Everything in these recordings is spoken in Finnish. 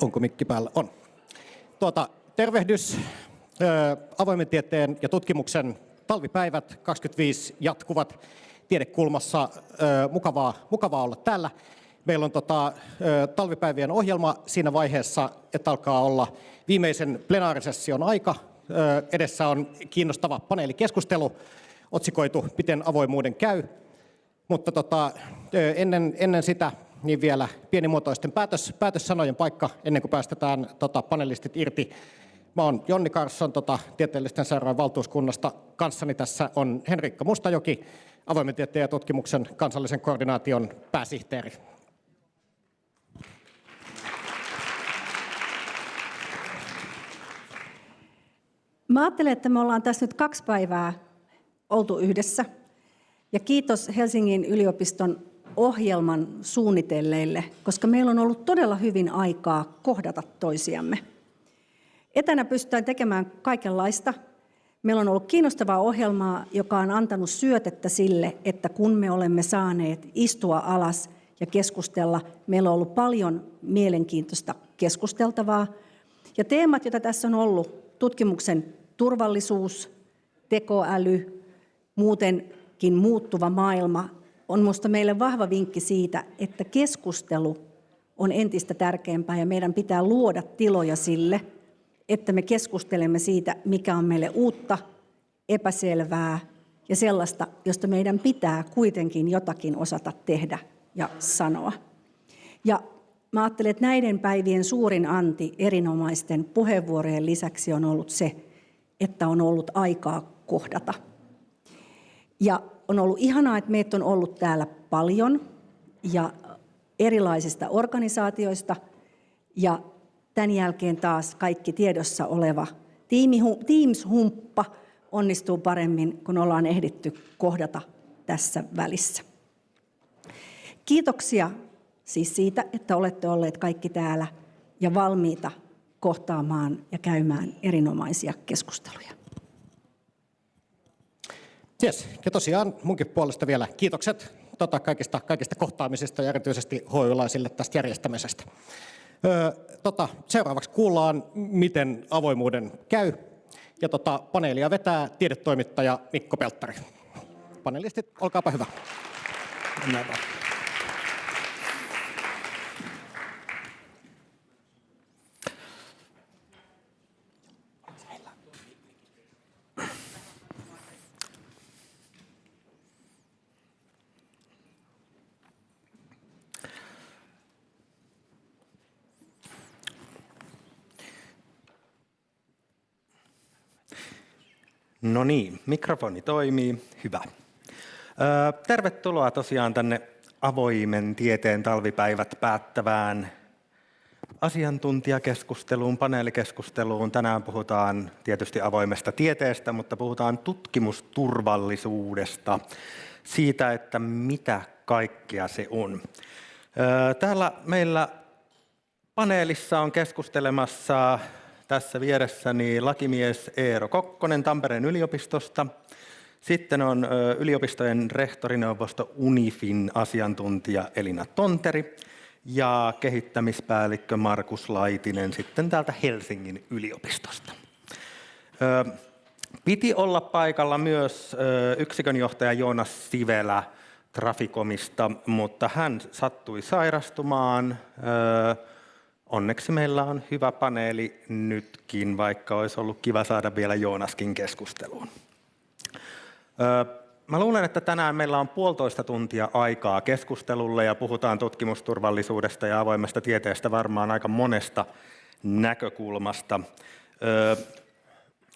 Onko mikki päällä? On. Tervehdys. Avoimen tieteen ja tutkimuksen talvipäivät 25 jatkuvat Tiedekulmassa. Mukavaa olla täällä. Meillä on talvipäivien ohjelma siinä vaiheessa, että alkaa olla viimeisen plenaarisession aika. Edessä on kiinnostava paneelikeskustelu, otsikoitu Miten avoimuuden käy. Mutta ennen sitä niin vielä pienimuotoisten päätössanojen paikka ennen kuin päästetään panelistit irti. Mä oon Jonni Karsson Tieteellisten seurojen valtuuskunnasta. Kanssani tässä on Henrikka Mustajoki, avoimen tieteen ja tutkimuksen kansallisen koordinaation pääsihteeri. Mä ajattelen, että me ollaan tässä nyt 2 päivää oltu yhdessä. Ja kiitos Helsingin yliopiston ohjelman suunnitelleille, koska meillä on ollut todella hyvin aikaa kohdata toisiamme. Etänä pystytään tekemään kaikenlaista. Meillä on ollut kiinnostavaa ohjelmaa, joka on antanut syötettä sille, että kun me olemme saaneet istua alas ja keskustella, meillä on ollut paljon mielenkiintoista keskusteltavaa. Ja teemat, joita tässä on ollut, tutkimuksen turvallisuus, tekoäly, muutenkin muuttuva maailma, on minusta meille vahva vinkki siitä, että keskustelu on entistä tärkeämpää ja meidän pitää luoda tiloja sille, että me keskustelemme siitä, mikä on meille uutta, epäselvää ja sellaista, josta meidän pitää kuitenkin jotakin osata tehdä ja sanoa. Ja mä ajattelen, että näiden päivien suurin anti erinomaisten puheenvuorojen lisäksi on ollut se, että on ollut aikaa kohdata. Ja on ollut ihanaa, että meitä on ollut täällä paljon ja erilaisista organisaatioista ja tämän jälkeen taas kaikki tiedossa oleva Teams-humppa onnistuu paremmin, kun ollaan ehditty kohdata tässä välissä. Kiitoksia siis siitä, että olette olleet kaikki täällä ja valmiita kohtaamaan ja käymään erinomaisia keskusteluja. Yes. Ja tosiaan munkin puolesta vielä kiitokset kaikista kohtaamisista ja erityisesti HY-laisille tästä järjestämisestä. Seuraavaksi kuullaan, miten avoimuuden käy. Ja paneelia vetää tiedetoimittaja Mikko Pelttari. Panelistit, olkaapa hyvä. No niin, mikrofoni toimii. Hyvä. Tervetuloa tosiaan tänne avoimen tieteen talvipäivät päättävään asiantuntijakeskusteluun, paneelikeskusteluun. Tänään puhutaan tietysti avoimesta tieteestä, mutta puhutaan tutkimusturvallisuudesta, siitä, että mitä kaikkea se on. Täällä meillä paneelissa on keskustelemassa tässä vieressäni lakimies Eero Kokkonen Tampereen yliopistosta. Sitten on yliopistojen rehtorineuvosto UNIFin asiantuntija Elina Tonteri ja kehittämispäällikkö Markus Laitinen sitten täältä Helsingin yliopistosta. Piti olla paikalla myös yksikönjohtaja Joonas Sivelä Traficomista, mutta hän sattui sairastumaan. Onneksi meillä on hyvä paneeli nytkin, vaikka olisi ollut kiva saada vielä Joonaskin keskusteluun. Mä luulen, että tänään meillä on 1,5 tuntia aikaa keskustelulle ja puhutaan tutkimusturvallisuudesta ja avoimesta tieteestä varmaan aika monesta näkökulmasta.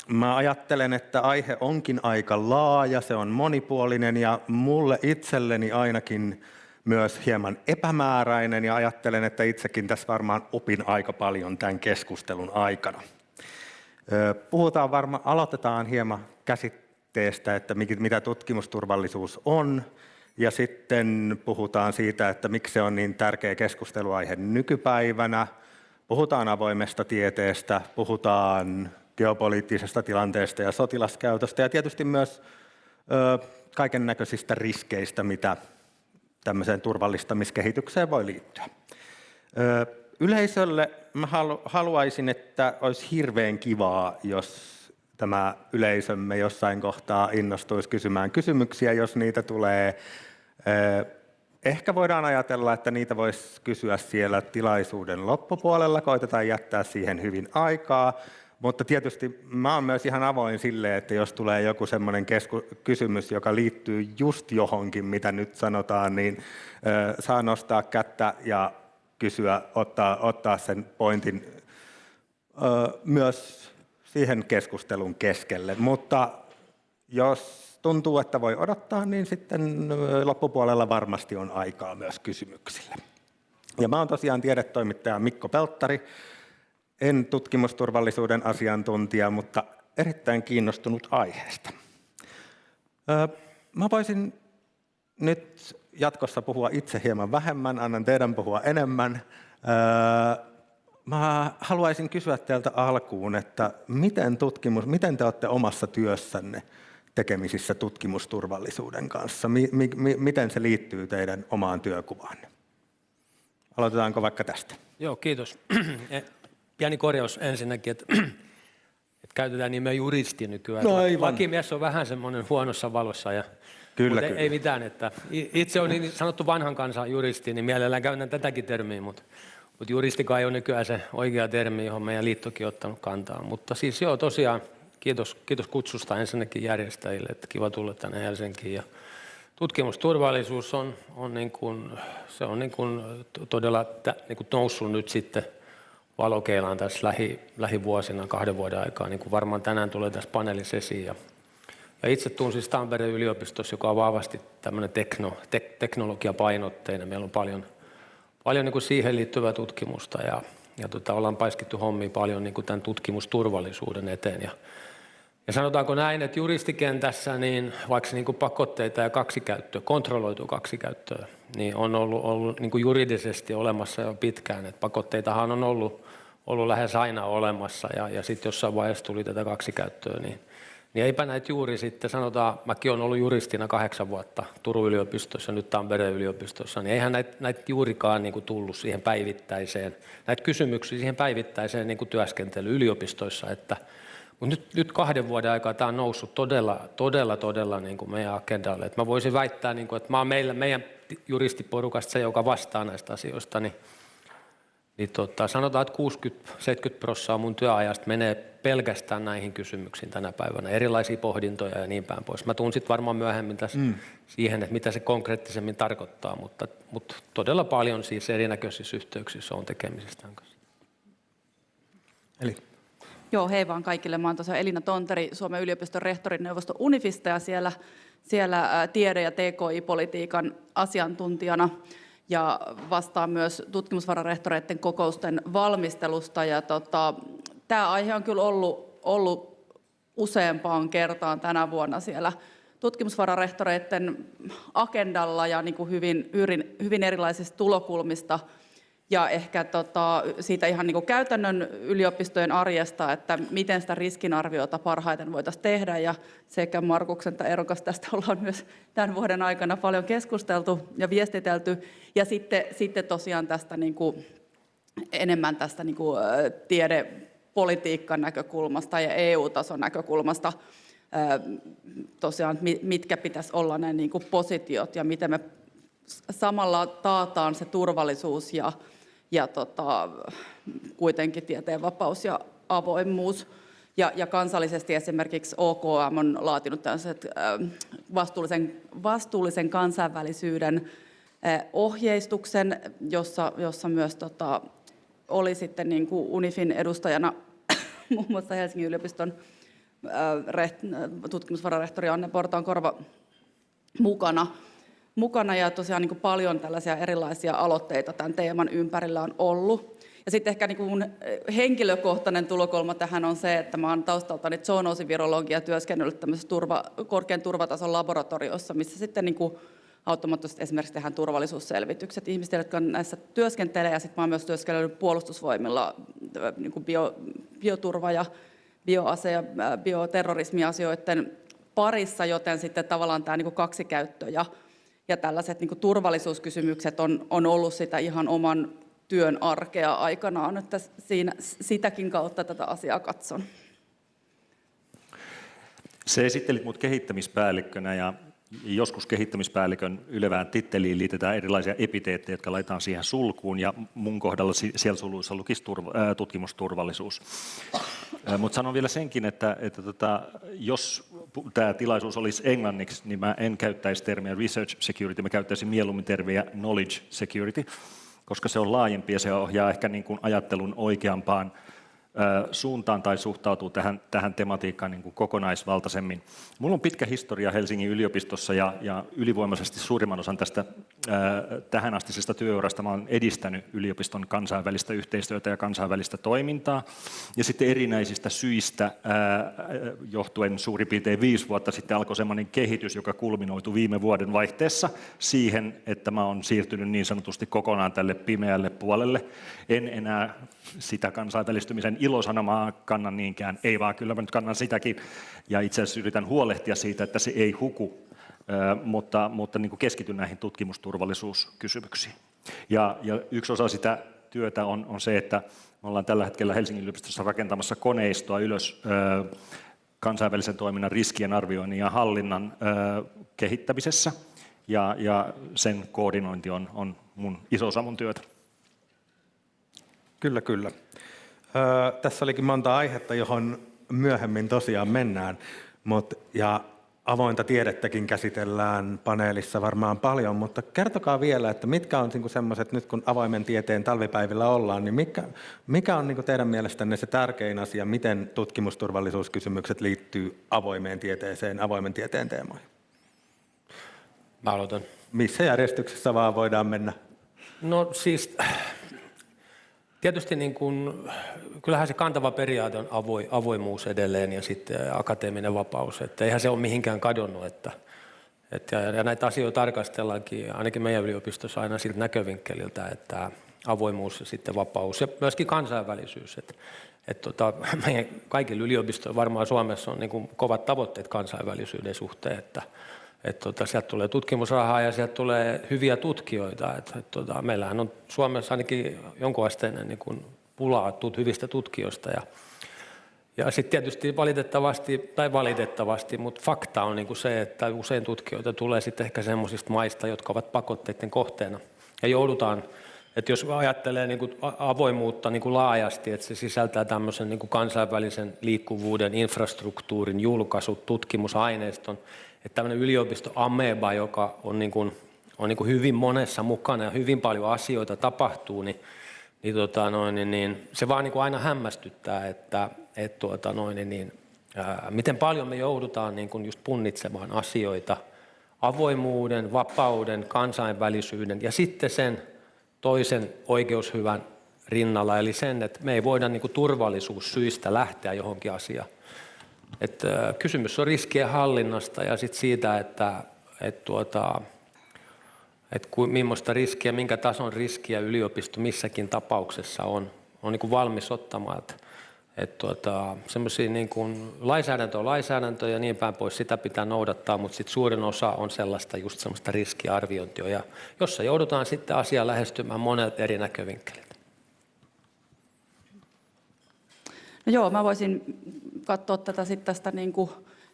Mä ajattelen, että aihe onkin aika laaja, se on monipuolinen ja mulle itselleni ainakin myös hieman epämääräinen ja ajattelen, että itsekin tässä varmaan opin aika paljon tämän keskustelun aikana. Aloitetaan hieman käsitteestä, että mitä tutkimusturvallisuus on ja sitten puhutaan siitä, että miksi se on niin tärkeä keskusteluaihe nykypäivänä. Puhutaan avoimesta tieteestä, puhutaan geopoliittisesta tilanteesta ja sotilaskäytöstä ja tietysti myös kaiken näköisistä riskeistä, mitä tämmöiseen turvallistamiskehitykseen voi liittyä. Yleisölle mä haluaisin, että olisi hirveän kivaa, jos tämä yleisömme jossain kohtaa innostuisi kysymään kysymyksiä, jos niitä tulee. Ehkä voidaan ajatella, että niitä voisi kysyä siellä tilaisuuden loppupuolella, koitetaan jättää siihen hyvin aikaa. Mutta tietysti mä oon myös ihan avoin sille, että jos tulee joku semmoinen kysymys, joka liittyy just johonkin, mitä nyt sanotaan, niin saa nostaa kättä ja kysyä, ottaa sen pointin myös siihen keskustelun keskelle. Mutta jos tuntuu, että voi odottaa, niin sitten loppupuolella varmasti on aikaa myös kysymyksille. Ja mä oon tosiaan tiedetoimittaja Mikko Pelttari. En tutkimusturvallisuuden asiantuntija, mutta erittäin kiinnostunut aiheesta. Mä voisin nyt jatkossa puhua itse hieman vähemmän, annan teidän puhua enemmän. Mä haluaisin kysyä teiltä alkuun, että miten te olette omassa työssänne tekemisissä tutkimusturvallisuuden kanssa? Miten se liittyy teidän omaan työkuvaanne? Aloitetaanko vaikka tästä? Joo, kiitos. Pieni korjaus ensinnäkin, että käytetään nimeä juristi nykyään. No aivan. Lakimies on vähän semmoinen huonossa valossa, Kyllä. ei mitään. Että itse on niin sanottu vanhan kansan juristi, niin mielellään käytän tätäkin termiä, mutta juristikaan ei ole nykyään se oikea termi, johon meidän liittokin on ottanut kantaa. Mutta siis joo, tosiaan kiitos kutsusta ensinnäkin järjestäjille, että kiva tulla tänne Helsinkiin. Ja tutkimusturvallisuus on todella noussut nyt sitten valokeilaan tässä lähivuosina 2 vuoden aikaa, niin kuin varmaan tänään tulee tässä paneelissa esiin. Ja itse tuun siis Tampereen yliopistossa, joka on vahvasti tämmöinen teknologiapainotteinen. Meillä on paljon niin kuin siihen liittyvää tutkimusta ja ollaan paiskittu hommia paljon niin kuin tämän tutkimusturvallisuuden eteen. Ja sanotaanko näin, että juristikentässä, niin vaikka niin kuin pakotteita ja kontrolloitu kaksikäyttöä, niin on ollut niin kuin juridisesti olemassa jo pitkään. Että pakotteitahan on ollut lähes aina olemassa ja sitten jossain vaiheessa tuli tätä kaksikäyttöä, niin eipä näitä juuri sitten, sanotaan, mäkin olen ollut juristina 8 vuotta Turun yliopistossa ja nyt Tampereen yliopistossa, niin eihän näitä juurikaan niin kuin tullut siihen päivittäiseen, näitä kysymyksiä siihen päivittäiseen niin kuin työskentelyyn yliopistoissa, mutta nyt 2 vuoden aikaa tämä on noussut todella niin kuin meidän agendalle. Et mä voisin väittää, niin kuin, että mä oon meidän juristiporukasta se, joka vastaa näistä asioista, niin sanotaan, että 60-70% mun työajasta menee pelkästään näihin kysymyksiin tänä päivänä, erilaisia pohdintoja ja niin päin pois. Mä tuun sitten varmaan myöhemmin tässä siihen, että mitä se konkreettisemmin tarkoittaa, mutta todella paljon siis erinäköisissä yhteyksissä on tekemisistä tämän kanssa. Eli Joo, hei vaan kaikille. Mä oon tosiaan Elina Tonteri, Suomen yliopiston rehtorineuvoston Unifista ja siellä tiede- ja TKI-politiikan asiantuntijana ja vastaan myös tutkimusvararehtoreiden kokousten valmistelusta. Ja tämä aihe on kyllä ollut useampaan kertaan tänä vuonna siellä tutkimusvararehtoreiden agendalla ja niin kuin hyvin erilaisista tulokulmista. Ja ehkä siitä ihan niin kuin käytännön yliopistojen arjesta, että miten sitä riskinarviota parhaiten voitaisiin tehdä. Ja sekä Markuksen että Eerokas tästä ollaan myös tämän vuoden aikana paljon keskusteltu ja viestitelty. Ja sitten tosiaan tästä niin kuin, enemmän tästä niin kuin tiedepolitiikan näkökulmasta ja EU-tason näkökulmasta. Tosiaan, mitkä pitäisi olla ne niin kuin positiot ja miten me samalla taataan se turvallisuus ja kuitenkin tieteenvapaus ja avoimuus. Ja kansallisesti esimerkiksi OKM on laatinut tällaiset vastuullisen kansainvälisyyden ohjeistuksen, jossa myös oli sitten niin kuin Unifin edustajana muun muassa Helsingin yliopiston tutkimusvararehtori Anne Portaankorva mukana ja tosiaan niin kuin paljon tällaisia erilaisia aloitteita tämän teeman ympärillä on ollut. Ja sitten ehkä niin kuin mun henkilökohtainen tulokulma tähän on se, että mä oon taustaltani zoonoosivirologia työskennellyt tämmöisessä korkean turvatason laboratoriossa, missä sitten niin kuin automaattisesti esimerkiksi tehdään turvallisuusselvitykset ihmisille, jotka näissä työskentelee. Ja sitten mä oon myös työskennellyt puolustusvoimilla niin kuin bioturva- ja bioase- ja bioterrorismiasioiden parissa, joten sitten tavallaan tämä niin kuin kaksikäyttö ja tällaiset niin kuin turvallisuuskysymykset on ollut sitä ihan oman työn arkea aikanaan, että sitäkin kautta tätä asiaa katson. Se esittelit mut kehittämispäällikkönä ja joskus kehittämispäällikön ylevään titteliin liitetään erilaisia epiteettejä, jotka laitetaan siihen sulkuun ja mun kohdalla siellä suluissa lukisi tutkimusturvallisuus. Mutta sanon vielä senkin, että jos tämä tilaisuus olisi englanniksi, niin mä en käyttäisi termiä research security, mä käyttäisin mieluummin termiä knowledge security, koska se on laajempi ja se ohjaa ehkä niin kuin ajattelun oikeampaan suuntaan tai suhtautuu tähän tematiikkaan niin kuin kokonaisvaltaisemmin. Mulla on pitkä historia Helsingin yliopistossa ja ylivoimaisesti suurimman osan tästä tähänastisesta työurasta mä olen edistänyt yliopiston kansainvälistä yhteistyötä ja kansainvälistä toimintaa. Ja sitten erinäisistä syistä johtuen suurin piirtein 5 vuotta sitten alkoi semmoinen kehitys, joka kulminoitui viime vuoden vaihteessa siihen, että mä olen siirtynyt niin sanotusti kokonaan tälle pimeälle puolelle. En enää sitä kansainvälistymisen ilosanomaa kannan niinkään, ei vaan kyllä mä nyt kannan sitäkin ja itse asiassa yritän huolehtia siitä, että se ei huku, mutta niin kuin keskityn näihin tutkimusturvallisuuskysymyksiin. Ja yksi osa sitä työtä on se, että me ollaan tällä hetkellä Helsingin yliopistossa rakentamassa koneistoa ylös kansainvälisen toiminnan riskien arvioinnin ja hallinnan kehittämisessä ja sen koordinointi on mun iso osa mun työtä. Kyllä, kyllä. Tässä olikin monta aihetta, johon myöhemmin tosiaan mennään, ja avointa tiedettäkin käsitellään paneelissa varmaan paljon, mutta kertokaa vielä, että mitkä on semmoiset, nyt kun avoimen tieteen talvipäivillä ollaan, niin mikä on teidän mielestänne se tärkein asia, miten tutkimusturvallisuuskysymykset liittyy avoimeen tieteeseen, avoimen tieteen teemoihin? Mä aloitan. Missä järjestyksessä vaan voidaan mennä? No siis tietysti niin kuin, kyllähän se kantava periaate on avoimuus edelleen ja sitten akateeminen vapaus, että eihän se ole mihinkään kadonnut, ja näitä asioita tarkastellaankin ainakin meidän yliopistossa aina siltä näkövinkkeliltä, että avoimuus ja sitten vapaus ja myöskin kansainvälisyys, että meidän kaikilla yliopistoilla varmaan Suomessa on niin kuin kovat tavoitteet kansainvälisyyden suhteen, että sieltä tulee tutkimusrahaa ja sieltä tulee hyviä tutkijoita. Meillähän on Suomessa ainakin jonkunasteinen niin kuin pulaa hyvistä tutkijoista. Ja sitten tietysti valitettavasti, mutta fakta on niin kuin se, että usein tutkijoita tulee sitten ehkä semmoisista maista, jotka ovat pakotteiden kohteena. Ja joudutaan, että jos ajattelee niin kuin avoimuutta niin kuin laajasti, että se sisältää tämmöisen niin kuin kansainvälisen liikkuvuuden, infrastruktuurin, julkaisut, tutkimusaineiston, että tämmöinen yliopistoameba, joka on niin kuin hyvin monessa mukana ja hyvin paljon asioita tapahtuu, niin se vaan niin kuin aina hämmästyttää, että miten paljon me joudutaan niin kuin just punnitsemaan asioita avoimuuden, vapauden, kansainvälisyyden ja sitten sen toisen oikeushyvän rinnalla, eli sen, että me ei voida niin kuin turvallisuussyistä lähteä johonkin asiaan. Että kysymys on riskien hallinnasta ja sitten siitä, että millaista riskiä, minkä tason riskiä yliopisto missäkin tapauksessa on niin kuin valmis ottamaan. Semmoisia niin kuin lainsäädäntö ja niin päin pois, sitä pitää noudattaa, mutta sitten suurin osa on just semmoista riskiarviointia, jossa joudutaan sitten asiaa lähestymään monelta eri näkövinkkeliltä. No joo, mä voisin katsoa tätä sitten tästä niin kuin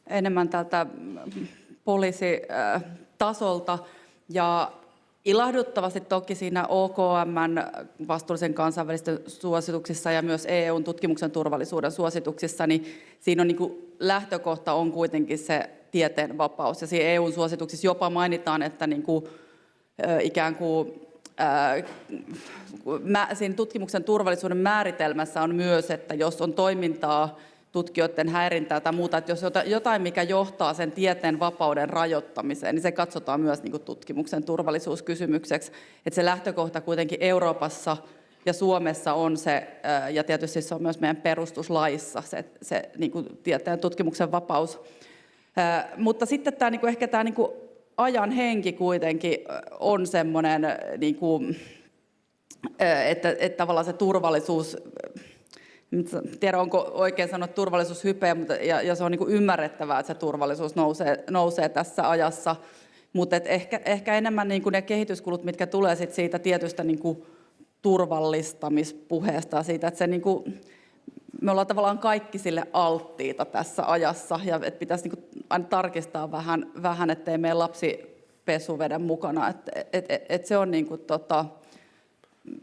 enemmän tältä poliisitasolta ja ilahduttavasti toki siinä OKM:n vastuullisen kansainvälisten suosituksissa ja myös EU:n tutkimuksen turvallisuuden suosituksissa, niin siinä on niin kuin lähtökohta on kuitenkin se tieteen vapaus. Ja siinä EU:n suosituksissa jopa mainitaan, että niin kuin, ikään kuin siinä tutkimuksen turvallisuuden määritelmässä on myös, että jos on toimintaa, tutkijoiden häirintää tai muuta, että jos jotain, mikä johtaa sen tieteen vapauden rajoittamiseen, niin se katsotaan myös niin kuin tutkimuksen turvallisuuskysymykseksi. Että se lähtökohta kuitenkin Euroopassa ja Suomessa on se, ja tietysti se on myös meidän perustuslaissa, se niin kuin tieteen tutkimuksen vapaus. Mutta sitten tämä, niin kuin, ehkä tämä niin kuin ajan henki kuitenkin on semmoinen, niin kuin, että tavallaan se turvallisuus, en tiedä onko oikein sanoa turvallisuushype, ja se on niin kuin ymmärrettävää, että se turvallisuus nousee tässä ajassa, mutta ehkä enemmän niin kuin ne kehityskulut, mitkä tulee siitä tietystä niin kuin turvallistamispuheesta siitä, että se niin kuin, me ollaan tavallaan kaikki sille alttiita tässä ajassa ja että pitäisi niin kuin aina tarkistaa vähän, ettei mene lapsi pesuveden mukana, että se on niin kuin,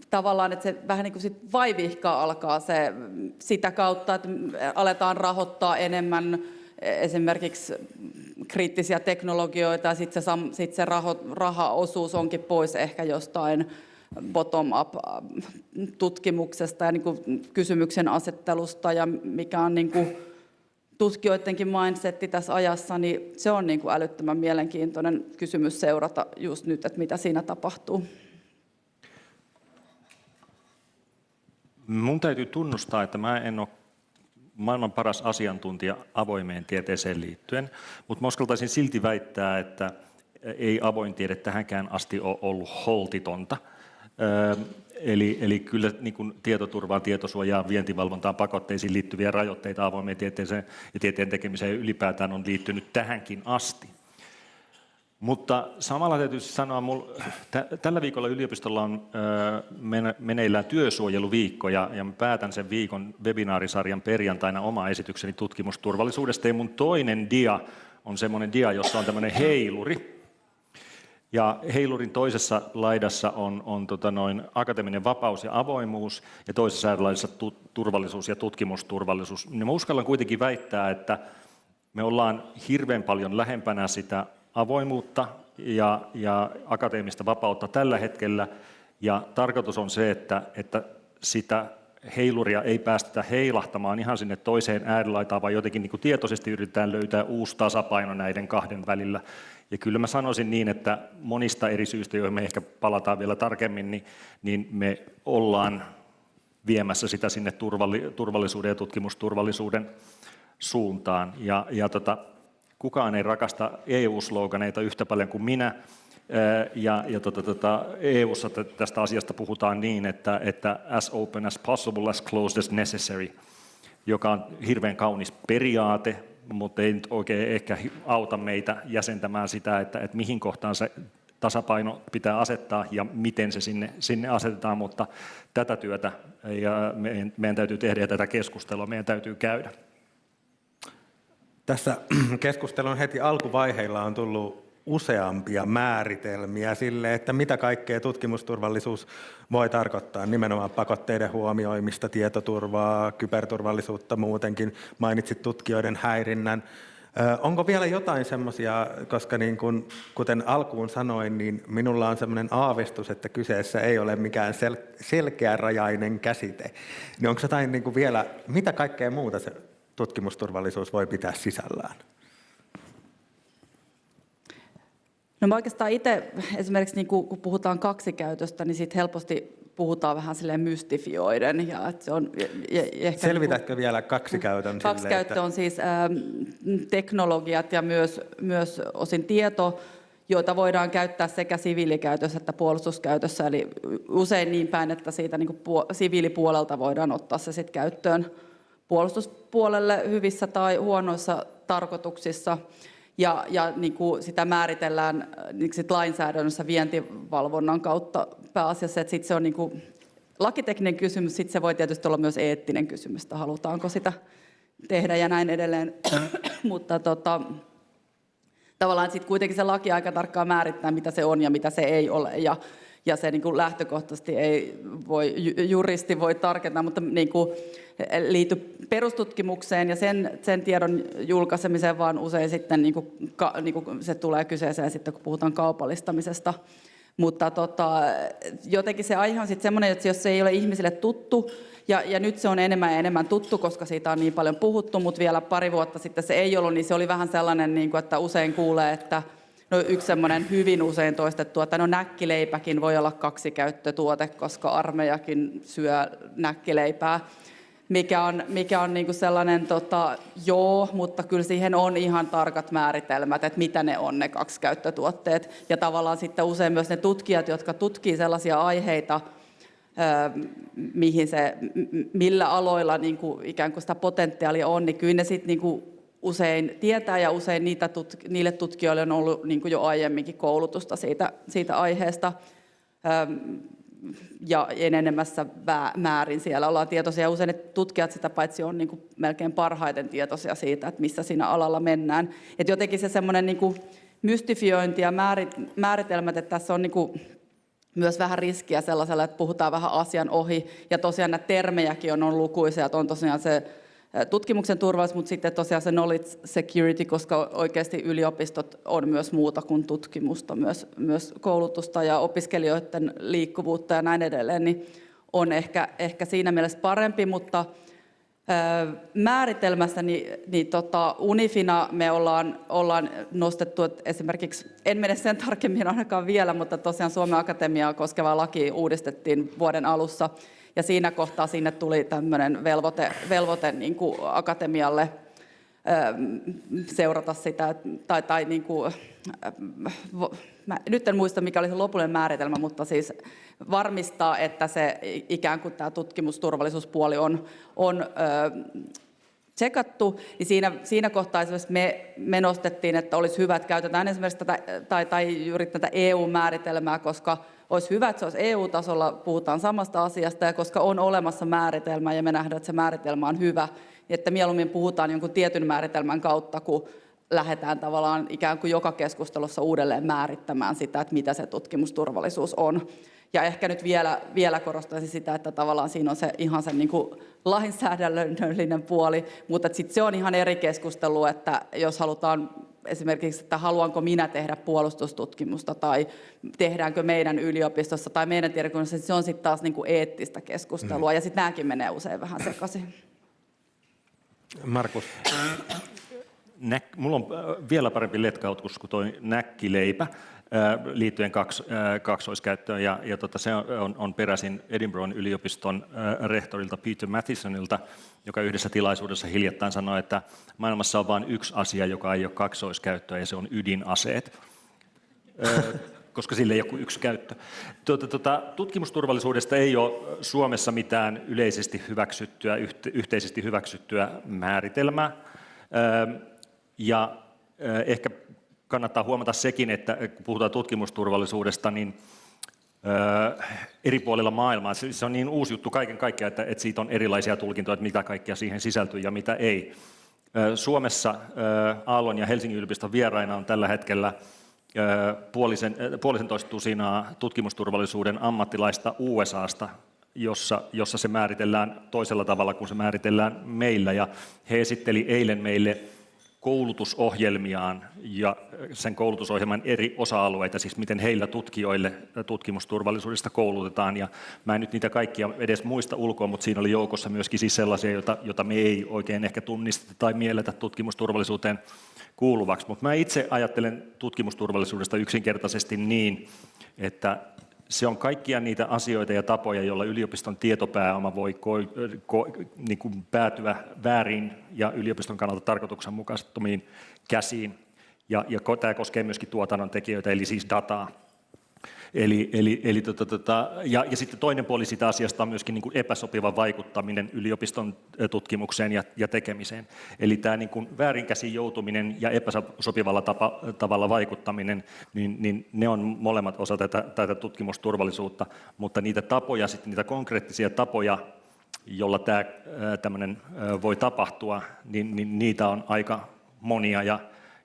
tavallaan, että se vähän niin kuin sit vaivihkaa alkaa se sitä kautta, että aletaan rahoittaa enemmän esimerkiksi kriittisiä teknologioita ja sitten se rahaosuus onkin pois ehkä jostain bottom-up tutkimuksesta ja niin kuin kysymyksen asettelusta ja mikä on niin kuin tutkijoidenkin mindsetti tässä ajassa, niin se on niin kuin älyttömän mielenkiintoinen kysymys seurata just nyt, että mitä siinä tapahtuu. Mun täytyy tunnustaa, että mä en ole maailman paras asiantuntija avoimeen tieteeseen liittyen, mutta mä uskaltaisin silti väittää, että ei avoin tiede tähänkään asti ole ollut holtitonta. Eli kyllä niin kuin tietoturvaan, tietosuojaan, vientivalvontaan, pakotteisiin liittyviä rajoitteita avoimeen tieteeseen ja tieteen tekemiseen ylipäätään on liittynyt tähänkin asti. Mutta samalla täytyy sanoa, tällä viikolla yliopistolla on meneillään työsuojeluviikko ja mä päätän sen viikon webinaarisarjan perjantaina oma esitykseni tutkimusturvallisuudesta. Ja mun toinen dia on semmoinen dia, jossa on tämmöinen heiluri. Ja heilurin toisessa laidassa on akateeminen vapaus ja avoimuus ja toisessa laidassa turvallisuus ja tutkimusturvallisuus. Ja mä uskallan kuitenkin väittää, että me ollaan hirveän paljon lähempänä sitä avoimuutta ja akateemista vapautta tällä hetkellä, ja tarkoitus on se, että sitä heiluria ei päästetä heilahtamaan ihan sinne toiseen äärilaitaan, vaan jotenkin niin kuin tietoisesti yritetään löytää uusi tasapaino näiden kahden välillä. Ja kyllä mä sanoisin niin, että monista eri syistä, joihin me ehkä palataan vielä tarkemmin, niin me ollaan viemässä sitä sinne turvallisuuden ja tutkimusturvallisuuden suuntaan. Kukaan ei rakasta EU-sloganeita yhtä paljon kuin minä, EU:ssa tästä asiasta puhutaan niin, että as open as possible, as closed as necessary, joka on hirveän kaunis periaate, mutta ei nyt oikein ehkä auta meitä jäsentämään sitä, että mihin kohtaan se tasapaino pitää asettaa ja miten se sinne asetetaan, mutta tätä työtä ja meidän täytyy tehdä ja tätä keskustelua meidän täytyy käydä. Tässä keskustelun heti alkuvaiheilla on tullut useampia määritelmiä sille, että mitä kaikkea tutkimusturvallisuus voi tarkoittaa. Nimenomaan pakotteiden huomioimista, tietoturvaa, kyberturvallisuutta muutenkin. Mainitsit tutkijoiden häirinnän. Onko vielä jotain semmoisia, koska niin kuten alkuun sanoin, niin minulla on semmoinen aavistus, että kyseessä ei ole mikään selkeärajainen käsite. Niin onko jotain niin vielä, mitä kaikkea muuta se tutkimusturvallisuus voi pitää sisällään? No mä oikeastaan itse esimerkiksi niin kun puhutaan kaksikäytöstä, niin sit helposti puhutaan vähän silleen mystifioiden. Ja että se on, selvitätkö vielä kaksikäytön? Kaksikäyttö on siis teknologiat ja myös osin tieto, joita voidaan käyttää sekä siviilikäytössä että puolustuskäytössä. Eli usein niin päin, että siitä niin siviilipuolelta voidaan ottaa se sitten käyttöön puolustuspuolelle hyvissä tai huonoissa tarkoituksissa. Ja niin kuin sitä määritellään niin sit lainsäädännössä vientivalvonnan kautta pääasiassa, että sit se on niin kuin lakitekninen kysymys, sitten se voi tietysti olla myös eettinen kysymys, että halutaanko sitä tehdä ja näin edelleen. Mutta tavallaan sitten kuitenkin se laki aika tarkkaan määrittää, mitä se on ja mitä se ei ole. Ja se niin kuin lähtökohtaisesti ei juristi voi tarkentaa, mutta niin kuin liity perustutkimukseen ja sen tiedon julkaisemiseen, vaan usein sitten niin kuin se tulee kyseeseen sitten, kun puhutaan kaupallistamisesta. Mutta jotenkin se aihe on sitten semmoinen, että jos se ei ole ihmisille tuttu, ja nyt se on enemmän ja enemmän tuttu, koska siitä on niin paljon puhuttu, mutta vielä pari vuotta sitten se ei ollut, niin se oli vähän sellainen, niin kuin, että usein kuulee, että no yksi semmoinen hyvin usein toistettu, että no näkkileipäkin voi olla kaksikäyttötuote, koska armeijakin syö näkkileipää, mikä on niin kuin sellainen, joo, mutta kyllä siihen on ihan tarkat määritelmät, että mitä ne on ne kaksikäyttötuotteet. Ja tavallaan sitten usein myös ne tutkijat, jotka tutkii sellaisia aiheita, millä aloilla niin kuin ikään kuin sitä potentiaalia on, niin kyllä ne sitten niin kuin usein tietää ja usein niille tutkijoille on ollut niin kuin jo aiemminkin koulutusta siitä aiheesta. ja enenemässä määrin siellä ollaan tietoisia. Usein tutkijat sitä paitsi on niin kuin melkein parhaiten tietoisia siitä, että missä siinä alalla mennään. Et jotenkin se semmoinen niin kuin mystifiointi ja määritelmät, että tässä on niin kuin myös vähän riskiä sellaisella, että puhutaan vähän asian ohi. Ja tosiaan näitä termejäkin on lukuisia, että on tosiaan se tutkimuksen turvallisuus, mutta sitten tosiaan se knowledge security, koska oikeasti yliopistot on myös muuta kuin tutkimusta, myös koulutusta ja opiskelijoiden liikkuvuutta ja näin edelleen, niin on ehkä siinä mielessä parempi, mutta määritelmässä Unifina me ollaan nostettu, että esimerkiksi, en mene sen tarkemmin ainakaan vielä, mutta tosiaan Suomen Akatemiaa koskeva laki uudistettiin vuoden alussa, ja siinä kohtaa sinne tuli tämmöinen velvoite niin kuin akatemialle seurata sitä, tai niin kuin, nyt en muista mikä oli se lopullinen määritelmä, mutta siis varmistaa, että se ikään kuin tämä tutkimusturvallisuuspuoli on tsekattu, niin siinä kohtaa esimerkiksi me nostettiin, että olisi hyvä, että käytetään esimerkiksi tätä, tai juuri tätä EU-määritelmää, koska olisi hyvä, että se olisi EU-tasolla, puhutaan samasta asiasta, ja koska on olemassa määritelmä, ja me nähdään, että se määritelmä on hyvä, niin että mieluummin puhutaan jonkun tietyn määritelmän kautta, kun lähdetään tavallaan ikään kuin joka keskustelussa uudelleen määrittämään sitä, että mitä se tutkimusturvallisuus on. Ja ehkä nyt vielä korostaisin sitä, että tavallaan siinä on se ihan se niin kuin lainsäädännöllinen puoli, mutta sitten se on ihan eri keskustelu, että jos halutaan esimerkiksi, että haluanko minä tehdä puolustustutkimusta tai tehdäänkö meidän yliopistossa tai meidän tiedekunnassa, se on sitten taas niin kuin eettistä keskustelua ja sitten nämäkin menee usein vähän sekaisin. Markus. Mulla on vielä parempi letkautus kuin tuo näkkileipä liittyen kaksoiskäyttöön, ja se on peräisin Edinburghin yliopiston rehtorilta Peter Mathisonilta, joka yhdessä tilaisuudessa hiljattain sanoi, että maailmassa on vain yksi asia, joka ei ole kaksoiskäyttöä, ja se on ydinaseet, koska sille ei ole kuin yksi käyttö. Tutkimusturvallisuudesta ei ole Suomessa mitään yhteisesti hyväksyttyä määritelmää, ja ehkä kannattaa huomata sekin, että kun puhutaan tutkimusturvallisuudesta, niin eri puolilla maailmaa, se on niin uusi juttu kaiken kaikkiaan, että siitä on erilaisia tulkintoja, että mitä kaikkea siihen sisältyy ja mitä ei. Suomessa Aallon ja Helsingin yliopiston vieraina on tällä hetkellä puolisentoista tusinaa tutkimusturvallisuuden ammattilaista USAsta, jossa se määritellään toisella tavalla kuin se määritellään meillä, ja he esitteli eilen meille koulutusohjelmiaan ja sen koulutusohjelman eri osa-alueita, siis miten heillä tutkijoille tutkimusturvallisuudesta koulutetaan, ja mä en nyt niitä kaikkia edes muista ulkoa, mutta siinä oli joukossa myöskin siis sellaisia, joita me ei oikein ehkä tunnisteta tai mielletä tutkimusturvallisuuteen kuuluvaksi, mutta mä itse ajattelen tutkimusturvallisuudesta yksinkertaisesti niin, että se on kaikkia niitä asioita ja tapoja, joilla yliopiston tietopääoma voi niin kuin päätyä väärin ja yliopiston kannalta tarkoituksenmukaisattomiin käsiin. Ja tämä koskee myöskin tuotannon tekijöitä, eli siis dataa. Ja sitten toinen puoli sitä asiasta on myöskin niin kuin epäsopiva vaikuttaminen yliopiston tutkimukseen ja tekemiseen. Eli tämä niin kuin väärinkäsiin joutuminen ja epäsopivalla tavalla vaikuttaminen, niin ne on molemmat osa tätä tutkimusturvallisuutta, mutta niitä tapoja, sitten niitä konkreettisia tapoja, jolla tämmöinen voi tapahtua, niin niitä on aika monia,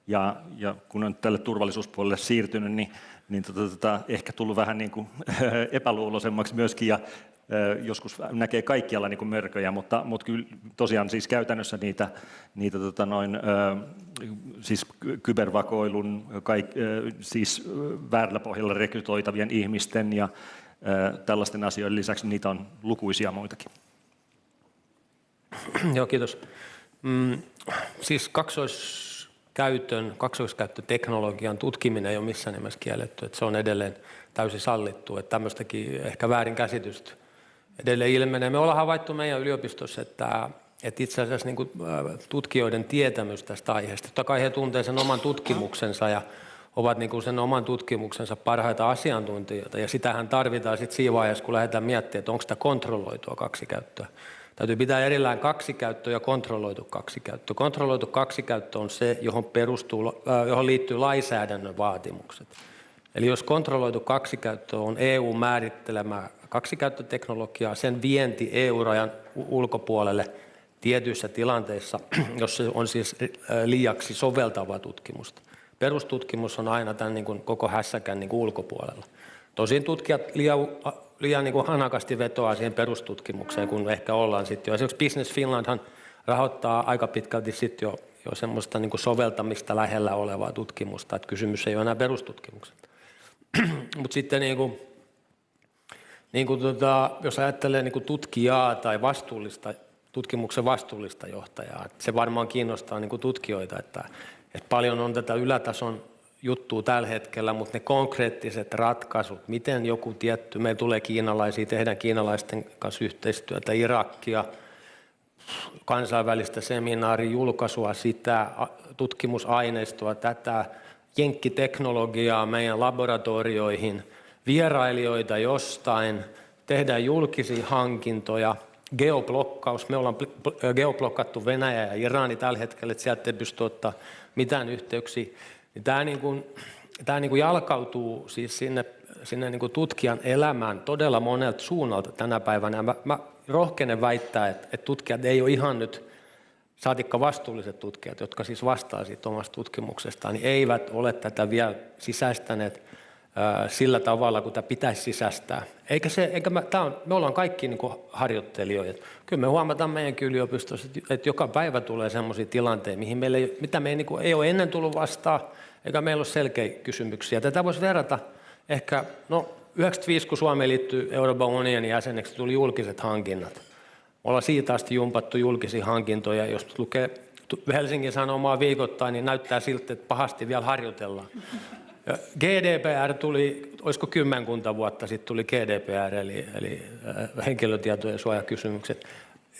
ja kun on tälle turvallisuuspuolelle siirtynyt, niin ehkä tullut vähän niin kuin epäluuloisemmaksi myöskin, ja joskus näkee kaikkialla niin kuin mörköjä, mutta kyllä tosiaan siis käytännössä niitä siis kybervakoilun, siis väärällä pohjalla rekrytoitavien ihmisten ja tällaisten asioiden lisäksi niitä on lukuisia muitakin. Joo, kiitos. Siis kaksoiskäyttöteknologian tutkiminen ei ole missään nimessä kielletty, että se on edelleen täysin sallittu, että tämmöistäkin ehkä väärinkäsitystä edelleen ilmenee. Me ollaan havaittu meidän yliopistossa, että itse asiassa niin kuin tutkijoiden tietämys tästä aiheesta, totta kai he tuntevat sen oman tutkimuksensa ja ovat niin kuin sen oman tutkimuksensa parhaita asiantuntijoita, ja sitähän tarvitaan sitten siinä vaiheessa, kun lähdetään miettimään, että onko sitä kontrolloitua kaksikäyttöä. Täytyy pitää erillään kaksikäyttö ja kontrolloitu kaksikäyttö. Kontrolloitu kaksikäyttö on se, johon liittyy lainsäädännön vaatimukset. Eli jos kontrolloitu kaksikäyttö on EU-määrittelemä kaksikäyttöteknologiaa, sen vienti EU-rajan ulkopuolelle tietyissä tilanteissa, jos se on siis liiaksi soveltavaa tutkimusta. Perustutkimus on aina tämän niin kuin koko hässäkän niin kuin ulkopuolella. Tosin tutkijat liian niin kuin hanakasti vetoaa siihen perustutkimukseen, kun ehkä ollaan sitten jo. Esimerkiksi Business Finlandhan rahoittaa aika pitkälti sitten jo semmoista niin kuin soveltamista lähellä olevaa tutkimusta, että kysymys ei ole enää perustutkimuksesta. Mutta sitten jos ajattelee niin kuin tutkijaa tai tutkimuksen vastuullista johtajaa, että se varmaan kiinnostaa niin kuin tutkijoita, että paljon on tätä ylätason juttua tällä hetkellä, mutta ne konkreettiset ratkaisut, miten joku tietty, meillä tulee kiinalaisia, tehdään kiinalaisten kanssa yhteistyötä, Irakia, kansainvälistä seminaarijulkaisua, sitä tutkimusaineistoa, tätä jenkkiteknologiaa meidän laboratorioihin, vierailijoita jostain, tehdään julkisia hankintoja, geoblokkaus, me ollaan geoblokkattu Venäjä ja Irani tällä hetkellä, että sieltä ei pysty ottaa mitään yhteyksiä. Tämä niin kuin jalkautuu siis sinne niin kuin tutkijan elämään todella monelta suunnalta tänä päivänä. Mä rohkenen väittää, että tutkijat ei ole ihan nyt, saatikka vastuulliset tutkijat, jotka siis vastaa siitä omasta tutkimuksestaan, niin eivät ole tätä vielä sisäistäneet sillä tavalla, kun tämä pitäisi sisäistää. Me ollaan kaikki niin kuin harjoittelijoita. Kyllä me huomataan meidänkin yliopistossa, että joka päivä tulee sellaisia tilanteita, mitä me ei ole ennen tullut vastaan, eikä meillä ole selkeitä kysymyksiä. Tätä voisi verrata ehkä, 95, kun Suomi liittyy Euroopan unionin jäseneksi, tuli julkiset hankinnat. Me ollaan siitä asti jumpattu julkisia hankintoja. Jos lukee Helsingin Sanomaa viikoittain, niin näyttää siltä, että pahasti vielä harjoitellaan. GDPR tuli, olisiko 10 vuotta sitten tuli GDPR, eli henkilötietojen suojakysymykset.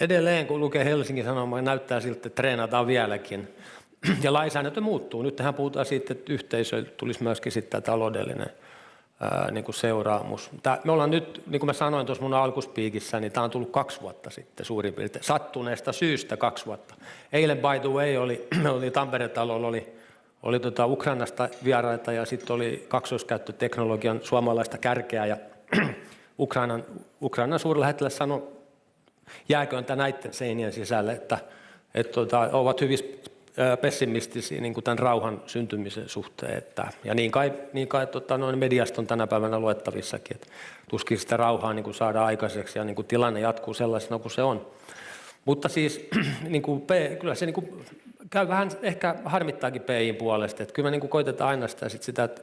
Edelleen, kun lukee Helsingin Sanomaa, näyttää siltä, että treenataan vieläkin. Ja lainsäädäntö muuttuu. Nyt tähän puhutaan siitä, että yhteisöille tulisi myöskin sitten taloudellinen niin kuin seuraamus. Me ollaan nyt, niin kuin mä sanoin tuossa mun alkuspiikissä, niin tämä on tullut 2 vuotta sitten suurin piirtein. Sattuneesta syystä 2 vuotta. Eilen by the way oli Tampere-talolla oli Ukrainasta vieraita ja sitten oli kaksoiskäyttöteknologian suomalaista kärkeä ja Ukrainan suurlähettiläs sanoi, jääköön tämä näiden seinien sisälle, että ovat hyvin pessimistisiä niin kuin tämän rauhan syntymisen suhteen. Ja niin kai mediasta on tänä päivänä luettavissakin, että tuskin sitä rauhaa niin kuin saadaan aikaiseksi ja niin kuin tilanne jatkuu sellaisena kuin se on. Mutta siis niin kuin kyllä se niin kuin käy vähän ehkä harmittaakin PI:n puolesta, että kyllä me niin kuin koitetaan aina sitä että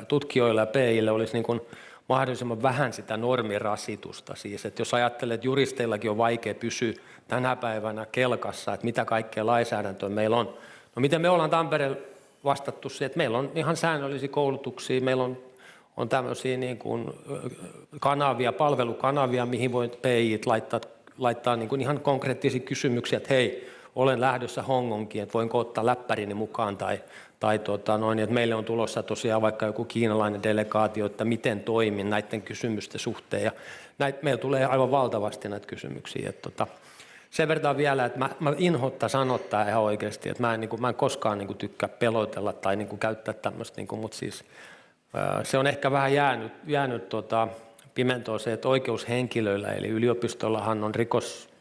tutkijoille ja PI:lle olisi niin kuin mahdollisimman vähän sitä normirasitusta. Siis, että jos ajattelee, että juristeillakin on vaikea pysyä tänä päivänä kelkassa, että mitä kaikkea lainsäädäntöä meillä on. No miten me ollaan Tampereella vastattu siihen, että meillä on ihan säännöllisiä koulutuksia, meillä on tämmöisiä niin kuin kanavia, palvelukanavia, mihin voi PI:t laittaa niin kuin ihan konkreettisia kysymyksiä, että hei, olen lähdössä Hongkongiin, että voinko ottaa läppärini mukaan tai että meille on tulossa tosiaan vaikka joku kiinalainen delegaatio, että miten toimin näiden kysymysten suhteen. Ja meillä tulee aivan valtavasti näitä kysymyksiä. Että sen verran vielä, että mä inhottaa sanottaa ihan oikeasti, että mä en koskaan niin kuin tykkää pelotella tai niin kuin käyttää tämmöistä, niin kuin, mutta siis se on ehkä vähän jäänyt pimentoon se, että oikeushenkilöillä eli yliopistollahan on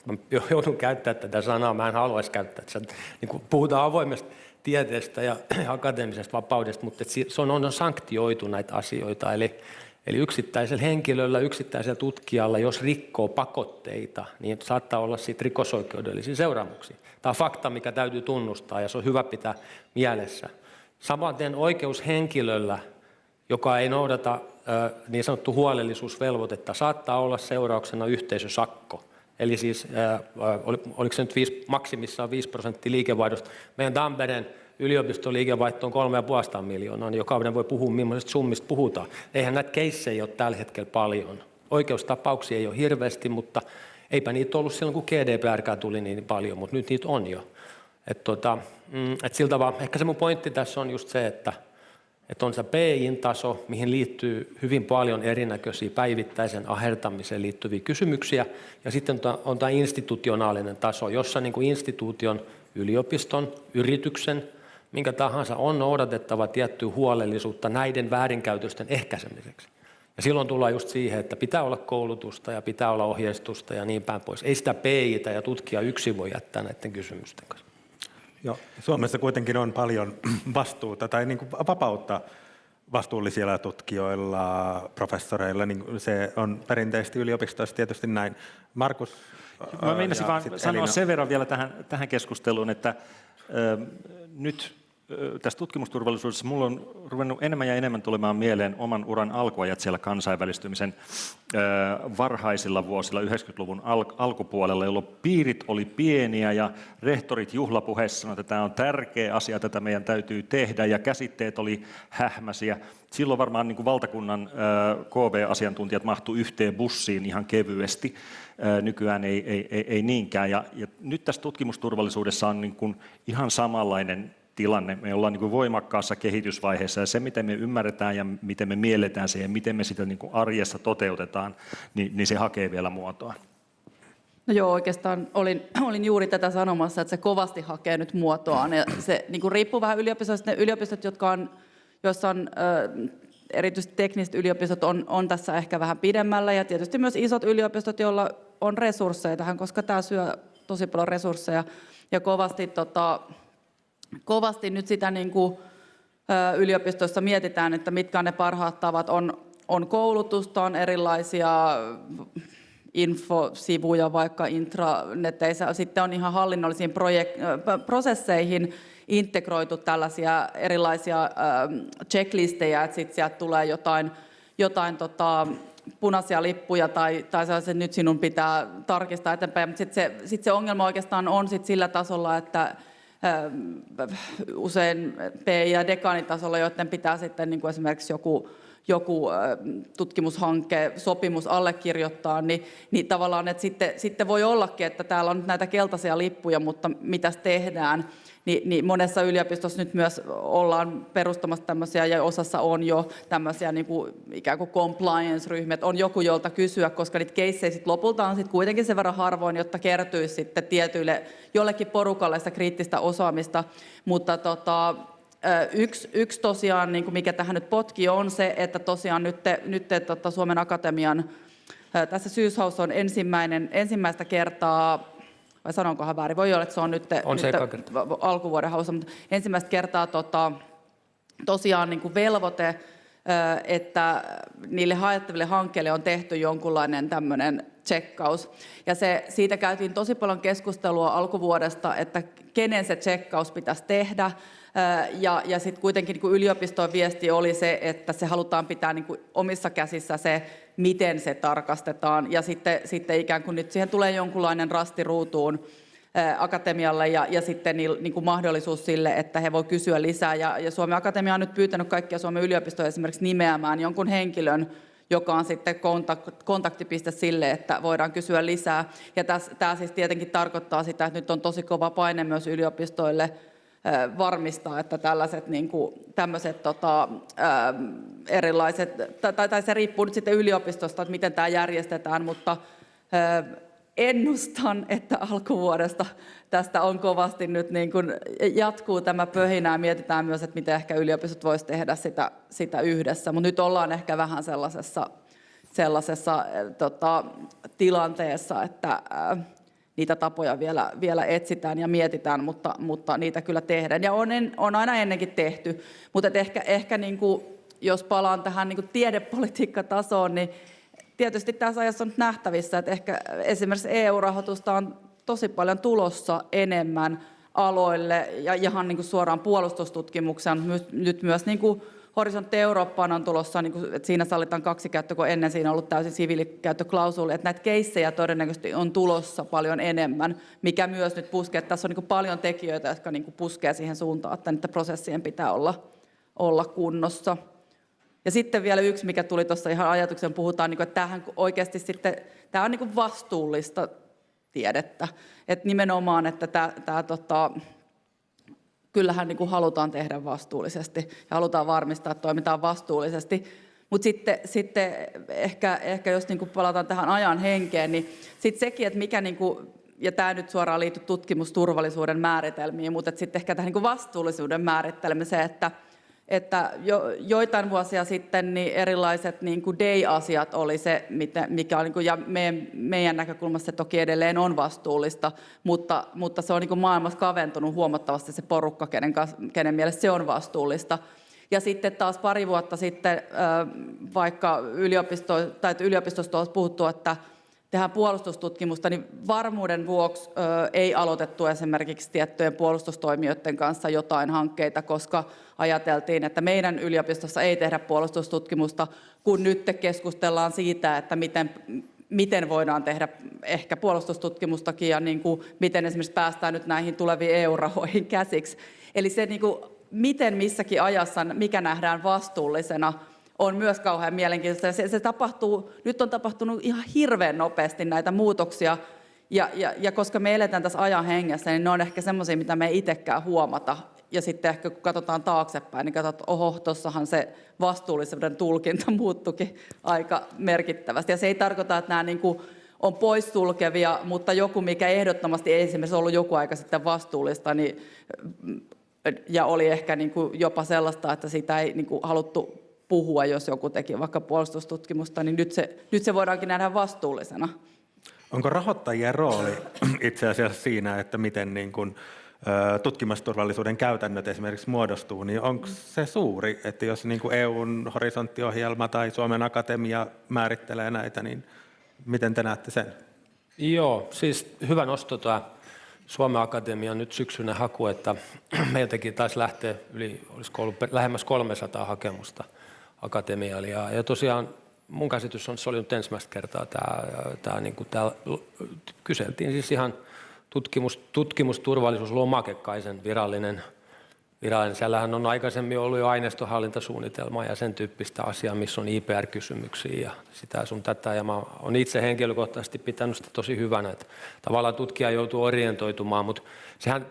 mä joudun käyttämään tätä sanaa, mä en haluaisi käyttää, että niin kuin puhutaan avoimesta tieteestä ja akateemisesta vapaudesta, mutta se on sanktioitu näitä asioita, eli yksittäisellä henkilöllä, yksittäisellä tutkijalla, jos rikkoo pakotteita, niin saattaa olla siitä rikosoikeudellisia seuraamuksia. Tämä on fakta, mikä täytyy tunnustaa ja se on hyvä pitää mielessä. Samaten oikeushenkilöllä, joka ei noudata niin sanottu huolellisuusvelvoitetta, saattaa olla seurauksena yhteisösakko. Eli siis, oliko se nyt maksimissaan 5% liikevaihdosta. Meidän Tampereen yliopiston liikevaihto on 3,5 miljoonaa, niin jokainen voi puhua, millaisista summista puhutaan. Eihän näitä keissejä ole tällä hetkellä paljon. Oikeustapauksia ei ole hirveästi, mutta eipä niitä ollut silloin, kun GDPR tuli niin paljon, mutta nyt niitä on jo. Siltä vaan, ehkä se mun pointti tässä on just se, että on se PI:n taso, mihin liittyy hyvin paljon erinäköisiä päivittäisen ahertamiseen liittyviä kysymyksiä, ja sitten on tämä institutionaalinen taso, jossa niin kuin instituution, yliopiston, yrityksen, minkä tahansa on noudatettava tiettyä huolellisuutta näiden väärinkäytösten ehkäisemiseksi. Ja silloin tullaan just siihen, että pitää olla koulutusta ja pitää olla ohjeistusta ja niin päin pois. Ei sitä PI:tä ja tutkija yksin voi jättää näiden kysymysten kanssa. Joo, Suomessa kuitenkin on paljon vastuuta tai niin kuin vapautta vastuullisilla tutkijoilla, professoreilla. Niin se on perinteisesti yliopistoissa tietysti näin. Markus. Mä meinasin vaan sanoa Elina sen verran vielä tähän keskusteluun, että nyt tässä tutkimusturvallisuudessa mulla on ruvennut enemmän ja enemmän tulemaan mieleen oman uran alkuajat siellä kansainvälistymisen varhaisilla vuosilla 90-luvun alkupuolella, jolloin piirit oli pieniä ja rehtorit juhlapuheissa sanoivat, että tämä on tärkeä asia, tätä meidän täytyy tehdä, ja käsitteet oli hähmäisiä. Silloin varmaan niin kuin valtakunnan KV-asiantuntijat mahtuu yhteen bussiin ihan kevyesti. Nykyään ei niinkään. Ja nyt tässä tutkimusturvallisuudessa on niin kuin ihan samanlainen tilanne. Me ollaan niin kuin voimakkaassa kehitysvaiheessa, ja se, miten me ymmärretään ja miten me mielletään se ja miten me sitä niin kuin arjessa toteutetaan, niin se hakee vielä muotoa. No joo, oikeastaan olin juuri tätä sanomassa, että se kovasti hakee nyt muotoaan. Ja se niin kuin riippuu vähän yliopistoista. Ne yliopistot, joissa on erityisesti tekniset yliopistot, on tässä ehkä vähän pidemmällä. Ja tietysti myös isot yliopistot, joilla on resursseja tähän, koska tämä syö tosi paljon resursseja. Ja kovasti nyt sitä niin kuin yliopistoissa mietitään, että mitkä on ne parhaat tavat. On koulutusta, on erilaisia infosivuja vaikka intraneteissä. Sitten on ihan hallinnollisiin prosesseihin integroitu tällaisia erilaisia checklistejä, että sitten sieltä tulee jotain punaisia lippuja tai sellaiset, nyt sinun pitää tarkistaa eteenpäin. Mutta sitten se ongelma oikeastaan on sit sillä tasolla, että usein PI- ja dekaanitasolla, joiden pitää sitten niin kuin esimerkiksi joku tutkimushanke, sopimus allekirjoittaa, niin tavallaan, että sitten voi ollakin, että täällä on nyt näitä keltaisia lippuja, mutta mitäs tehdään? Niin monessa yliopistossa nyt myös ollaan perustamassa tämmöisiä, ja osassa on jo tämmöisiä niin kuin ikään kuin compliance-ryhmiä, on joku, jolta kysyä, koska niitä keissejä sit lopulta on sit kuitenkin sen verran harvoin, jotta kertyisi sitten jollekin porukalle sitä kriittistä osaamista, mutta yksi tosiaan, niin kuin mikä tähän nyt potkii, on se, että tosiaan nyt Suomen Akatemian tässä syyshaussa on ensimmäistä kertaa, vai sanonkohan väärin, voi olla, että se on nyt alkuvuoden haussa, mutta ensimmäistä kertaa tosiaan niin kuin velvoite, että niille haettaville hankkeille on tehty jonkunlainen tämmöinen tsekkaus. Ja siitä käytiin tosi paljon keskustelua alkuvuodesta, että kenen se tsekkaus pitäisi tehdä. Ja sitten kuitenkin niin kuin yliopiston viesti oli se, että se halutaan pitää niin kuin omissa käsissä se, miten se tarkastetaan. Ja sitten ikään kuin nyt siihen tulee jonkunlainen rasti ruutuun akatemialle ja sitten niin kuin mahdollisuus sille, että he voi kysyä lisää. Ja Suomen Akatemia on nyt pyytänyt kaikkia Suomen yliopistoja esimerkiksi nimeämään jonkun henkilön, joka on sitten kontaktipiste sille, että voidaan kysyä lisää. Ja tämä siis tietenkin tarkoittaa sitä, että nyt on tosi kova paine myös yliopistoille varmistaa, että tämmöiset erilaiset, tai se riippuu nyt sitten yliopistosta, että miten tämä järjestetään, mutta ennustan, että alkuvuodesta tästä on kovasti nyt niin kuin jatkuu tämä pöhinä ja mietitään myös, että miten ehkä yliopistot voisi tehdä sitä yhdessä, mutta nyt ollaan ehkä vähän sellaisessa tilanteessa, että niitä tapoja vielä etsitään ja mietitään, mutta niitä kyllä tehdään. Ja on aina ennenkin tehty, mutta ehkä niin kuin, jos palaan tähän niin kuin tiedepolitiikkatasoon, niin tietysti tässä ajassa on nyt nähtävissä, että ehkä esimerkiksi EU-rahoitusta on tosi paljon tulossa enemmän aloille ja ihan niin kuin suoraan puolustustutkimukseen, nyt myös niin kuin Horisontti Eurooppaan on tulossa, niin kuin, että siinä sallitaan 2 käyttöä, kun ennen siinä on ollut täysin siviilikäyttöklausuuli, että näitä keissejä todennäköisesti on tulossa paljon enemmän, mikä myös nyt puskee, että tässä on niin kuin paljon tekijöitä, jotka niin kuin puskee siihen suuntaan, että niiden prosessien pitää olla kunnossa. Ja sitten vielä yksi, mikä tuli tuossa ihan ajatuksen, puhutaan, niin kuin, että tämähän oikeasti sitten, tämä on niin kuin vastuullista tiedettä, että nimenomaan, että kyllähän niin kuin halutaan tehdä vastuullisesti ja halutaan varmistaa, että toimitaan vastuullisesti. Mutta sitten ehkä jos niin kuin palataan tähän ajan henkeen, niin sitten sekin, että mikä, niin kuin, ja tämä nyt suoraan liittyy tutkimusturvallisuuden määritelmiin, mutta sitten ehkä tähän niin kuin vastuullisuuden määrittelmiseen, että että joitain vuosia sitten niin erilaiset niin kuin day-asiat oli se, mikä on, niin kuin, ja meidän näkökulmasta se toki edelleen on vastuullista, mutta se on niin kuin maailmassa kaventunut huomattavasti se porukka, kenen mielestä se on vastuullista. Ja sitten taas pari vuotta sitten, vaikka yliopistosta olisi puhuttu, että tehdään puolustustutkimusta, niin varmuuden vuoksi ei aloitettu esimerkiksi tiettyjen puolustustoimijoiden kanssa jotain hankkeita, koska ajateltiin, että meidän yliopistossa ei tehdä puolustustutkimusta, kun nyt keskustellaan siitä, että miten voidaan tehdä ehkä puolustustutkimustakin ja niin kuin, miten esimerkiksi päästään nyt näihin tuleviin EU-rahoihin käsiksi. Eli se, niin kuin, miten missäkin ajassa, mikä nähdään vastuullisena, on myös kauhean mielenkiintoista. Se tapahtuu, nyt on tapahtunut ihan hirveän nopeasti näitä muutoksia, ja koska me eletään tässä ajan hengessä, niin ne on ehkä semmoisia, mitä me ei itsekään huomata. Ja sitten ehkä kun katsotaan taaksepäin, niin katsotaan, että oho, tuossahan se vastuullisuuden tulkinta muuttuikin aika merkittävästi. Ja se ei tarkoita, että nämä niin kuin on poissulkevia, mutta joku, mikä ehdottomasti ei esimerkiksi ollut joku aika sitten vastuullista, niin, ja oli ehkä niin kuin jopa sellaista, että sitä ei niin kuin haluttu puhua, jos joku teki vaikka puolustustutkimusta, niin nyt se voidaankin nähdä vastuullisena. Onko rahoittajien rooli itse asiassa siinä, että miten niin kuin, tutkimusturvallisuuden käytännöt esimerkiksi muodostuu, niin onko se suuri, että jos niin kuin EUn horisonttiohjelma tai Suomen Akatemia määrittelee näitä, niin miten te näette sen? Joo, siis hyvä nosto tämä Suomen Akatemian nyt syksyinen haku, että meiltäkin taisi lähteä olisiko ollut lähemmäs 300 hakemusta Akatemialle. Ja tosiaan mun käsitys on, että se oli nyt ensimmäistä kertaa tämä kyseltiin siis ihan tutkimusturvallisuuslomakekaisen virallinen. Siellähän on aikaisemmin ollut jo aineistonhallintasuunnitelma ja sen tyyppistä asiaa, missä on IPR-kysymyksiä ja sitä sun tätä. Ja mä olen itse henkilökohtaisesti pitänyt sitä tosi hyvänä, että tavallaan tutkija joutuu orientoitumaan, mutta sehän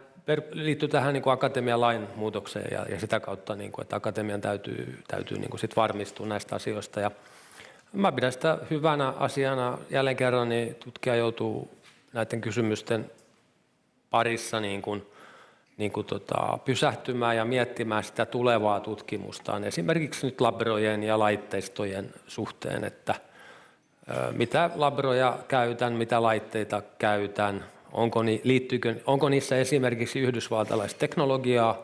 liittyy tähän niin kuin akatemian lain muutokseen ja sitä kautta, niin kuin, että akatemian täytyy niin kuin sit varmistua näistä asioista. Ja mä pidän sitä hyvänä asiana. Jälleen kerran niin tutkija joutuu näiden kysymysten parissa niin kuin pysähtymään ja miettimään sitä tulevaa tutkimustaan. Esimerkiksi nyt labrojen ja laitteistojen suhteen, että mitä labroja käytän, mitä laitteita käytän, onko niissä esimerkiksi yhdysvaltalaista teknologiaa,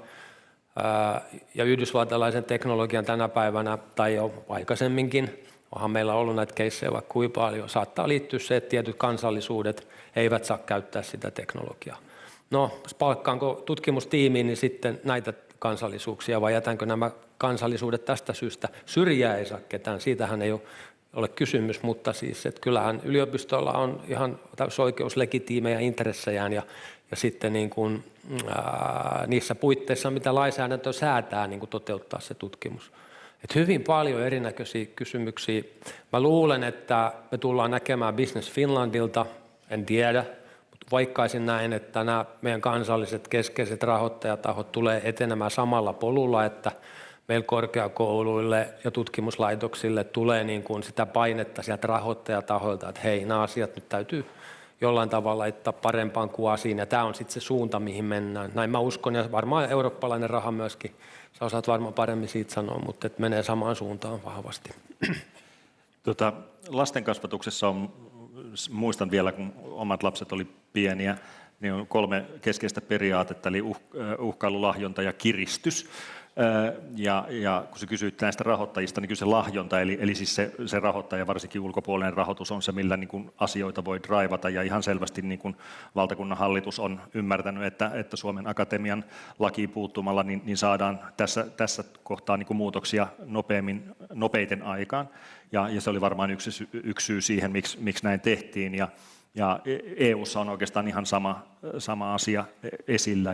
ja yhdysvaltalaisen teknologian tänä päivänä tai jo aikaisemminkin, onhan meillä ollut näitä keissejä vaikka kuinka paljon, saattaa liittyä se, että tietyt kansallisuudet eivät saa käyttää sitä teknologiaa. No, palkkaanko tutkimustiimiin, niin sitten näitä kansallisuuksia vai jätänkö nämä kansallisuudet tästä syystä syrjää ei saa ketään, siitähän ei ole kysymys, mutta siis, että kyllähän yliopistolla on ihan täysoikeus legitiimejä intressejään ja sitten niin kuin, niissä puitteissa, mitä lainsäädäntö säätää, niin kuin toteuttaa se tutkimus. Et hyvin paljon erinäköisiä kysymyksiä. Mä luulen, että me tullaan näkemään Business Finlandilta, en tiedä, mutta vaikkaisin näin, että nämä meidän kansalliset keskeiset rahoittajatahot tulee etenemään samalla polulla, että meillä korkeakouluille ja tutkimuslaitoksille tulee niin kuin sitä painetta sieltä rahoittajatahoilta, että hei, nämä asiat nyt täytyy jollain tavalla laittaa parempaan kuvaan, ja tämä on sitten se suunta, mihin mennään. Näin mä uskon, ja varmaan eurooppalainen raha myöskin, sä osaat varmaan paremmin siitä sanoa, mutta että menee samaan suuntaan vahvasti. Lastenkasvatuksessa on, muistan vielä, kun omat lapset oli pieniä, niin on 3 keskeistä periaatetta, eli uhkailu, lahjonta ja kiristys. Ja kun sä kysyit näistä rahoittajista, niin kyllä se lahjonta, eli siis se rahoittaja, varsinkin ulkopuolinen rahoitus, on se, millä niin kuin asioita voi draivata, ja ihan selvästi niin kuin valtakunnan hallitus on ymmärtänyt, että Suomen Akatemian lakiin puuttumalla niin saadaan tässä kohtaa niin kuin muutoksia nopeiten aikaan, ja se oli varmaan yksi syy siihen, miksi näin tehtiin, ja EU:ssa on oikeastaan ihan sama asia esillä,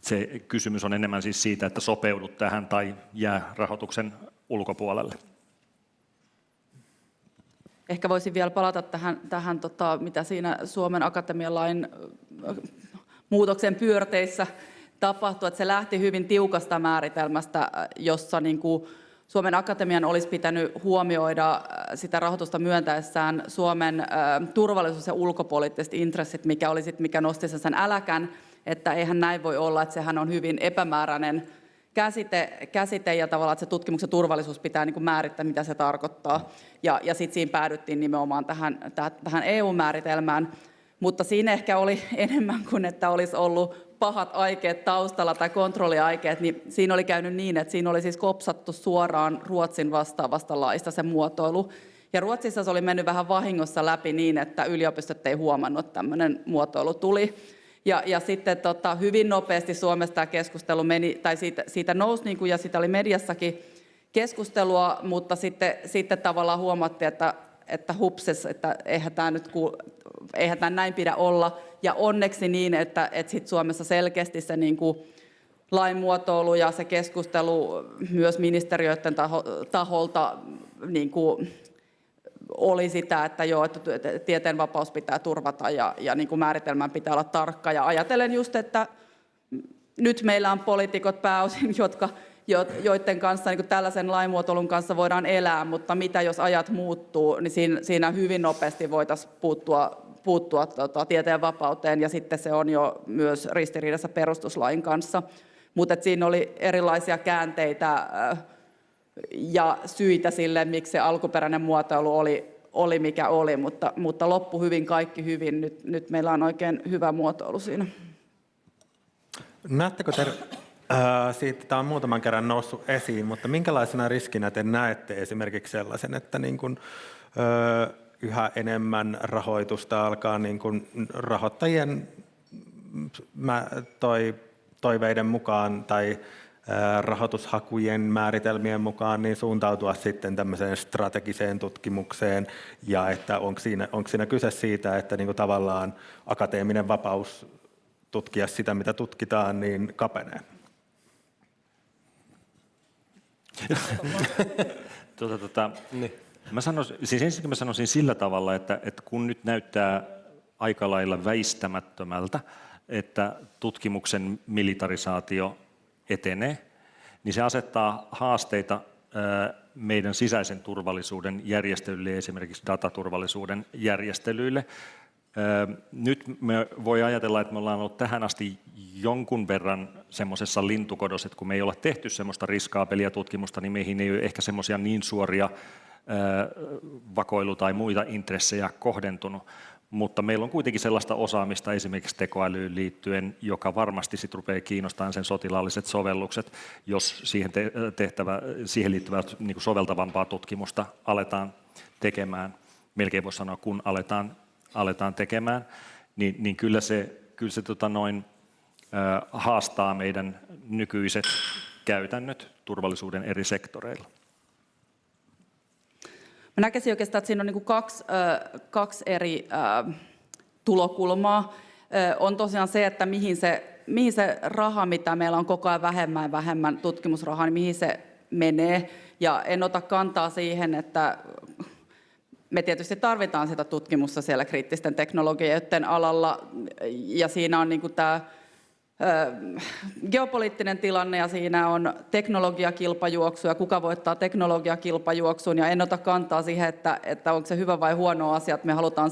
se kysymys on enemmän siis siitä, että sopeudut tähän tai jää rahoituksen ulkopuolelle. Ehkä voisin vielä palata tähän mitä siinä Suomen Akatemian lain muutoksen pyörteissä tapahtui, että se lähti hyvin tiukasta määritelmästä, jossa niin kuin Suomen Akatemian olisi pitänyt huomioida sitä rahoitusta myöntäessään Suomen turvallisuus- ja ulkopoliittiset intressit, mikä nosti sen äläkän, että eihän näin voi olla, että sehän on hyvin epämääräinen käsite ja tavallaan, että se tutkimuksen turvallisuus pitää niin kuin määrittää, mitä se tarkoittaa. Ja sitten siinä päädyttiin nimenomaan tähän EU-määritelmään. Mutta siinä ehkä oli enemmän kuin, että olisi ollut pahat aikeet taustalla tai kontrolliaikeet, niin siinä oli käynyt niin, että siinä oli siis kopsattu suoraan Ruotsin vastaavasta laista se muotoilu. Ja Ruotsissa se oli mennyt vähän vahingossa läpi niin, että yliopistot ei huomannut, että tämmöinen muotoilu tuli. Ja sitten hyvin nopeasti Suomessa tämä keskustelu meni, tai siitä nousi, niin kuin, ja siitä oli mediassakin keskustelua, mutta sitten tavallaan huomattiin, että hupses, että eihän tämä näin pidä olla. Ja onneksi niin, että sit Suomessa selkeästi se niin kuin lain muotoilu ja se keskustelu myös ministeriöiden taholta niin kuin oli sitä, että joo, että tieteen vapaus pitää turvata ja niin kuin määritelmän pitää olla tarkka. Ja ajatellen just, että nyt meillä on poliitikot pääosin, joiden kanssa niin kuin tällaisen lainmuotoilun kanssa voidaan elää, mutta mitä jos ajat muuttuu, niin siinä hyvin nopeasti voitaisiin puuttua tieteen vapauteen, ja sitten se on jo myös ristiriidassa perustuslain kanssa. Mutta siinä oli erilaisia käänteitä ja syitä sille, miksi se alkuperäinen muotoilu oli mikä oli, mutta loppu hyvin, kaikki hyvin. Nyt meillä on oikein hyvä muotoilu siinä. Näettekö siitä, tämä on muutaman kerran noussut esiin, mutta minkälaisena riskinä te näette esimerkiksi sellaisen, että niin kuin, yhä enemmän rahoitusta alkaa niin kuin rahoittajien toiveiden mukaan tai rahoitushakujen määritelmien mukaan niin suuntautua sitten tämmöiseen strategiseen tutkimukseen, ja että onko siinä kyse siitä, että niin kuin tavallaan akateeminen vapaus tutkia sitä, mitä tutkitaan, niin kapenee? Ensinnäkin mä sanoisin sillä tavalla, että kun nyt näyttää aika lailla väistämättömältä, että tutkimuksen militarisaatio etenee, niin se asettaa haasteita meidän sisäisen turvallisuuden järjestelyille, esimerkiksi dataturvallisuuden järjestelyille. Nyt me voi ajatella, että me ollaan ollut tähän asti jonkun verran semmoisessa lintukodossa, että kun me ei olla tehty semmoista riskaapelia tutkimusta, niin meihin ei ole ehkä semmoisia niin suoria vakoilu- tai muita intressejä kohdentunut. Mutta meillä on kuitenkin sellaista osaamista esimerkiksi tekoälyyn liittyen, joka varmasti sit rupeaa kiinnostamaan sen sotilaalliset sovellukset, jos siihen liittyvää niin kuin soveltavampaa tutkimusta aletaan tekemään, melkein voisi sanoa, kun aletaan tekemään, niin kyllä se haastaa meidän nykyiset käytännöt turvallisuuden eri sektoreilla. Mä näkisin oikeastaan, että siinä on niin kuin kaksi eri tulokulmaa. On tosiaan se, että mihin se raha, mitä meillä on koko ajan vähemmän tutkimusrahaa, niin mihin se menee. Ja en ota kantaa siihen, että me tietysti tarvitaan sitä tutkimusta siellä kriittisten teknologioiden alalla, ja siinä on niin kuin tämä geopoliittinen tilanne, ja siinä on teknologiakilpajuoksu ja kuka voittaa teknologiakilpajuoksun, ja en ota kantaa siihen, että onko se hyvä vai huono asia, että me halutaan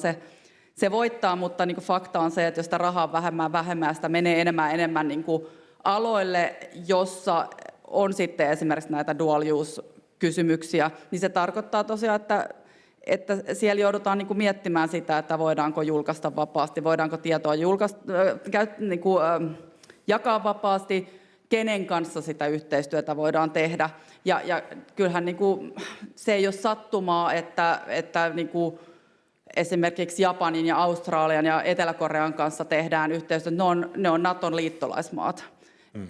se voittaa, mutta niin kuin fakta on se, että jos sitä rahaa on vähemmän, sitä menee enemmän niin kuin aloille, jossa on sitten esimerkiksi näitä dual use-kysymyksiä, niin se tarkoittaa tosiaan, että siellä joudutaan niin kuin miettimään sitä, että voidaanko julkaista vapaasti, voidaanko tietoa jakaa vapaasti, kenen kanssa sitä yhteistyötä voidaan tehdä. Ja kyllähän niin kuin, se ei ole sattumaa, että niin kuin esimerkiksi Japanin ja Australian ja Etelä-Korean kanssa tehdään yhteistyötä. Ne on Naton liittolaismaat.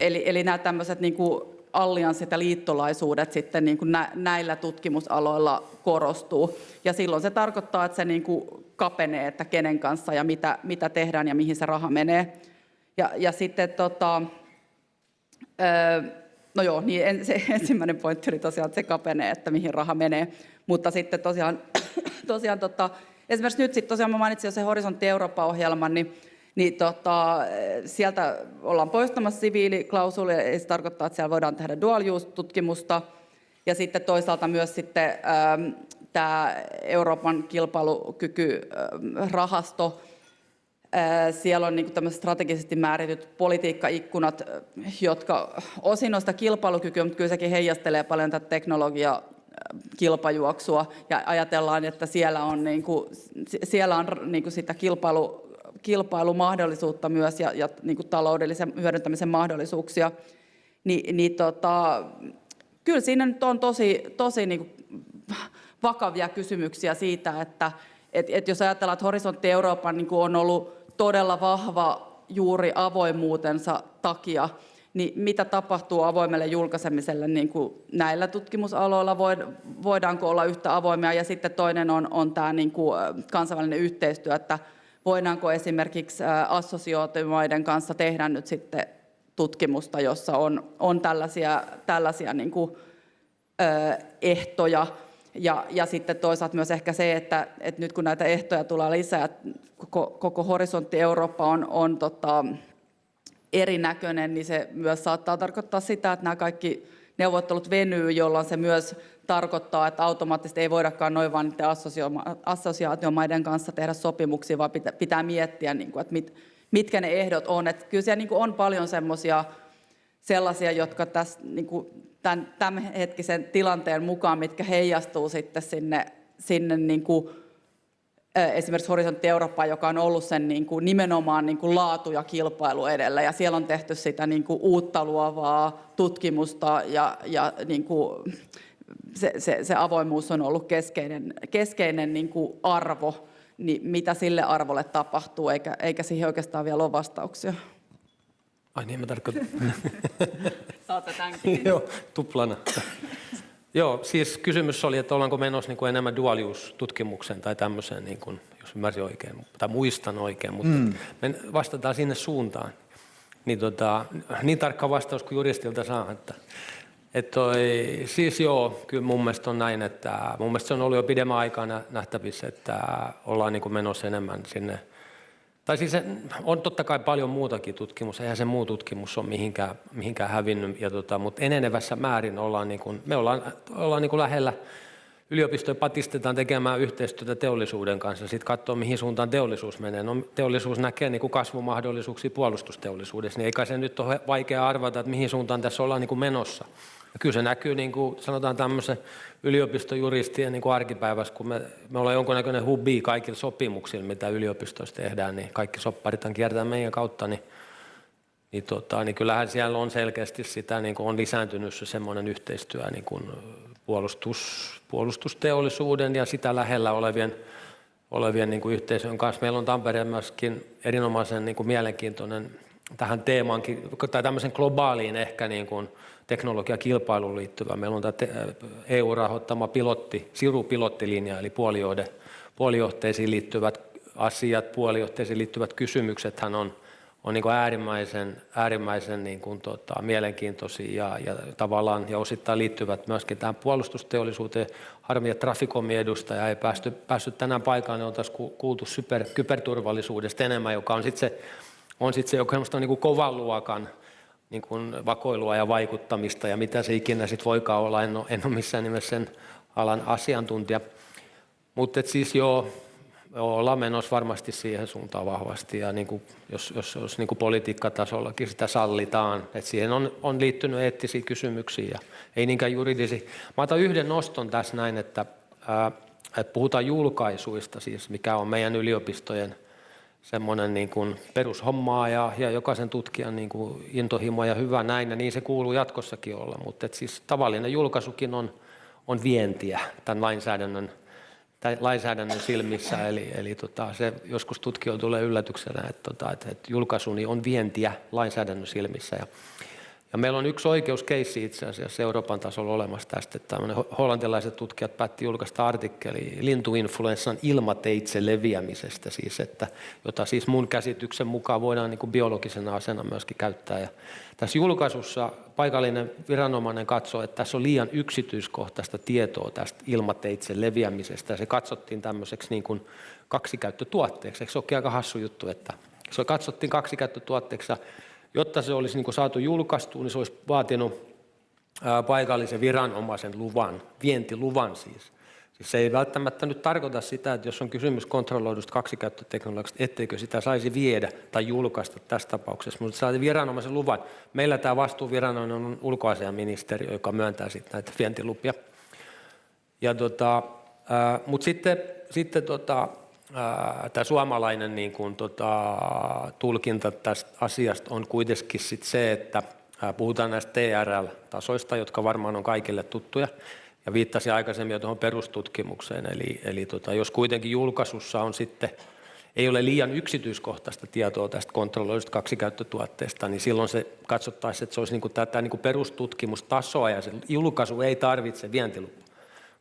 Eli nämä tämmöiset niin kuin allianssit ja liittolaisuudet sitten niin kuin näillä tutkimusaloilla korostuu. Ja silloin se tarkoittaa, että se niin kuin kapenee, että kenen kanssa ja mitä tehdään ja mihin se raha menee. Ja sitten no joo, niin se ensimmäinen pointti oli tosiaan, että se kapenee, että mihin raha menee. Mutta sitten tosiaan esimerkiksi nyt sitten tosiaan mä mainitsin jo se Horisontti Eurooppa-ohjelman, niin sieltä ollaan poistamassa siviiliklausuli, eli se tarkoittaa, että siellä voidaan tehdä dual use-tutkimusta. Ja sitten toisaalta myös sitten tämä Euroopan kilpailukykyrahasto, Siellä on niin kuin tämmöiset strategisesti määrityt politiikkaikkunat, jotka osin on sitä kilpailukykyä, mutta kyllä sekin heijastelee paljon tätä teknologiakilpajuoksua. Ja ajatellaan, että siellä on sitä kilpailumahdollisuutta myös ja niin kuin taloudellisen hyödyntämisen mahdollisuuksia. Kyllä siinä nyt on tosi niin kuin vakavia kysymyksiä siitä, että jos ajatellaan, että Horisontti Eurooppa niin kuin on ollut todella vahva juuri avoimuutensa takia, niin mitä tapahtuu avoimelle julkaisemiselle niin kuin näillä tutkimusaloilla, voidaanko olla yhtä avoimia, ja sitten toinen on tämä niin kuin kansainvälinen yhteistyö, että voidaanko esimerkiksi assosioitumaiden kanssa tehdä nyt sitten tutkimusta, jossa on tällaisia niin kuin, ehtoja. Ja sitten toisaalta myös ehkä se, että nyt kun näitä ehtoja tulee lisää, koko Horisontti Eurooppa on erinäköinen, niin se myös saattaa tarkoittaa sitä, että nämä kaikki neuvottelut venyy, jolloin se myös tarkoittaa, että automaattisesti ei voidakaan noin vaan niiden assosiaatiomaiden kanssa tehdä sopimuksia, vaan pitää miettiä, että mitkä ne ehdot on. Että kyllä siellä on paljon sellaisia, jotka tässä tämänhetkisen tilanteen mukaan, mitkä heijastuu sitten sinne niin kuin, esimerkiksi Horisontti Eurooppaan, joka on ollut sen niin kuin, nimenomaan niin kuin laatu ja kilpailu edellä. Ja siellä on tehty sitä niin kuin, uutta luovaa tutkimusta ja niin kuin, se avoimuus on ollut keskeinen niin kuin arvo, niin mitä sille arvolle tapahtuu, eikä siihen oikeastaan vielä ole vastauksia. Ai niin, mä tarkoitan. Saatte tämänkin. Joo, tuplana. Joo, siis kysymys oli, että ollaanko menossa niin kuin enemmän dual-use-tutkimukseen tai tämmöiseen, niin kuin, jos ymmärsin oikein, tai muistan oikein, mutta me vastataan sinne suuntaan. Niin tarkka vastaus kuin juristilta saa, siis joo, kyllä mun mielestä on näin, että mun mielestä se on ollut jo pidemmän aikaa nähtävissä, että ollaan niin kuin menossa enemmän sinne. Tai siis on totta kai paljon muutakin tutkimusta, eihän se muu tutkimus ole mihinkään hävinnyt, mutta enenevässä määrin ollaan lähellä yliopistoja, patistetaan tekemään yhteistyötä teollisuuden kanssa, sitten katsoo mihin suuntaan teollisuus menee. No, teollisuus näkee niin kuin kasvumahdollisuuksia puolustusteollisuudessa, niin eikä se nyt ole vaikea arvata, että mihin suuntaan tässä ollaan niin kuin menossa. Ja kyllä se näkyy, niin kuin sanotaan tämmöisen yliopistojuristien niin kuin arkipäivässä, kun me ollaan jonkunnäköinen hubi kaikilla sopimuksilla, mitä yliopistoissa tehdään, niin kaikki sopparithan kiertää meidän kautta, niin kyllähän siellä on selkeästi sitä, niin kuin on lisääntynyt se semmoinen yhteistyö niin kuin puolustusteollisuuden ja sitä lähellä olevien niin kuin yhteisöjen kanssa. Meillä on Tampereen myöskin erinomaisen niin kuin mielenkiintoinen tähän teemaankin, tai tämmöisen globaaliin ehkä niin kuin teknologiakilpailuun liittyvä. Meillä on tämä EU-rahoittama Siru-pilottilinja, eli puolijohteisiin liittyvät asiat, puolijohteisiin liittyvät kysymyksethän on niin kuin äärimmäisen niin kuin mielenkiintoisia ja tavallaan ja osittain liittyvät myöskin tähän puolustusteollisuuteen. Harmi, että Traficomin edustaja ei päässyt tänään paikalle, niin oltaisiin kuultu kyberturvallisuudesta enemmän, joka on sitten se joka on niin kuin kovan luokan niin kuin vakoilua ja vaikuttamista ja mitä se ikinä sitten voikaan olla, en ole missään nimessä sen alan asiantuntija. Mutta siis joo, ollaan menossa varmasti siihen suuntaan vahvasti ja niin kuin, jos niin kuin politiikkatasollakin sitä sallitaan, että siihen on liittynyt eettisiä kysymyksiä ja ei niinkään juridisia. Mä otan yhden noston tässä näin, että puhutaan julkaisuista siis, mikä on meidän yliopistojen semmoinen niin kuin perushommaa ja jokaisen tutkijan niin kuin intohimo ja hyvä näin, ja niin se kuuluu jatkossakin olla, mutta siis tavallinen julkaisukin on vientiä tämän lainsäädännön silmissä, eli se joskus tutkijoille tulee yllätyksenä, että julkaisuni on vientiä lainsäädännön silmissä. Ja meillä on yksi oikeuskeissi itse asiassa Euroopan tasolla olemassa tästä, että hollantilaiset tutkijat päätti julkaista artikkeli lintuinfluenssan ilmateitse leviämisestä, siis, jota siis mun käsityksen mukaan voidaan niin kuin biologisena asena myöskin käyttää. Ja tässä julkaisussa paikallinen viranomainen katsoo, että tässä on liian yksityiskohtaista tietoa tästä ilmateitse leviämisestä, ja se katsottiin tämmöiseksi niin kuin kaksikäyttötuotteeksi. Eikö se olekin aika hassu juttu, että se katsottiin kaksikäyttötuotteeksi, jotta se olisi niin kuin saatu julkaistua, niin se olisi vaatinut paikallisen viranomaisen luvan, vientiluvan siis. Siis se ei välttämättä nyt tarkoita sitä, että jos on kysymys kontrolloidusta kaksikäyttöteknologiasta, etteikö sitä saisi viedä tai julkaista tässä tapauksessa, mutta saa viranomaisen luvan. Meillä tämä vastuuviranomainen on ulkoasiainministeriö, joka myöntää sitten näitä vientilupia. Ja mutta sitten tämä suomalainen niin kuin, tulkinta tästä asiasta on kuitenkin sit se, että puhutaan näistä TRL-tasoista, jotka varmaan on kaikille tuttuja. Ja viittasin aikaisemmin jo tuohon perustutkimukseen, eli jos kuitenkin julkaisussa on sitten, ei ole liian yksityiskohtaista tietoa tästä kontrolloidusta kaksikäyttötuotteesta, niin silloin se katsottaisiin, että se olisi niin kuin tätä niin kuin perustutkimustasoa ja se julkaisu ei tarvitse vientilupaa.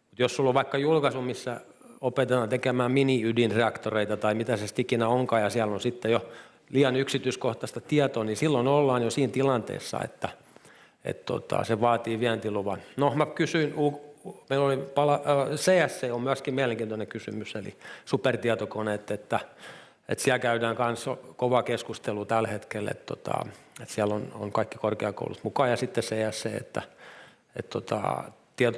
Mutta jos sulla on vaikka julkaisu, missä opetetaan tekemään mini-ydinreaktoreita tai mitä se ikinä onkaan ja siellä on sitten jo liian yksityiskohtaista tietoa, niin silloin ollaan jo siinä tilanteessa, että se vaatii vientiluvan. No mä kysyin, meillä oli CSC on myöskin mielenkiintoinen kysymys, eli supertietokoneet, että siellä käydään myös kova keskustelu tällä hetkellä, että siellä on kaikki korkeakoulut mukaan ja sitten CSC, että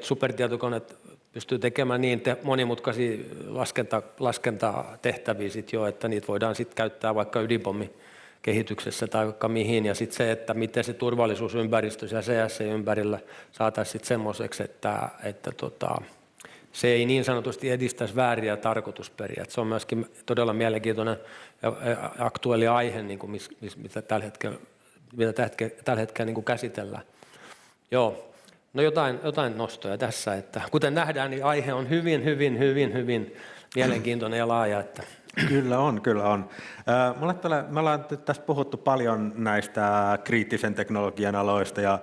supertietokoneet pystyy tekemään niin monimutkaisia laskentatehtäviä sit jo, että niitä voidaan sitten käyttää vaikka ydinpommikehityksessä tai vaikka mihin. Ja sitten se, että miten se turvallisuusympäristö ja CSC-ympärillä saataisiin sitten semmoiseksi, että se ei niin sanotusti edistäisi vääriä tarkoitusperiä. Et se on myöskin todella mielenkiintoinen ja aktuaali aihe, niin kuin mitä tällä hetkellä niin kuin käsitellään. Joo. No jotain nostoja tässä, että kuten nähdään, niin aihe on hyvin mielenkiintoinen ja laaja. Että. Kyllä on. Me ollaan tässä puhuttu paljon näistä kriittisen teknologian aloista ja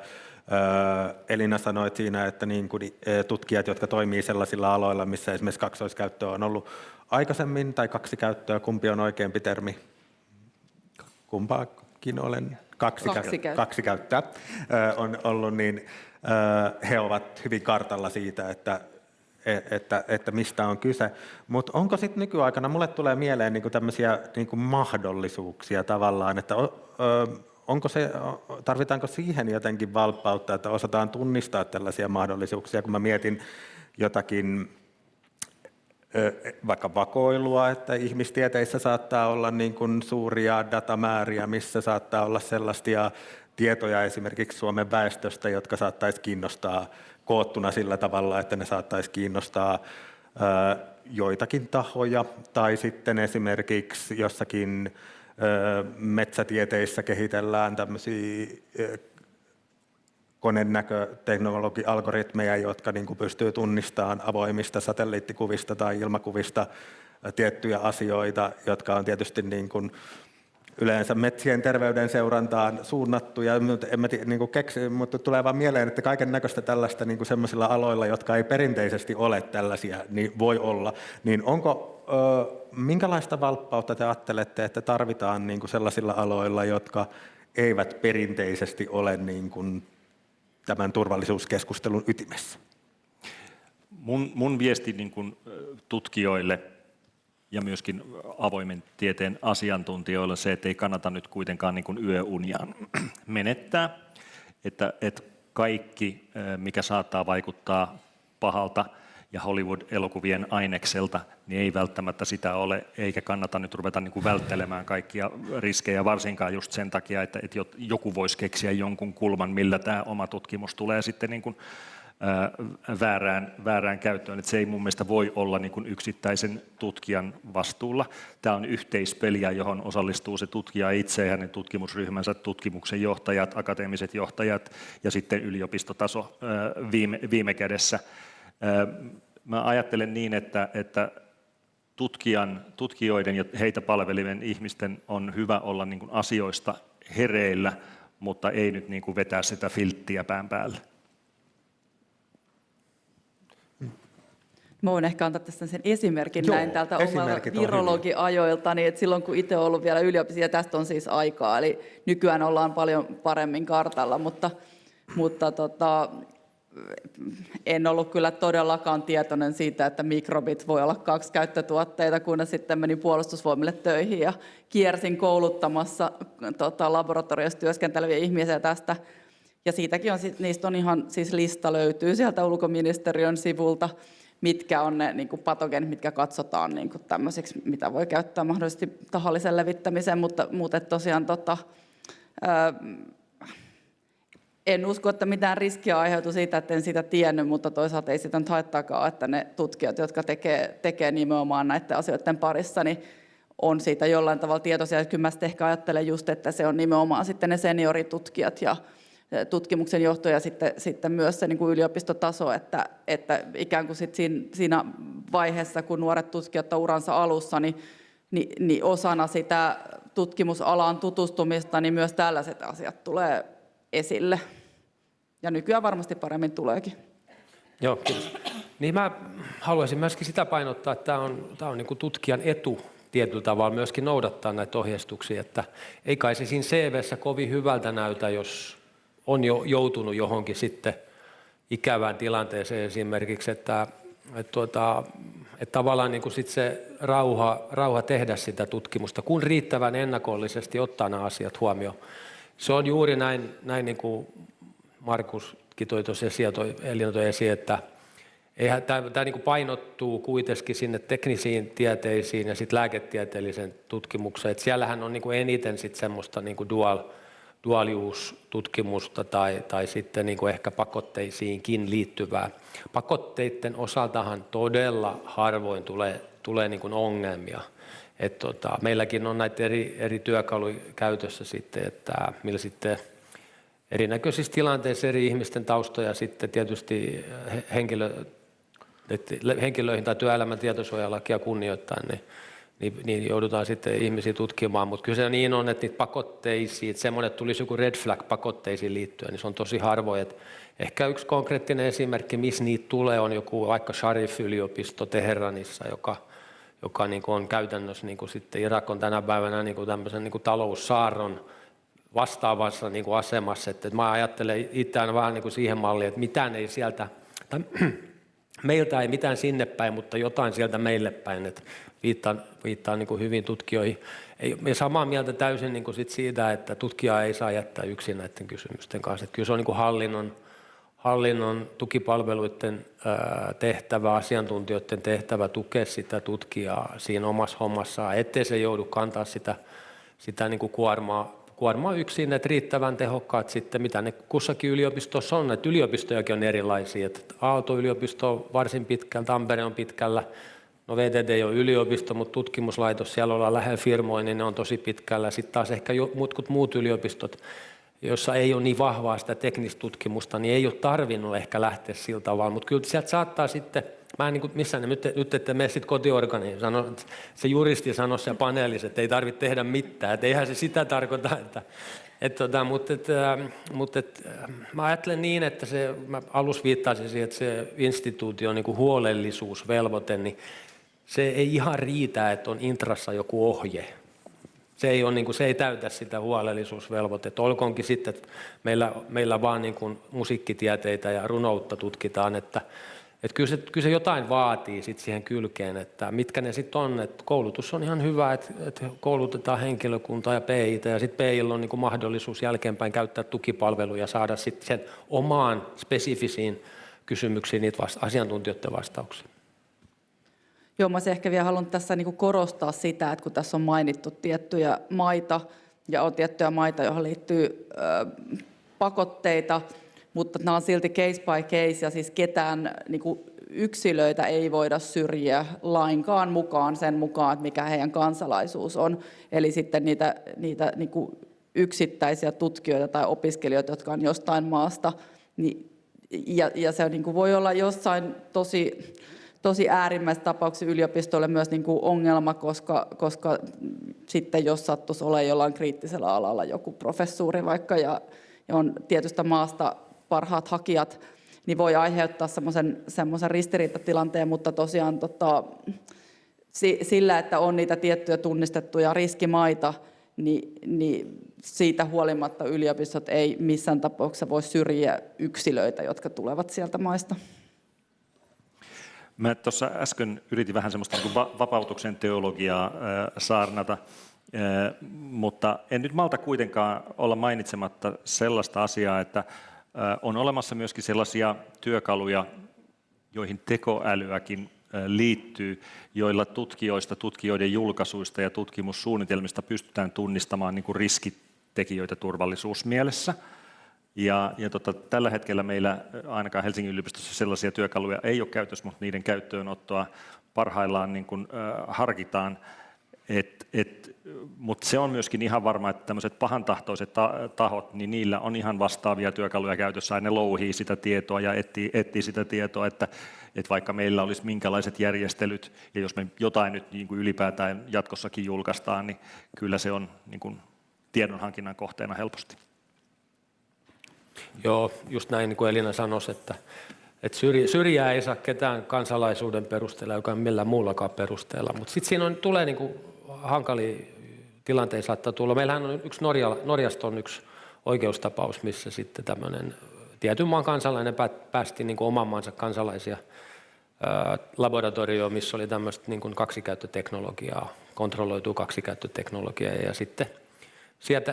Elina sanoit siinä, että niin kuin tutkijat, jotka toimii sellaisilla aloilla, missä esimerkiksi kaksoiskäyttöä on ollut aikaisemmin tai kaksi käyttöä, kumpi on oikeampi termi? Kumpaakin olen kaksi käyttöä on ollut, niin he ovat hyvin kartalla siitä, että mistä on kyse. Mutta onko sitten nykyaikana, mulle tulee mieleen niinku tämmöisiä niinku mahdollisuuksia tavallaan, että tarvitaanko siihen jotenkin valppautta, että osataan tunnistaa tällaisia mahdollisuuksia, kun mä mietin jotakin vaikka vakoilua, että ihmistieteissä saattaa olla niin kuin suuria datamääriä, missä saattaa olla sellaisia tietoja esimerkiksi Suomen väestöstä, jotka saattaisi kiinnostaa koottuna sillä tavalla, että ne saattaisi kiinnostaa joitakin tahoja, tai sitten esimerkiksi jossakin metsätieteissä kehitellään tämmöisiä konenäköteknologia-algoritmeja, jotka niin kuin pystyy tunnistamaan avoimista satelliittikuvista tai ilmakuvista tiettyjä asioita, jotka on tietysti niin kuin yleensä metsien terveyden seurantaan suunnattuja, mutta tulee vaan mieleen, että kaiken näköistä tällaista niin kuin sellaisilla aloilla, jotka ei perinteisesti ole tällaisia, niin voi olla. Niin minkälaista valppautta te ajattelette, että tarvitaan niin kuin sellaisilla aloilla, jotka eivät perinteisesti ole niin kuin tämän turvallisuuskeskustelun ytimessä? Mun viesti niin kuin tutkijoille ja myöskin avoimen tieteen asiantuntijoille se, että ei kannata nyt kuitenkaan niin kuin yöuniaan menettää, että kaikki, mikä saattaa vaikuttaa pahalta ja Hollywood-elokuvien ainekselta, niin ei välttämättä sitä ole, eikä kannata nyt ruveta niin kuin välttelemään kaikkia riskejä, varsinkaan just sen takia, että joku voisi keksiä jonkun kulman, millä tämä oma tutkimus tulee sitten niin kuin väärään käyttöön. Että se ei mun mielestä voi olla niin kuin yksittäisen tutkijan vastuulla. Tämä on yhteispeliä, johon osallistuu se tutkija itse ja hänen tutkimusryhmänsä, tutkimuksen johtajat, akateemiset johtajat ja sitten yliopistotaso viime kädessä. Mä ajattelen niin, että tutkijoiden ja heitä palvelevien ihmisten on hyvä olla niin kuin asioista hereillä, mutta ei nyt niin kuin vetää sitä filttiä pään päälle. Mä voin ehkä antaa tästä sen esimerkin näin täältä omalta virologiajoilta, niin että silloin kun itse olen ollut vielä yliopistossa, ja tästä on siis aikaa, eli nykyään ollaan paljon paremmin kartalla, mutta en ollut kyllä todellakaan tietoinen siitä, että mikrobit voi olla kaksi käyttötuotteita, kunnes sitten menin puolustusvoimille töihin ja kiersin kouluttamassa laboratoriossa työskenteleviä ihmisiä tästä. Ja siitäkin on, niistä on ihan siis lista löytyy sieltä ulkoministeriön sivulta, mitkä on ne niin kuin patogenit, mitkä katsotaan niin kuin tämmöisiksi, mitä voi käyttää mahdollisesti tahallisen levittämiseen, mutta tosiaan en usko, että mitään riskiä aiheutuu siitä, että en sitä tiennyt, mutta toisaalta ei sitä nyt haittaakaan, että ne tutkijat, jotka tekee nimenomaan näiden asioiden parissa, niin on siitä jollain tavalla tietoisia. Ja kyllä mä ehkä ajattelen just, että se on nimenomaan sitten ne senioritutkijat ja tutkimuksen johto ja sitten myös se niin kuin yliopistotaso, että ikään kuin sit siinä vaiheessa, kun nuoret tutkijat on uransa alussa, niin osana sitä tutkimusalan tutustumista, niin myös tällaiset asiat tulee esille. Ja nykyään varmasti paremmin tuleekin. Joo, kiitos. Niin mä haluaisin myöskin sitä painottaa, että tämä on niin kuin tutkijan etu tietyllä tavalla myöskin noudattaa näitä ohjeistuksia, että ei kai se siinä CV:ssä kovin hyvältä näytä, jos on jo joutunut johonkin sitten ikävään tilanteeseen esimerkiksi, että tavallaan niin kuin sit se rauha tehdä sitä tutkimusta, kun riittävän ennakollisesti ottaa nämä asiat huomioon. Se on juuri näin niin kuin Markuskin toi tuossa esiin ja Elina toi esiin, että tämä niin kuin painottuu kuitenkin sinne teknisiin tieteisiin ja sitten lääketieteelliseen tutkimukseen. Et siellähän on niin kuin eniten sit semmoista niin kuin dual use-tutkimusta tai sitten niin kuin ehkä pakotteisiinkin liittyvää. Pakotteiden osaltahan todella harvoin tulee niin kuin ongelmia. Meilläkin on näitä eri työkaluja käytössä sitten, että millä sitten erinäköisissä tilanteissa eri ihmisten taustoja sitten tietysti henkilöihin tai työelämän tietosuojalakia kunnioittain, niin joudutaan sitten ihmisiä tutkimaan, mutta kyllä se niin on, että niitä pakotteisiin, että semmoinen, että tulisi joku red flag pakotteisiin liittyen, niin se on tosi harvoin. Ehkä yksi konkreettinen esimerkki, missä niitä tulee, on joku vaikka Sharif-yliopisto Teheranissa, joka niin kuin on käytännössä, niin kuin sitten Irak on tänä päivänä niin kuin tämmöisen niin kuin taloussaarron vastaavassa niin kuin asemassa. Että mä ajattelen itseään vähän niin kuin siihen malliin, että mitään ei sieltä, meiltä ei mitään sinne päin, mutta jotain sieltä meille päin. Että viittaan niin kuin hyvin tutkijoihin. Ja samaa mieltä täysin niin kuin sit siitä, että tutkijaa ei saa jättää yksin näiden kysymysten kanssa. Että kyllä se on niin kuin hallinnon tukipalveluiden tehtävä, asiantuntijoiden tehtävä tukea sitä tutkijaa siinä omassa hommassaan, ettei se joudu kantaa sitä niin kuin kuormaa yksin, että riittävän tehokkaat sitten, mitä ne kussakin yliopistossa on, että yliopistojakin on erilaisia, että Aalto-yliopisto on varsin pitkällä, Tampere on pitkällä, no VTT ei ole yliopisto, mutta tutkimuslaitos, siellä ollaan lähellä firmoja, niin ne on tosi pitkällä, sitten taas ehkä muut yliopistot, jossa ei ole niin vahvaa sitä teknistä tutkimusta, niin ei ole tarvinnut ehkä lähteä sillä tavalla, mutta kyllä sieltä saattaa sitten, mä en niin kuin missään nyt ette mene sitten kotiorganiin, se juristi sanoi siellä paneelissa, että ei tarvitse tehdä mitään, että eihän se sitä tarkoita, mutta mä ajattelen niin, että mä alussa viittasin siihen, että se instituution niin kuin huolellisuusvelvoite, niin se ei ihan riitä, että on intrassa joku ohje. Se ei täytä sitä huolellisuusvelvoitetta. Olkoonkin sitten, että meillä vaan niin kuin musiikkitieteitä ja runoutta tutkitaan, että kyllä se jotain vaatii sit siihen kylkeen, että mitkä ne sitten on. Että koulutus on ihan hyvä, että koulutetaan henkilökuntaa ja PI:tä ja sitten PI:llä on niin kuin mahdollisuus jälkeenpäin käyttää tukipalveluja ja saada sitten sen omaan spesifisiin kysymyksiin niitä asiantuntijoiden vastauksia. Joo, mä ehkä vielä haluan tässä niin kuin korostaa sitä, että kun tässä on mainittu tiettyjä maita ja on tiettyjä maita, joihin liittyy pakotteita, mutta nämä on silti case by case ja siis ketään niin kuin yksilöitä ei voida syrjiä lainkaan mukaan sen mukaan, että mikä heidän kansalaisuus on. Eli sitten niitä niin kuin yksittäisiä tutkijoita tai opiskelijoita, jotka on jostain maasta, niin, ja se niin kuin voi olla jossain tosi äärimmäisessä tapauksessa yliopistolle myös niin kuin ongelma, koska sitten jos sattuisi olemaan jollain kriittisellä alalla joku professuuri vaikka ja on tietystä maasta parhaat hakijat, niin voi aiheuttaa semmoisen ristiriitatilanteen, mutta tosiaan sillä, että on niitä tiettyjä tunnistettuja riskimaita, niin siitä huolimatta yliopistot ei missään tapauksessa voi syrjiä yksilöitä, jotka tulevat sieltä maista. Mä tuossa äsken yritin vähän semmoista niin kuin vapautuksen teologiaa saarnata, mutta en nyt malta kuitenkaan olla mainitsematta sellaista asiaa, että on olemassa myöskin sellaisia työkaluja, joihin tekoälyäkin liittyy, joilla tutkijoiden julkaisuista ja tutkimussuunnitelmista pystytään tunnistamaan niin kuin riskitekijöitä turvallisuusmielessä. Tällä hetkellä meillä ainakaan Helsingin yliopistossa sellaisia työkaluja ei ole käytössä, mutta niiden käyttöönottoa parhaillaan niin kuin, harkitaan. Mutta se on myöskin ihan varma, että tämmöiset pahantahtoiset tahot, niin niillä on ihan vastaavia työkaluja käytössä, ja ne louhii sitä tietoa ja etsii sitä tietoa, että vaikka meillä olisi minkälaiset järjestelyt, ja jos me jotain nyt niin kuin ylipäätään jatkossakin julkaistaan, niin kyllä se on niin kuin tiedonhankinnan kohteena helposti. Joo, just näin niin kuin Elina sanoi, että syrjää ei saa ketään kansalaisuuden perusteella, joka millään muullakaan perusteella, mutta sitten siinä tulee niin kuin hankalia tilanteita saattaa tulla. Meillähän on Norjasta on yksi oikeustapaus, missä sitten tämmöinen tietyn maan kansalainen päästi niin kuin oman maansa kansalaisia laboratorioon, missä oli tämmöistä niin kuin kaksikäyttöteknologiaa, kontrolloitua kaksikäyttöteknologiaa, ja sitten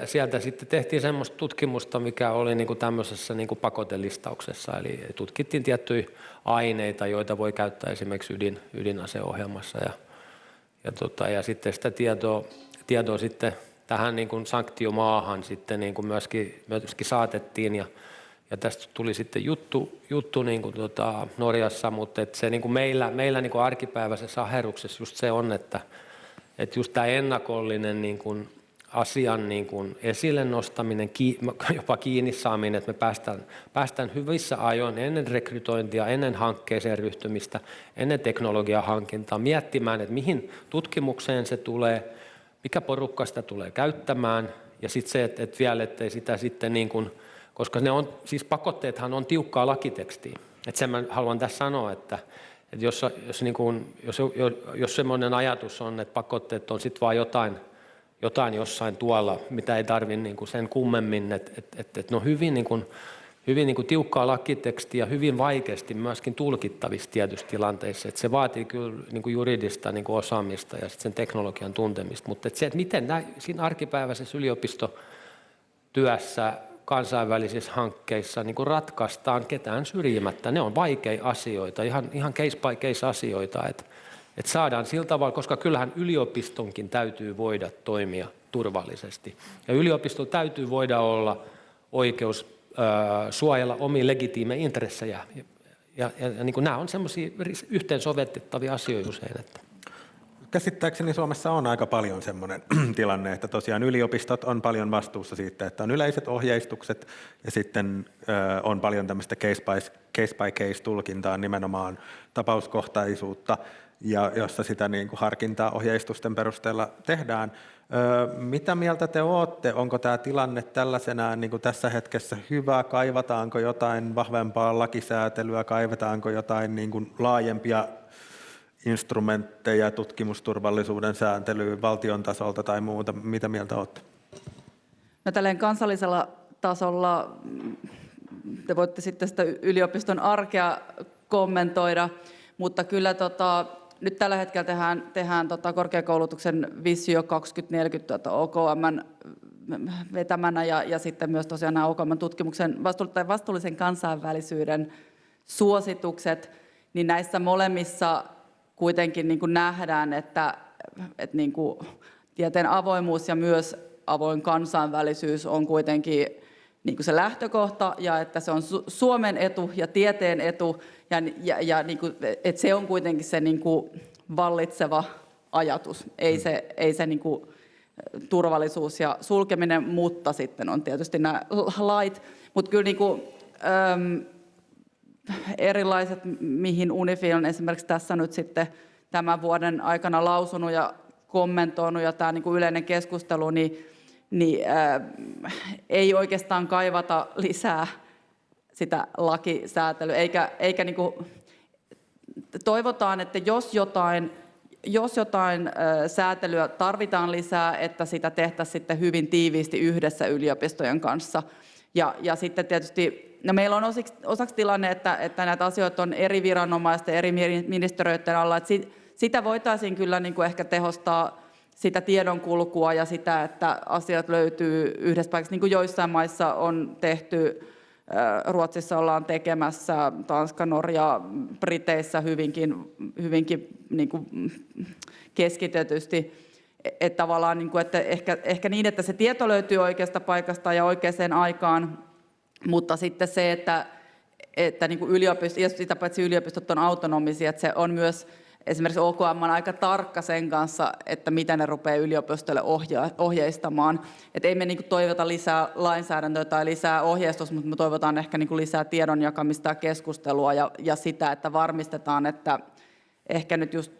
sieltä sitten tehtiin semmoista tutkimusta, mikä oli niin kuin tämmöisessä niin kuin pakotelistauksessa, eli tutkittiin tiettyjä aineita, joita voi käyttää esimerkiksi ydinaseohjelmassa, ja sitten sitä tietoa sitten tähän niin kuin sanktio-maahan sitten niin kuin myöskin saatettiin, ja tästä tuli sitten juttu niin kuin Norjassa, mutta se niin kuin meillä niin kuin arkipäiväisessä aherruksessa just se on, että just tämä ennakollinen niin kuin asian niin kuin esille nostaminen, jopa kiinni saaminen, että me päästään hyvissä ajoin ennen rekrytointia, ennen hankkeeseen ryhtymistä, ennen teknologian hankintaa, miettimään, että mihin tutkimukseen se tulee, mikä porukka sitä tulee käyttämään, ja sitten se, että vielä, ettei sitä sitten niin kuin, koska ne on, siis pakotteethan on tiukkaa lakitekstiä, että sen mä haluan tässä sanoa, että jos semmoinen ajatus on, että pakotteet on sitten vaan jotain jossain tuolla, mitä ei tarvitse niin kuin sen kummemmin, että ne on hyvin niin kuin tiukkaa lakitekstiä ja hyvin vaikeasti myöskin tulkittavissa tietyissä tilanteissa. Että se vaatii kyllä niin kuin juridista niin kuin osaamista ja sitten sen teknologian tuntemista, mutta se, että miten siinä arkipäiväisessä yliopistotyössä, kansainvälisissä hankkeissa niin kuin ratkaistaan ketään syrjimättä, ne on vaikeita asioita, ihan case by case asioita, että saadaan sillä tavalla, koska kyllähän yliopistonkin täytyy voida toimia turvallisesti. Ja yliopistolla täytyy voida olla oikeus suojella omia legitiimejä intressejä. Ja niin kuin nämä on semmoisia yhteensovellettavia asioita usein. Että. Käsittääkseni Suomessa on aika paljon semmoinen tilanne, että tosiaan yliopistot on paljon vastuussa siitä, että on yleiset ohjeistukset ja sitten on paljon tämmöistä case by case tulkintaa, nimenomaan tapauskohtaisuutta, ja jossa sitä niin kuin harkintaa ohjeistusten perusteella tehdään. Mitä mieltä te olette? Onko tämä tilanne tällaisenaan niin kuin tässä hetkessä hyvä? Kaivataanko jotain vahvempaa lakisäätelyä? Kaivataanko jotain niin kuin laajempia instrumentteja tutkimusturvallisuuden sääntelyyn valtion tasolta tai muuta? Mitä mieltä olette? No, tälleen kansallisella tasolla te voitte sitten sitä yliopiston arkea kommentoida, mutta kyllä nyt tällä hetkellä tehdään korkeakoulutuksen Visio 2040 OKM:n vetämänä ja sitten myös tosiaan nämä OKM:n tutkimuksen vastuullisen kansainvälisyyden suositukset, niin näissä molemmissa kuitenkin niin kuin nähdään, että niin kuin tieteen avoimuus ja myös avoin kansainvälisyys on kuitenkin niin kuin se lähtökohta, ja että se on Suomen etu ja tieteen etu, ja niin kuin, että se on kuitenkin se niin kuin vallitseva ajatus, ei se niin kuin turvallisuus ja sulkeminen, mutta sitten on tietysti nämä lait, mutta kyllä niin kuin, erilaiset, mihin Unifi on esimerkiksi tässä nyt sitten tämän vuoden aikana lausunut ja kommentoinut, ja tämä niin kuin yleinen keskustelu, niin ei oikeastaan kaivata lisää sitä lakisäätelyä, eikä niin kuin, toivotaan, että jos jotain säätelyä tarvitaan lisää, että sitä tehtäisiin sitten hyvin tiiviisti yhdessä yliopistojen kanssa. Ja sitten tietysti, no meillä on osaksi tilanne, että näitä asioita on eri viranomaisten, eri ministeriöiden alla, että sitä voitaisiin kyllä niin kuin ehkä tehostaa, sitä tiedonkulkua ja sitä, että asiat löytyy yhdessä paikassa, niin kuin joissain maissa on tehty Ruotsissa ollaan tekemässä, Tanska, Norja, Briteissä hyvinkin niin kuin keskitetysti. Että tavallaan, niin kuin, että ehkä niin, että se tieto löytyy oikeasta paikasta ja oikeaan aikaan, mutta sitten se, että niin kuin ja sitä paitsi yliopistot on autonomisia, että se on myös esimerkiksi OKM on aika tarkka sen kanssa, että mitä ne rupeaa yliopistolle ohjeistamaan. Että ei me niin kuin toivota lisää lainsäädäntöä tai lisää ohjeistusta, mutta me toivotaan ehkä niin kuin lisää tiedon jakamista ja keskustelua ja sitä, että varmistetaan, että ehkä nyt just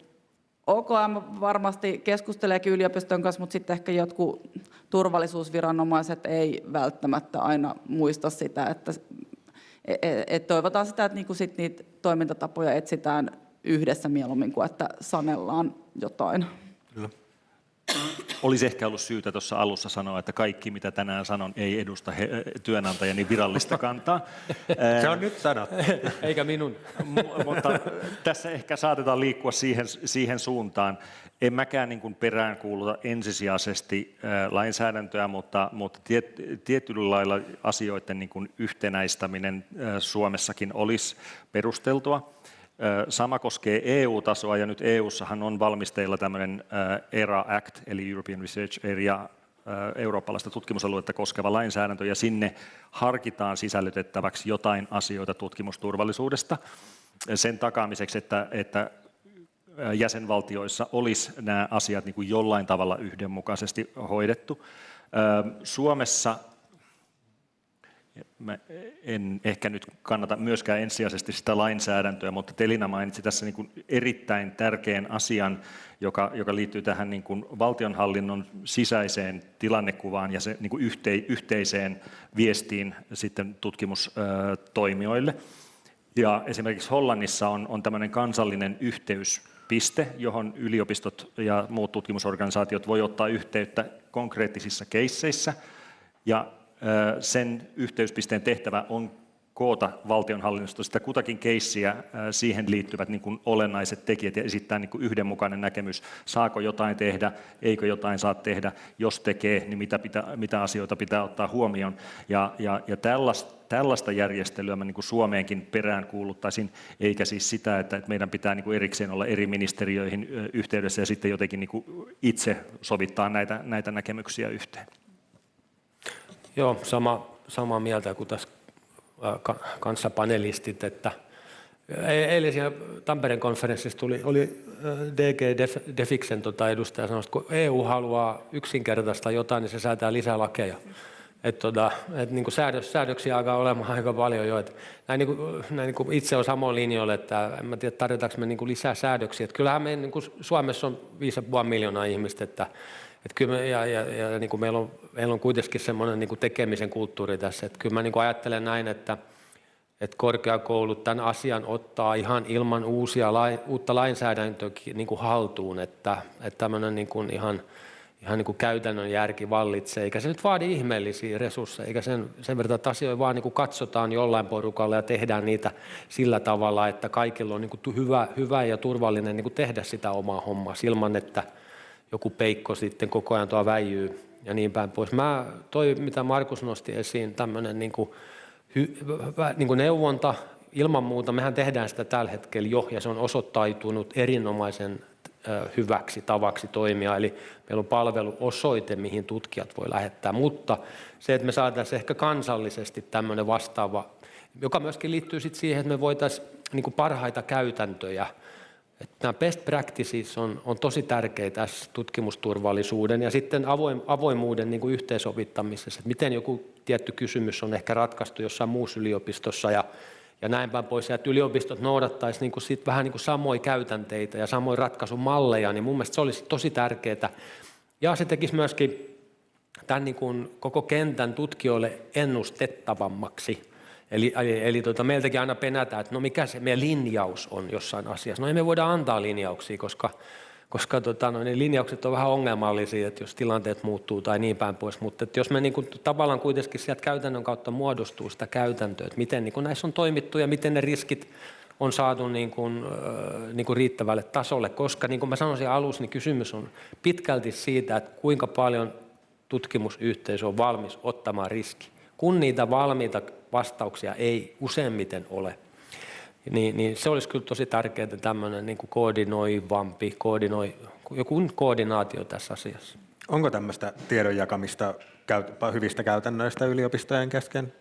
OKM varmasti keskusteleekin yliopiston kanssa, mutta sitten ehkä jotkut turvallisuusviranomaiset ei välttämättä aina muista sitä, että toivotaan sitä, että niinku sit niitä toimintatapoja etsitään yhdessä mieluummin kuin että sanellaan jotain. Kyllä. Olisi ehkä ollut syytä tuossa alussa sanoa, että kaikki mitä tänään sanon ei edusta työnantajani virallista kantaa. Se on nyt sanottu. Eikä minun. Mutta tässä ehkä saatetaan liikkua siihen suuntaan. En mäkään niin kuin peräänkuuluta ensisijaisesti lainsäädäntöä, mutta tietyllä lailla asioiden niin kuin yhtenäistäminen Suomessakin olisi perusteltua. Sama koskee EU-tasoa, ja nyt EU:ssahan on valmisteilla tämmöinen ERA Act, eli European Research Area, eurooppalaista tutkimusaluetta koskeva lainsäädäntö, ja sinne harkitaan sisällytettäväksi jotain asioita tutkimusturvallisuudesta sen takaamiseksi, että jäsenvaltioissa olisi nämä asiat niin kuin jollain tavalla yhdenmukaisesti hoidettu. Suomessa mä en ehkä nyt kannata myöskään ensisijaisesti sitä lainsäädäntöä, mutta Elina mainitsi tässä niin kuin erittäin tärkeän asian, joka liittyy tähän niin kuin valtionhallinnon sisäiseen tilannekuvaan ja se niin kuin yhteiseen viestiin sitten tutkimustoimijoille. Ja esimerkiksi Hollannissa on tämmöinen kansallinen yhteyspiste, johon yliopistot ja muut tutkimusorganisaatiot voi ottaa yhteyttä konkreettisissa keisseissä, ja sen yhteyspisteen tehtävä on koota valtionhallinnosta sitä kutakin keissiä, siihen liittyvät niin kuin olennaiset tekijät ja esittää niin kuin yhdenmukainen näkemys, saako jotain tehdä, eikö jotain saa tehdä, jos tekee, niin mitä asioita pitää ottaa huomioon. Ja tällaista järjestelyä mä niin kuin Suomeenkin peräänkuuluttaisin, eikä siis sitä, että meidän pitää niin kuin erikseen olla eri ministeriöihin yhteydessä ja sitten jotenkin niin kuin itse sovittaa näitä näkemyksiä yhteen. Joo, samaa mieltä kuin tässä kanssapanelistit, että eilen siellä Tampereen konferenssissa oli DG Defiksen edustaja sanoi, että kun EU haluaa yksinkertaista jotain, niin se säätää lisää lakeja. Että niin kuin säädöksiä alkaa olemaan aika paljon jo. Näin niin kuin itse on samoin linjoilla, että en tiedä tarvitaanko me niin kuin lisää säädöksiä. Että kyllähän me niin kuin Suomessa on 5,5 miljoonaa ihmistä, että kyllä niin kuin meillä on kuitenkin semmoinen niin kuin tekemisen kulttuuri tässä. Että kyllä mä niin kuin ajattelen näin, että korkeakoulut tämän asian ottaa ihan ilman uutta lainsäädäntöä niin kuin haltuun, että tämmöinen niin kuin ihan niin kuin käytännön järki vallitsee, eikä se nyt vaadi ihmeellisiä resursseja, eikä sen verran, että asioita vaan niin kuin katsotaan jollain porukalla ja tehdään niitä sillä tavalla, että kaikilla on niin kuin hyvä ja turvallinen niin kuin tehdä sitä omaa hommaa, ilman että joku peikko sitten koko ajan tuo väijyy ja niin päin pois. Mitä Markus nosti esiin, tämmöinen niin kuin neuvonta, ilman muuta, mehän tehdään sitä tällä hetkellä jo, ja se on osoittautunut erinomaisen hyväksi tavaksi toimia, eli meillä on palveluosoite, mihin tutkijat voi lähettää, mutta se, että me saataisiin ehkä kansallisesti tämmöinen vastaava, joka myöskin liittyy sitten siihen, että me voitaisiin niin kuin parhaita käytäntöjä, että nämä best practices on tosi tärkeitä tässä tutkimusturvallisuuden ja sitten avoimuuden niin kuin yhteensovittamisessa, että miten joku tietty kysymys on ehkä ratkaistu jossain muussa yliopistossa ja näin päin pois, ja että yliopistot noudattaisi niin kuin sit vähän niin kuin samoja käytänteitä ja samoja ratkaisumalleja, niin mun mielestä se olisi tosi tärkeää. Ja se tekisi myöskin tämän niin kuin koko kentän tutkijoille ennustettavammaksi. Eli meiltäkin aina penätään, että no mikä se meidän linjaus on jossain asiassa. No ei me voida antaa linjauksia, koska ne linjaukset on vähän ongelmallisia, että jos tilanteet muuttuu tai niin päin pois. Mutta että jos me niin kuin, tavallaan kuitenkin sieltä käytännön kautta muodostuu sitä käytäntöä, että miten niin kuin näissä on toimittu ja miten ne riskit on saatu niin kuin riittävälle tasolle. Koska niin kuin mä sanoisin alussa, niin kysymys on pitkälti siitä, että kuinka paljon tutkimusyhteisö on valmis ottamaan riski. Kun niitä valmiita vastauksia ei useimmiten ole. Niin se olisi kyllä tosi tärkeää tämmöinen niin kuin koordinoivampi, joku koordinaatio tässä asiassa. Onko tämmöistä tiedon jakamista hyvistä käytännöistä yliopistojen kesken?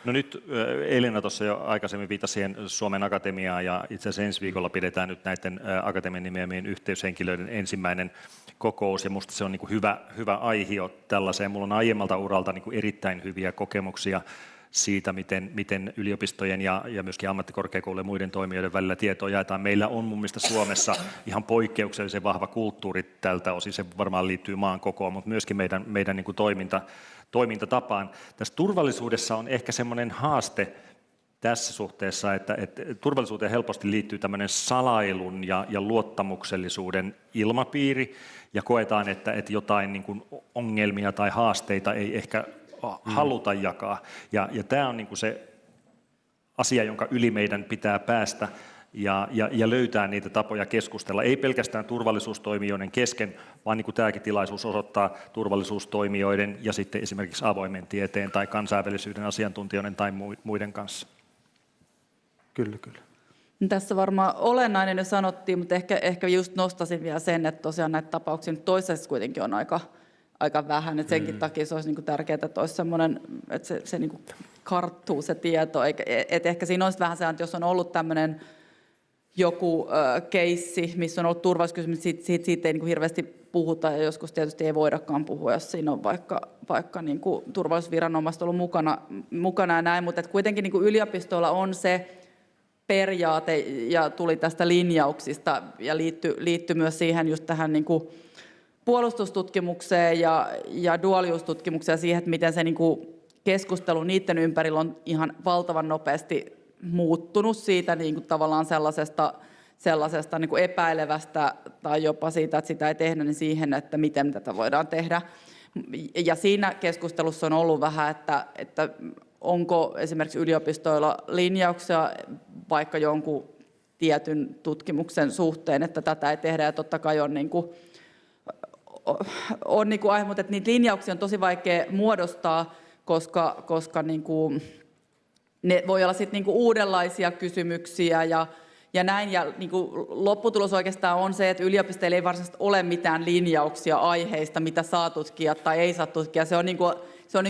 No nyt Elina tuossa jo aikaisemmin viittasi siihen Suomen Akatemiaan, ja itse asiassa ensi viikolla pidetään nyt näiden akatemian nimeämien yhteyshenkilöiden ensimmäinen kokous, ja minusta se on niin kuin hyvä aihio tällaiseen. Minulla on aiemmalta uralta niin kuin erittäin hyviä kokemuksia siitä, miten yliopistojen ja myöskin ammattikorkeakoulujen ja muiden toimijoiden välillä tietoa jaetaan. Meillä on mun mielestä Suomessa ihan poikkeuksellisen vahva kulttuuri tältä osin, se varmaan liittyy maan kokoon, mutta myöskin meidän niin kuin toimintatapaan. Tässä turvallisuudessa on ehkä semmoinen haaste tässä suhteessa, että turvallisuuteen helposti liittyy tämmöinen salailun ja luottamuksellisuuden ilmapiiri, ja koetaan, että jotain niin kuin ongelmia tai haasteita ei ehkä haluta jakaa. Ja tämä on niin kuin se asia, jonka yli meidän pitää päästä ja löytää niitä tapoja keskustella. Ei pelkästään turvallisuustoimijoiden kesken, vaan niin kuin tämäkin tilaisuus osoittaa turvallisuustoimijoiden ja sitten esimerkiksi avoimen tieteen tai kansainvälisyyden asiantuntijoiden tai muiden kanssa. Kyllä. Tässä varmaan olennainen jo sanottiin, mutta ehkä just nostaisin vielä sen, että tosiaan näitä tapauksia nyt toisaalta kuitenkin on aika vähän, että senkin takia se olisi niin kuin tärkeää, että olisi semmoinen, että se niin kuin karttuu se tieto, että ehkä siinä olisi vähän se, että jos on ollut tämmöinen joku keissi, missä on ollut turvallisuuskysymys, siitä ei niin kuin hirveästi puhuta, ja joskus tietysti ei voidakaan puhua, jos siinä on vaikka niin kuin turvallisuusviranomaiset ollut mukana ja näin, mutta kuitenkin niin kuin yliopistoilla on se periaate, ja tuli tästä linjauksista, ja liittyy myös siihen just tähän niin kuin puolustustutkimukseen ja dualiustutkimukseen ja siihen, että miten se niin kuin keskustelu niiden ympärillä on ihan valtavan nopeasti muuttunut siitä niin kuin tavallaan sellaisesta niin kuin epäilevästä tai jopa siitä, että sitä ei tehdä, niin siihen, että miten tätä voidaan tehdä. Ja siinä keskustelussa on ollut vähän, että onko esimerkiksi yliopistoilla linjauksia vaikka jonkun tietyn tutkimuksen suhteen, että tätä ei tehdä, ja totta kai on niin kuin mutta että niitä linjauksia on tosi vaikea muodostaa, koska niin kuin, ne voi olla sitten niin kuin uudenlaisia kysymyksiä ja näin. Ja niin kuin lopputulos oikeastaan on se, että yliopistoilla ei varsinaisesti ole mitään linjauksia aiheista, mitä saa tutkia tai ei saa tutkia. Se on niin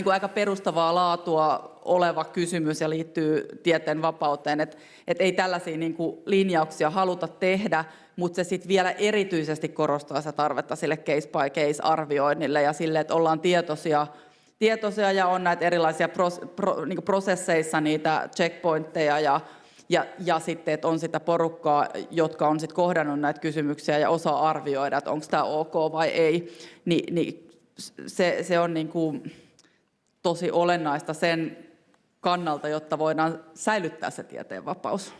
kuin aika perustavaa laatua oleva kysymys ja liittyy tieteen vapauteen, että ei tällaisia niin kuin linjauksia haluta tehdä, mutta se sitten vielä erityisesti korostaa sitä tarvetta sille case by case arvioinnille ja sille, että ollaan tietoisia ja on näitä erilaisia niin prosesseissa niitä checkpointteja ja sitten, että on sitä porukkaa, jotka on sitten kohdannut näitä kysymyksiä ja osaa arvioida, että onko tämä ok vai ei, niin se on niin kuin tosi olennaista sen kannalta, jotta voidaan säilyttää se tieteen vapaus.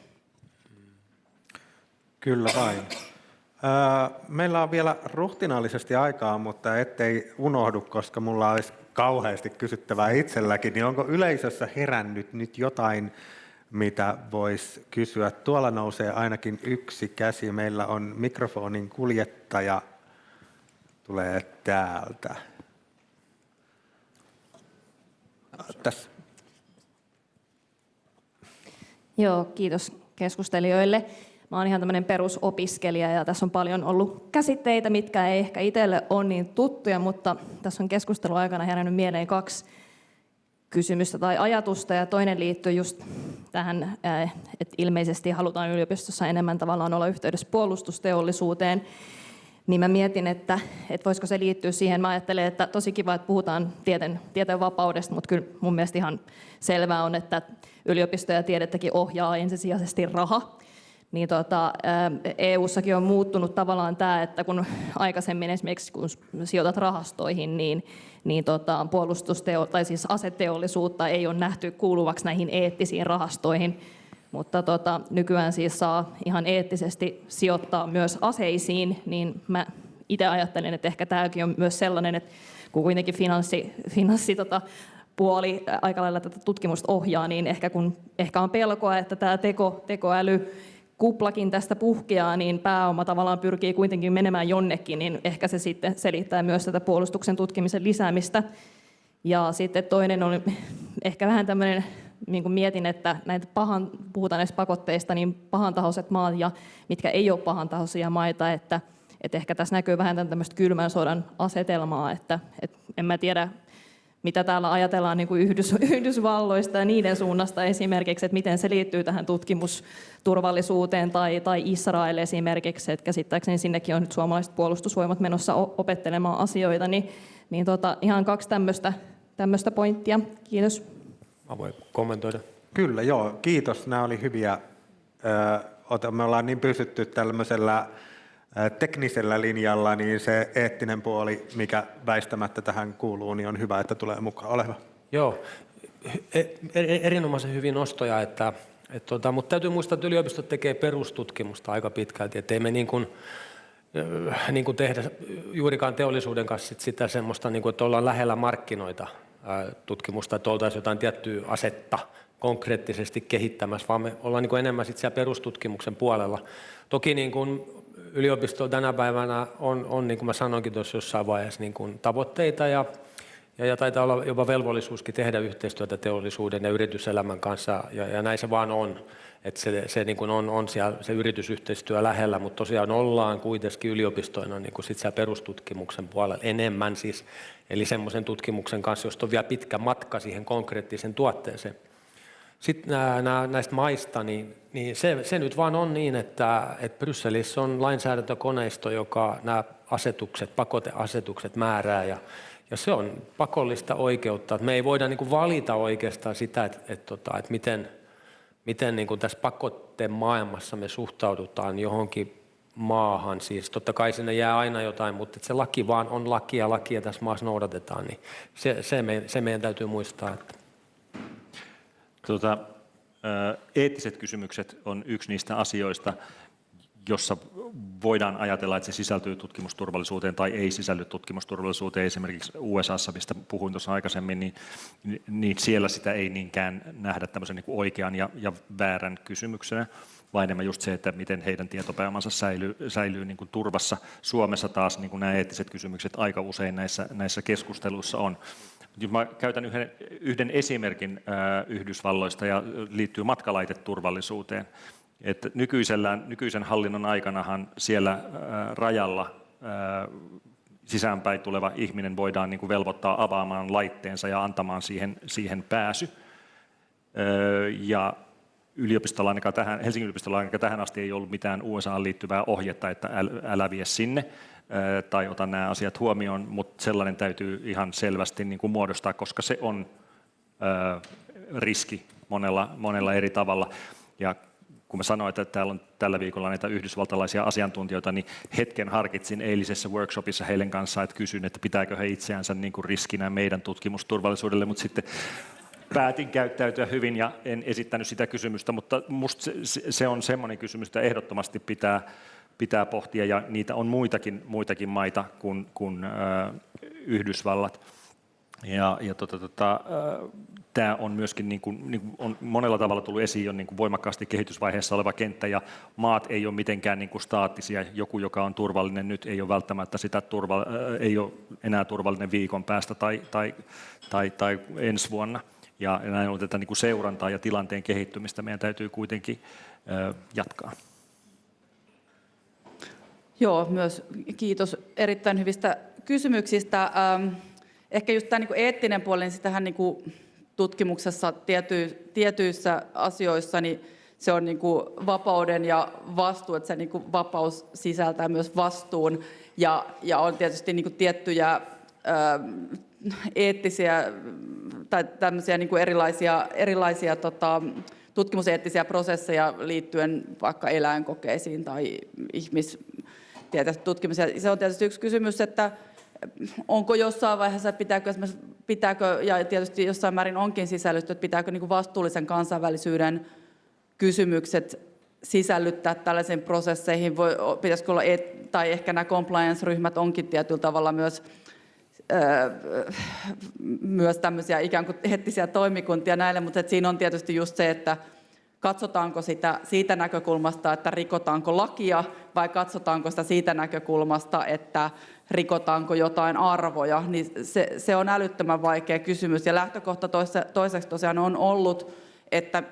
Kyllä vain. Meillä on vielä ruhtinaallisesti aikaa, mutta ettei unohdu, koska mulla olisi kauheasti kysyttävää itselläkin, niin onko yleisössä herännyt nyt jotain, mitä voisi kysyä? Tuolla nousee ainakin yksi käsi. Meillä on mikrofonin kuljettaja, tulee täältä. Tässä. Joo, kiitos keskustelijoille. Mä oon ihan tämmöinen perusopiskelija ja tässä on paljon ollut käsitteitä, mitkä ei ehkä itselle ole niin tuttuja, mutta tässä on keskustelun aikana herännyt mieleen 2 kysymystä tai ajatusta, ja toinen liittyy just tähän, että ilmeisesti halutaan yliopistossa enemmän tavallaan olla yhteydessä puolustusteollisuuteen, niin mä mietin, että voisiko se liittyä siihen. Mä ajattelen, että tosi kiva, että puhutaan tieteen vapaudesta, mutta kyllä mun mielestä ihan selvää on, että yliopistoja ja tiedettäkin ohjaa ensisijaisesti raha. Niin EU-sakin on muuttunut tavallaan tämä, että kun aikaisemmin esimerkiksi kun sijoitat rahastoihin, niin tai siis aseteollisuutta ei ole nähty kuuluvaksi näihin eettisiin rahastoihin, mutta nykyään siis saa ihan eettisesti sijoittaa myös aseisiin, niin mä itse ajattelen, että ehkä tämäkin on myös sellainen, että kun kuitenkin puoli aika lailla tätä tutkimusta ohjaa, niin ehkä on pelkoa, että tämä tekoäly kuplakin tästä puhkeaa, niin pääoma tavallaan pyrkii kuitenkin menemään jonnekin, niin ehkä se sitten selittää myös tätä puolustuksen tutkimisen lisäämistä. Ja sitten toinen on ehkä vähän tämmöinen niin kuin mietin, että puhutaan näistä pakotteista, niin pahantahoiset maat ja mitkä ei ole pahantahoisia maita, että ehkä tässä näkyy vähän tämmöistä kylmän sodan asetelmaa, että en mä tiedä, mitä täällä ajatellaan niin kuin Yhdysvalloista ja niiden suunnasta esimerkiksi, että miten se liittyy tähän tutkimusturvallisuuteen tai Israel esimerkiksi, että käsittääkseni sinnekin on nyt suomalaiset puolustusvoimat menossa opettelemaan asioita, niin ihan 2 tämmöistä pointtia. Kiitos. Mä voin kommentoida. Kyllä, joo. Kiitos. Nämä oli hyviä. Me ollaan niin pysytty tällaisella teknisellä linjalla, niin se eettinen puoli, mikä väistämättä tähän kuuluu, niin on hyvä, että tulee mukaan. Ole hyvä. Joo, erinomaisen hyvin nostoja, mutta täytyy muistaa, että yliopistot tekee perustutkimusta aika pitkälti, ettei me niin kuin tehdä juurikaan teollisuuden kanssa sitä semmoista, niin kuin, että ollaan lähellä markkinoita tutkimusta, että oltaisiin jotain tiettyä asetta konkreettisesti kehittämässä, vaan me ollaan niin kuin enemmän sit siellä perustutkimuksen puolella. Toki niin kuin yliopistolla tänä päivänä on, niin kuin mä sanoinkin tuossa jossain vaiheessa, niin kuin tavoitteita ja taitaa olla jopa velvollisuuskin tehdä yhteistyötä teollisuuden ja yrityselämän kanssa, ja näin se vaan on. Että se niin kuin on siellä se yritysyhteistyö lähellä, mutta tosiaan ollaan kuitenkin yliopistoina niin kuin sit siellä perustutkimuksen puolella enemmän siis, eli semmoisen tutkimuksen kanssa, josta on vielä pitkä matka siihen konkreettiseen tuotteeseen. Sitten näistä maista, niin se nyt vaan on niin, että Brysselissä on lainsäädäntökoneisto, joka nämä pakoteasetukset määrää, ja se on pakollista oikeutta. Me ei voida niin kuin valita oikeastaan sitä, että miten niin kuin tässä pakotteen maailmassa me suhtaudutaan johonkin maahan. Siis totta kai sinne jää aina jotain, mutta se laki vaan on lakia tässä maassa noudatetaan, niin se meidän täytyy muistaa. Että Eettiset kysymykset on yksi niistä asioista, jossa voidaan ajatella, että se sisältyy tutkimusturvallisuuteen tai ei sisälly tutkimusturvallisuuteen. Esimerkiksi USAssa, mistä puhuin tuossa aikaisemmin, niin siellä sitä ei niinkään nähdä tämmöisen niin kuin oikean ja väärän kysymyksenä, vaan enemmän just se, että miten heidän tietopääomansa säilyy niin kuin turvassa. Suomessa taas niin kuin nämä eettiset kysymykset aika usein näissä keskusteluissa on. Jos mä käytän yhden esimerkin Yhdysvalloista ja liittyy matkalaiteturvallisuuteen. Että nykyisen hallinnon aikanahan siellä rajalla sisäänpäin tuleva ihminen voidaan niin kuin velvoittaa avaamaan laitteensa ja antamaan siihen pääsy. Ja Helsingin yliopistolla ainakaan tähän asti ei ollut mitään USA:an liittyvää ohjetta, että älä vie sinne tai ota nämä asiat huomioon, mutta sellainen täytyy ihan selvästi niin kuin muodostaa, koska se on riski monella eri tavalla. Ja kun mä sanoin, että täällä on tällä viikolla näitä yhdysvaltalaisia asiantuntijoita, niin hetken harkitsin eilisessä workshopissa heidän kanssaan, että kysyn, että pitääkö he itseänsä niin kuin riskinä meidän tutkimusturvallisuudelle, mutta sitten päätin käyttäytyä hyvin ja en esittänyt sitä kysymystä, mutta musta se on semmoinen kysymys, että ehdottomasti pitää pohtia, ja niitä on muitakin maita kuin Yhdysvallat. Tämä on myöskin niin kuin on monella tavalla tullut esiin jo niin kuin voimakkaasti kehitysvaiheessa oleva kenttä, ja maat ei ole mitenkään niin kuin staattisia. Joku, joka on turvallinen nyt, ei ole välttämättä ei ole enää turvallinen viikon päästä tai ensi vuonna. Ja näin ollen tätä niin kuin seurantaa ja tilanteen kehittymistä meidän täytyy kuitenkin jatkaa. Joo, myös kiitos erittäin hyvistä kysymyksistä. Ehkä just tämä niin kuin eettinen puoli, niin sitähän niin kuin tutkimuksessa tietyissä asioissa niin se on niin kuin vapauden ja vastuu, että se niin kuin vapaus sisältää myös vastuun, ja on tietysti niin kuin tiettyjä eettisiä tai tämmöisiä niin kuin erilaisia tutkimuseettisiä prosesseja liittyen vaikka eläinkokeisiin tai ihmistieteelliseen tutkimiseen. Se on tietysti yksi kysymys, että onko jossain vaiheessa, pitääkö, ja tietysti jossain määrin onkin sisällytty, että pitääkö niin kuin vastuullisen kansainvälisyyden kysymykset sisällyttää tällaisiin prosesseihin, pitäisikö olla, tai ehkä nämä compliance-ryhmät onkin tietyllä tavalla myös tämmöisiä ikään kuin eettisiä toimikuntia näille, mutta siinä on tietysti just se, että katsotaanko sitä siitä näkökulmasta, että rikotaanko lakia, vai katsotaanko sitä siitä näkökulmasta, että rikotaanko jotain arvoja, niin se on älyttömän vaikea kysymys. Ja lähtökohta toiseksi tosiaan on ollut, että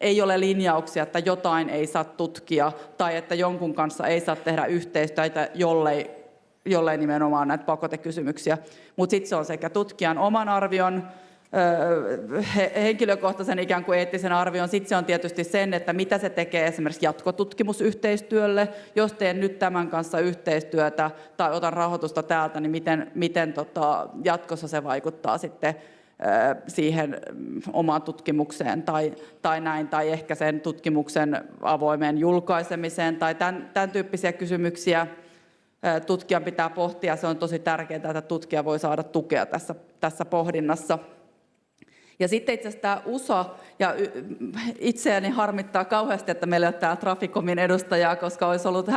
ei ole linjauksia, että jotain ei saa tutkia tai että jonkun kanssa ei saa tehdä yhteistyötä, jollei nimenomaan näitä pakotekysymyksiä. Mutta sitten se on sekä tutkijan oman arvion, henkilökohtaisen ikään kuin eettisen arvion, sitten se on tietysti sen, että mitä se tekee esimerkiksi jatkotutkimusyhteistyölle. Jos teen nyt tämän kanssa yhteistyötä tai otan rahoitusta täältä, niin miten jatkossa se vaikuttaa sitten siihen omaan tutkimukseen tai näin, tai ehkä sen tutkimuksen avoimeen julkaisemiseen tai tämän tyyppisiä kysymyksiä tutkijan pitää pohtia. Se on tosi tärkeää, että tutkija voi saada tukea tässä pohdinnassa. Ja sitten itse asiassa tämä USA, ja itseäni harmittaa kauheasti, että meillä ei ole täällä Traficomin edustajaa, koska olisi ollut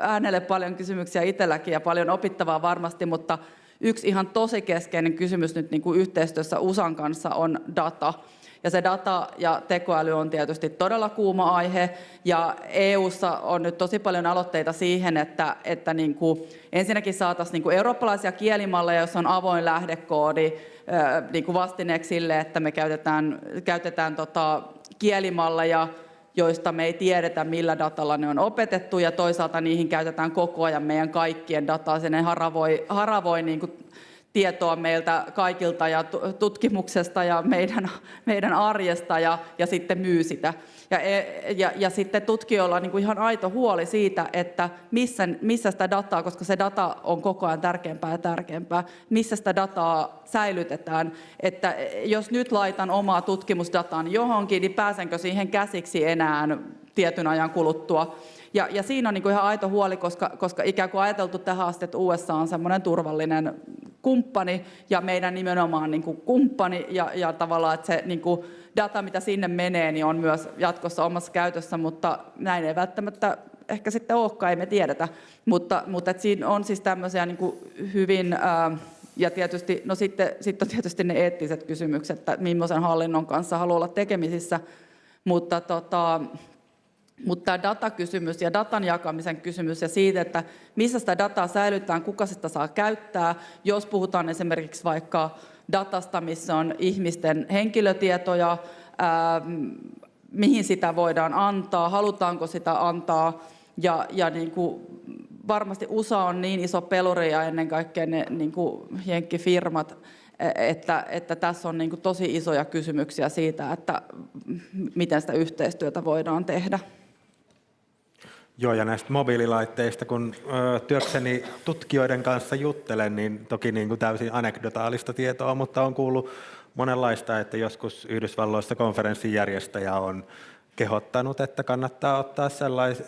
hänelle paljon kysymyksiä itselläkin ja paljon opittavaa varmasti, mutta yksi ihan tosi keskeinen kysymys nyt niin kuin yhteistyössä USAn kanssa on data. Ja se data ja tekoäly on tietysti todella kuuma aihe, ja EU:ssa on nyt tosi paljon aloitteita siihen, että niin kuin ensinnäkin saataisiin niin kuin eurooppalaisia kielimalleja, joissa on avoin lähdekoodi niin kuin vastineeksi sille, että me käytetään kielimalleja, joista me ei tiedetä, millä datalla ne on opetettu, ja toisaalta niihin käytetään koko ajan meidän kaikkien dataa. Se haravoi niin kuin tietoa meiltä kaikilta ja tutkimuksesta ja meidän arjesta ja sitten myy sitä. Ja sitten tutkijoilla on niin kuin ihan aito huoli siitä, että missä sitä dataa, koska se data on koko ajan tärkeämpää ja tärkeämpää, missä sitä dataa säilytetään. Että jos nyt laitan omaa tutkimusdataan johonkin, niin pääsenkö siihen käsiksi enää tietyn ajan kuluttua. Ja siinä on niin kuin ihan aito huoli, koska ikään kuin ajateltu tähän asti, että USA on semmoinen turvallinen kumppani ja meidän nimenomaan niin kuin kumppani ja tavallaan, että se niin kuin data, mitä sinne menee, niin on myös jatkossa omassa käytössä, mutta näin ei välttämättä ehkä sitten olekaan, ei me tiedetä. Mutta että siinä on siis tämmöisiä niin kuin hyvin, ja tietysti, no sitten on tietysti ne eettiset kysymykset, että millaisen hallinnon kanssa haluaa olla tekemisissä, mutta tämä datakysymys ja datan jakamisen kysymys ja siitä, että missä sitä dataa säilytetään, kuka sitä saa käyttää, jos puhutaan esimerkiksi vaikka datasta, missä on ihmisten henkilötietoja, mihin sitä voidaan antaa, halutaanko sitä antaa, ja niin kuin varmasti USA on niin iso peluri ja ennen kaikkea ne niin kuin jenkkifirmat, että tässä on niin kuin tosi isoja kysymyksiä siitä, että miten sitä yhteistyötä voidaan tehdä. Joo, ja näistä mobiililaitteista, kun työkseni tutkijoiden kanssa juttelen, niin toki niin kuin täysin anekdotaalista tietoa, mutta on kuullut monenlaista, että joskus Yhdysvalloissa konferenssin järjestäjä on kehottanut, että kannattaa ottaa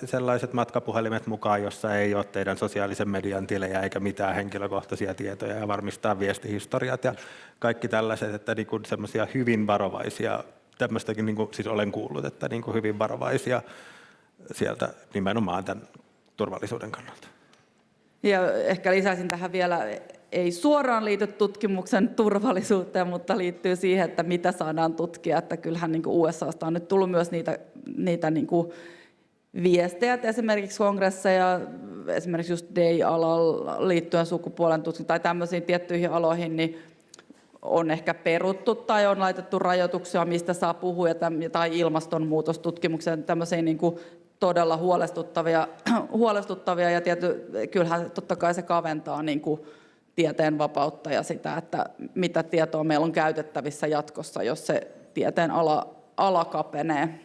sellaiset matkapuhelimet mukaan, jossa ei ole teidän sosiaalisen median tilejä eikä mitään henkilökohtaisia tietoja ja varmistaa viestihistoriat ja kaikki tällaiset, että niin kuin semmoisia hyvin varovaisia, tämmöistäkin niin kuin, siis olen kuullut, että niin kuin hyvin varovaisia sieltä nimenomaan tämän turvallisuuden kannalta. Ja ehkä lisäisin tähän vielä, ei suoraan liity tutkimuksen turvallisuuteen, mutta liittyy siihen, että mitä saadaan tutkia. Että kyllähän niin kuin USAsta on nyt tullut myös niitä niin kuin viestejä, että esimerkiksi kongresseja, esimerkiksi just DEI-alalla liittyen sukupuolen tutkimukseen tai tämmöisiin tiettyihin aloihin, niin on ehkä peruttu tai on laitettu rajoituksia, mistä saa puhua, tai ilmastonmuutostutkimukseen, tämmöisiä niin kuin todella huolestuttavia ja kyllähän totta kai se kaventaa niin kuin tieteen vapautta ja sitä, että mitä tietoa meillä on käytettävissä jatkossa, jos se tieteen ala kapenee.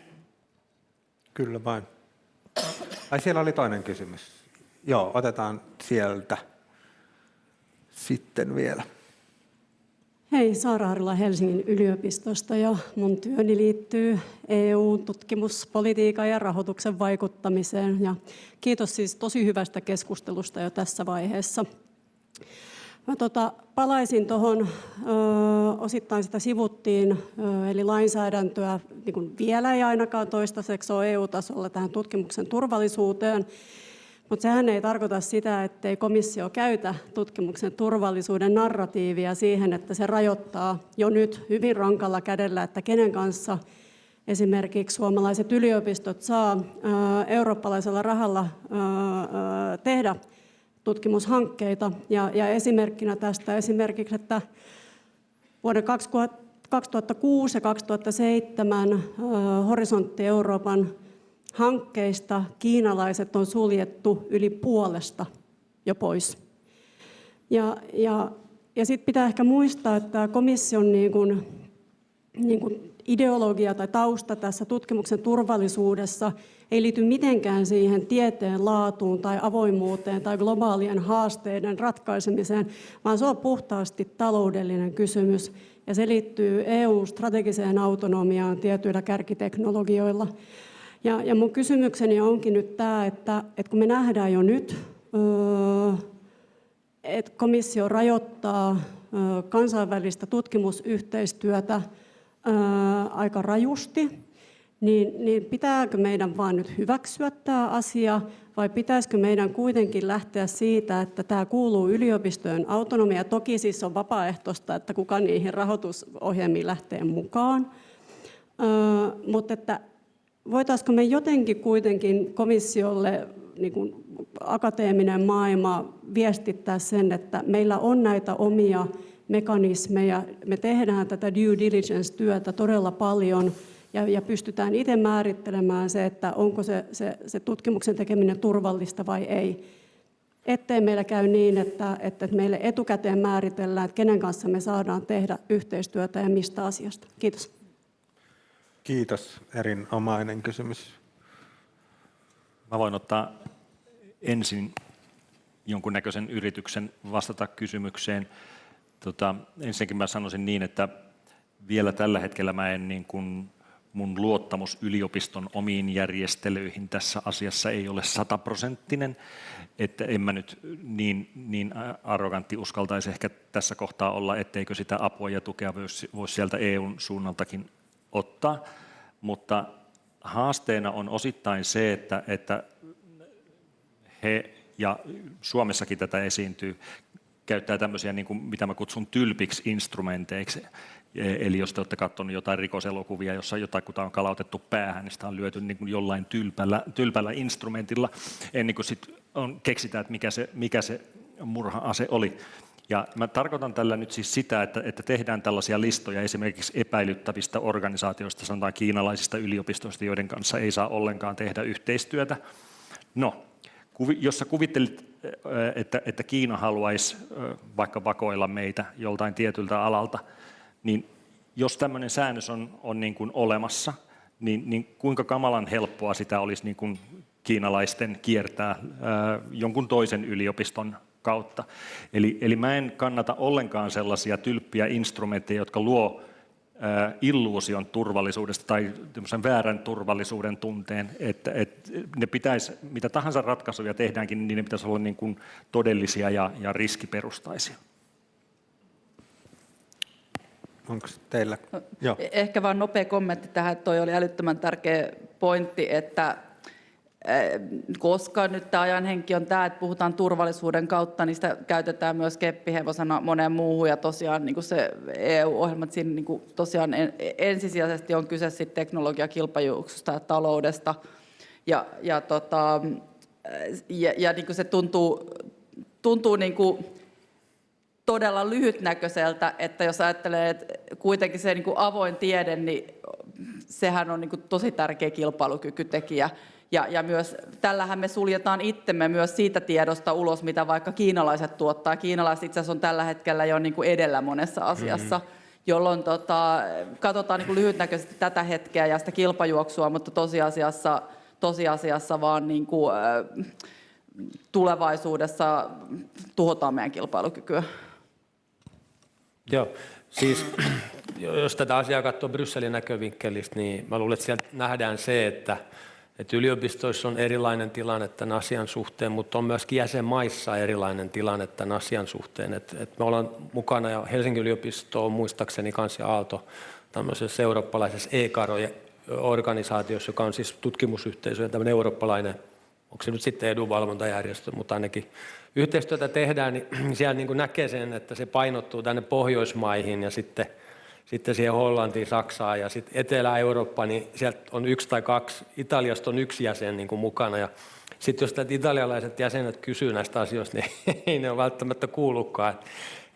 Kyllä vain. Ai siellä oli toinen kysymys. Joo, otetaan sieltä sitten vielä. Hei, Saara Harila Helsingin yliopistosta ja mun työni liittyy EU-tutkimuspolitiikan ja rahoituksen vaikuttamiseen. Ja kiitos siis tosi hyvästä keskustelusta jo tässä vaiheessa. Mä palaisin tuohon, osittain sitä sivuttiin, eli lainsäädäntöä niin kuin vielä ei ainakaan toistaiseksi ole EU-tasolla tähän tutkimuksen turvallisuuteen. Mutta sehän ei tarkoita sitä, ettei komissio käytä tutkimuksen turvallisuuden narratiivia siihen, että se rajoittaa jo nyt hyvin rankalla kädellä, että kenen kanssa esimerkiksi suomalaiset yliopistot saa eurooppalaisella rahalla tehdä tutkimushankkeita. Ja esimerkkinä tästä esimerkiksi, että vuoden 2006 ja 2007 Horisontti Euroopan hankkeista kiinalaiset on suljettu yli puolesta jo pois. Ja sitten pitää ehkä muistaa, että komission niin kuin ideologia tai tausta tässä tutkimuksen turvallisuudessa ei liity mitenkään siihen tieteen laatuun tai avoimuuteen tai globaalien haasteiden ratkaisemiseen, vaan se on puhtaasti taloudellinen kysymys. Ja se liittyy EU-strategiseen autonomiaan tietyillä kärkiteknologioilla. Ja mun kysymykseni onkin nyt tämä, että kun me nähdään jo nyt, että komissio rajoittaa kansainvälistä tutkimusyhteistyötä aika rajusti, niin pitääkö meidän vaan nyt hyväksyä tämä asia, vai pitäisikö meidän kuitenkin lähteä siitä, että tämä kuuluu yliopistojen autonomia. Toki siis on vapaaehtoista, että kuka niihin rahoitusohjelmiin lähtee mukaan, mutta että voitaisiinko me jotenkin kuitenkin komissiolle niin kuin akateeminen maailma viestittää sen, että meillä on näitä omia mekanismeja, me tehdään tätä due diligence-työtä todella paljon ja pystytään itse määrittelemään se, että onko se tutkimuksen tekeminen turvallista vai ei. Ettei meillä käy niin, että meille etukäteen määritellään, että kenen kanssa me saadaan tehdä yhteistyötä ja mistä asiasta. Kiitos. Kiitos, erinomainen kysymys. Mä voin ottaa ensin jonkunnäköisen yrityksen vastata kysymykseen. Ensinnäkin mä sanoisin niin, että vielä tällä hetkellä mä en niin kuin mun luottamus yliopiston omiin järjestelyihin tässä asiassa ei ole 100%, että en mä nyt niin arrogantti uskaltaisi ehkä tässä kohtaa olla, etteikö sitä apua ja tukea voisi sieltä EUn suunnaltakin ottaa, mutta haasteena on osittain se, että he, ja Suomessakin tätä esiintyy, käyttää tämmöisiä, niin kuin, mitä mä kutsun tylpiksi instrumenteiksi. Eli jos te olette katsoneet jotain rikoselokuvia, jossa jotakuta on kalautettu päähän, niin sitä on lyöty niin kuin jollain tylpällä instrumentilla, ennen kuin sit keksitään, että mikä se murha-ase oli. Ja mä tarkoitan tällä nyt siis sitä, että tehdään tällaisia listoja esimerkiksi epäilyttävistä organisaatioista, sanotaan kiinalaisista yliopistoista, joiden kanssa ei saa ollenkaan tehdä yhteistyötä. No, jos sä kuvittelit, että Kiina haluaisi vaikka vakoilla meitä joltain tietyltä alalta, niin jos tämmöinen säännös on niin kuin olemassa, niin kuinka kamalan helppoa sitä olisi niin kuin kiinalaisten kiertää jonkun toisen yliopiston kautta. Eli mä en kannata ollenkaan sellaisia tylppiä instrumentteja, jotka luo illuusion turvallisuudesta tai väärän turvallisuuden tunteen, että ne pitäisi, mitä tahansa ratkaisuja tehdäänkin, niin ne pitäisi olla niin kuin todellisia ja riskiperustaisia. Onko teillä? Joo. Ehkä vain nopea kommentti tähän, että toi oli älyttömän tärkeä pointti, että koska nyt tämä ajan henki on tämä, että puhutaan turvallisuuden kautta, niin sitä käytetään myös keppihevosena moneen muuhun, ja tosiaan niin kuin se EU-ohjelmat siinä niin kuin tosiaan ensisijaisesti on kyse sitten teknologiakilpajuoksusta ja taloudesta, ja niin kuin se tuntuu niin kuin todella lyhytnäköiseltä, että jos ajattelee, että kuitenkin se niin kuin avoin tiede, niin sehän on niin kuin tosi tärkeä kilpailukykytekijä. Ja myös tällähän me suljetaan itsemme myös siitä tiedosta ulos, mitä vaikka kiinalaiset tuottaa. Kiinalaiset itse asiassa on tällä hetkellä jo niin kuin edellä monessa asiassa, jolloin katsotaan niin kuin lyhytnäköisesti tätä hetkeä ja sitä kilpajuoksua, mutta tosiasiassa vaan niin kuin, tulevaisuudessa tuhotaan meidän kilpailukykyä. Joo, siis jos tätä asiaa katsoo Brysselin näkövinkkelistä, niin mä luulen, että siellä nähdään se, että yliopistoissa on erilainen tilanne tämän asian suhteen, mutta on myöskin jäsenmaissa erilainen tilanne tämän asian suhteen. Et me ollaan mukana, ja Helsingin yliopisto on muistaakseni kanssa Aalto tämmöisessä eurooppalaisessa ECARO-organisaatiossa, joka on siis tutkimusyhteisö ja tämmöinen eurooppalainen, onko se nyt sitten edunvalvontajärjestö, mutta ainakin yhteistyötä tehdään, niin siellä niin kuin näkee sen, että se painottuu tänne Pohjoismaihin ja sitten siihen Hollantiin, Saksaan ja sitten Etelä-Eurooppaan, niin sieltä on 1 tai 2, Italiasta on 1 jäsen niin kuin mukana. Ja sitten jos italialaiset jäsenet kysyy näistä asioista, niin ei ne ole välttämättä kuullutkaan.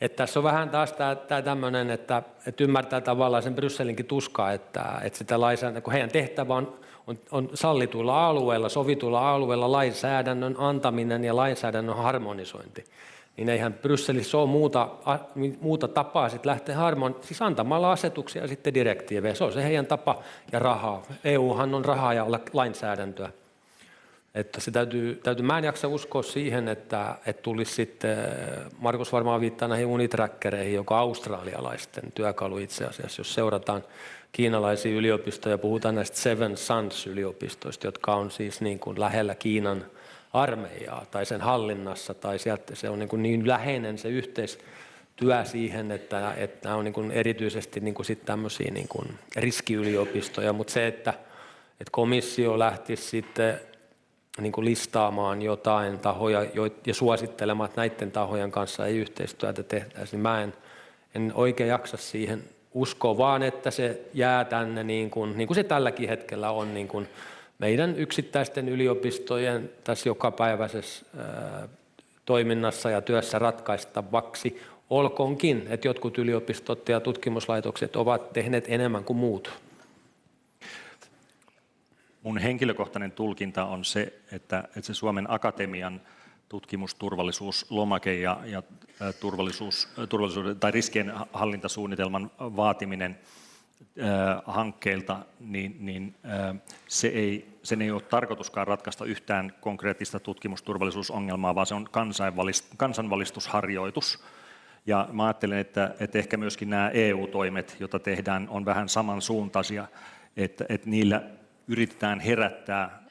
Että tässä on vähän taas tämä tämmöinen, että ymmärtää tavallaan sen Brysselinkin tuskaa, että sitä lainsäädäntöä, kun heidän tehtävä on sallituilla alueilla, sovituilla alueilla lainsäädännön antaminen ja lainsäädännön harmonisointi. Niin eihän Brysselissä ole muuta tapaa sitten lähteä siis antamalla asetuksia ja sitten direktiivejä. Se on se heidän tapa ja rahaa. EUhan on rahaa ja lainsäädäntöä. Että se täytyy, mä en jaksa uskoa siihen, että tulisi sitten, Markus varmaan viittaa näihin unitrackereihin, joka on australialaisten työkalu itse asiassa, jos seurataan kiinalaisia yliopistoja ja puhutaan näistä Seven Sons-yliopistoista, jotka on siis niin kuin lähellä Kiinan armeijaa tai sen hallinnassa, tai sieltä se on niin läheinen se yhteistyö siihen, että nämä on niin kuin erityisesti niin kuin sit tämmöisiä niin kuin riskiyliopistoja, mutta se, että komissio lähtisi sitten niin kuin listaamaan jotain tahoja ja suosittelemaan, että näiden tahojen kanssa ei yhteistyötä tehtäisi, niin mä en oikein jaksa siihen uskoa, vaan että se jää tänne niin kuin se tälläkin hetkellä on niin kuin meidän yksittäisten yliopistojen tässä jokapäiväisessä toiminnassa ja työssä ratkaistavaksi, olkoonkin, että jotkut yliopistot ja tutkimuslaitokset ovat tehneet enemmän kuin muut. Mun henkilökohtainen tulkinta on se, että se Suomen Akatemian tutkimusturvallisuuslomake ja turvallisuuden tai riskien hallintasuunnitelman vaatiminen hankkeilta, niin sen ei ole tarkoituskaan ratkaista yhtään konkreettista tutkimusturvallisuusongelmaa, vaan se on kansanvalistusharjoitus. Ja mä ajattelen, että ehkä myöskin nämä EU-toimet, joita tehdään, on vähän samansuuntaisia, että niillä yritetään herättää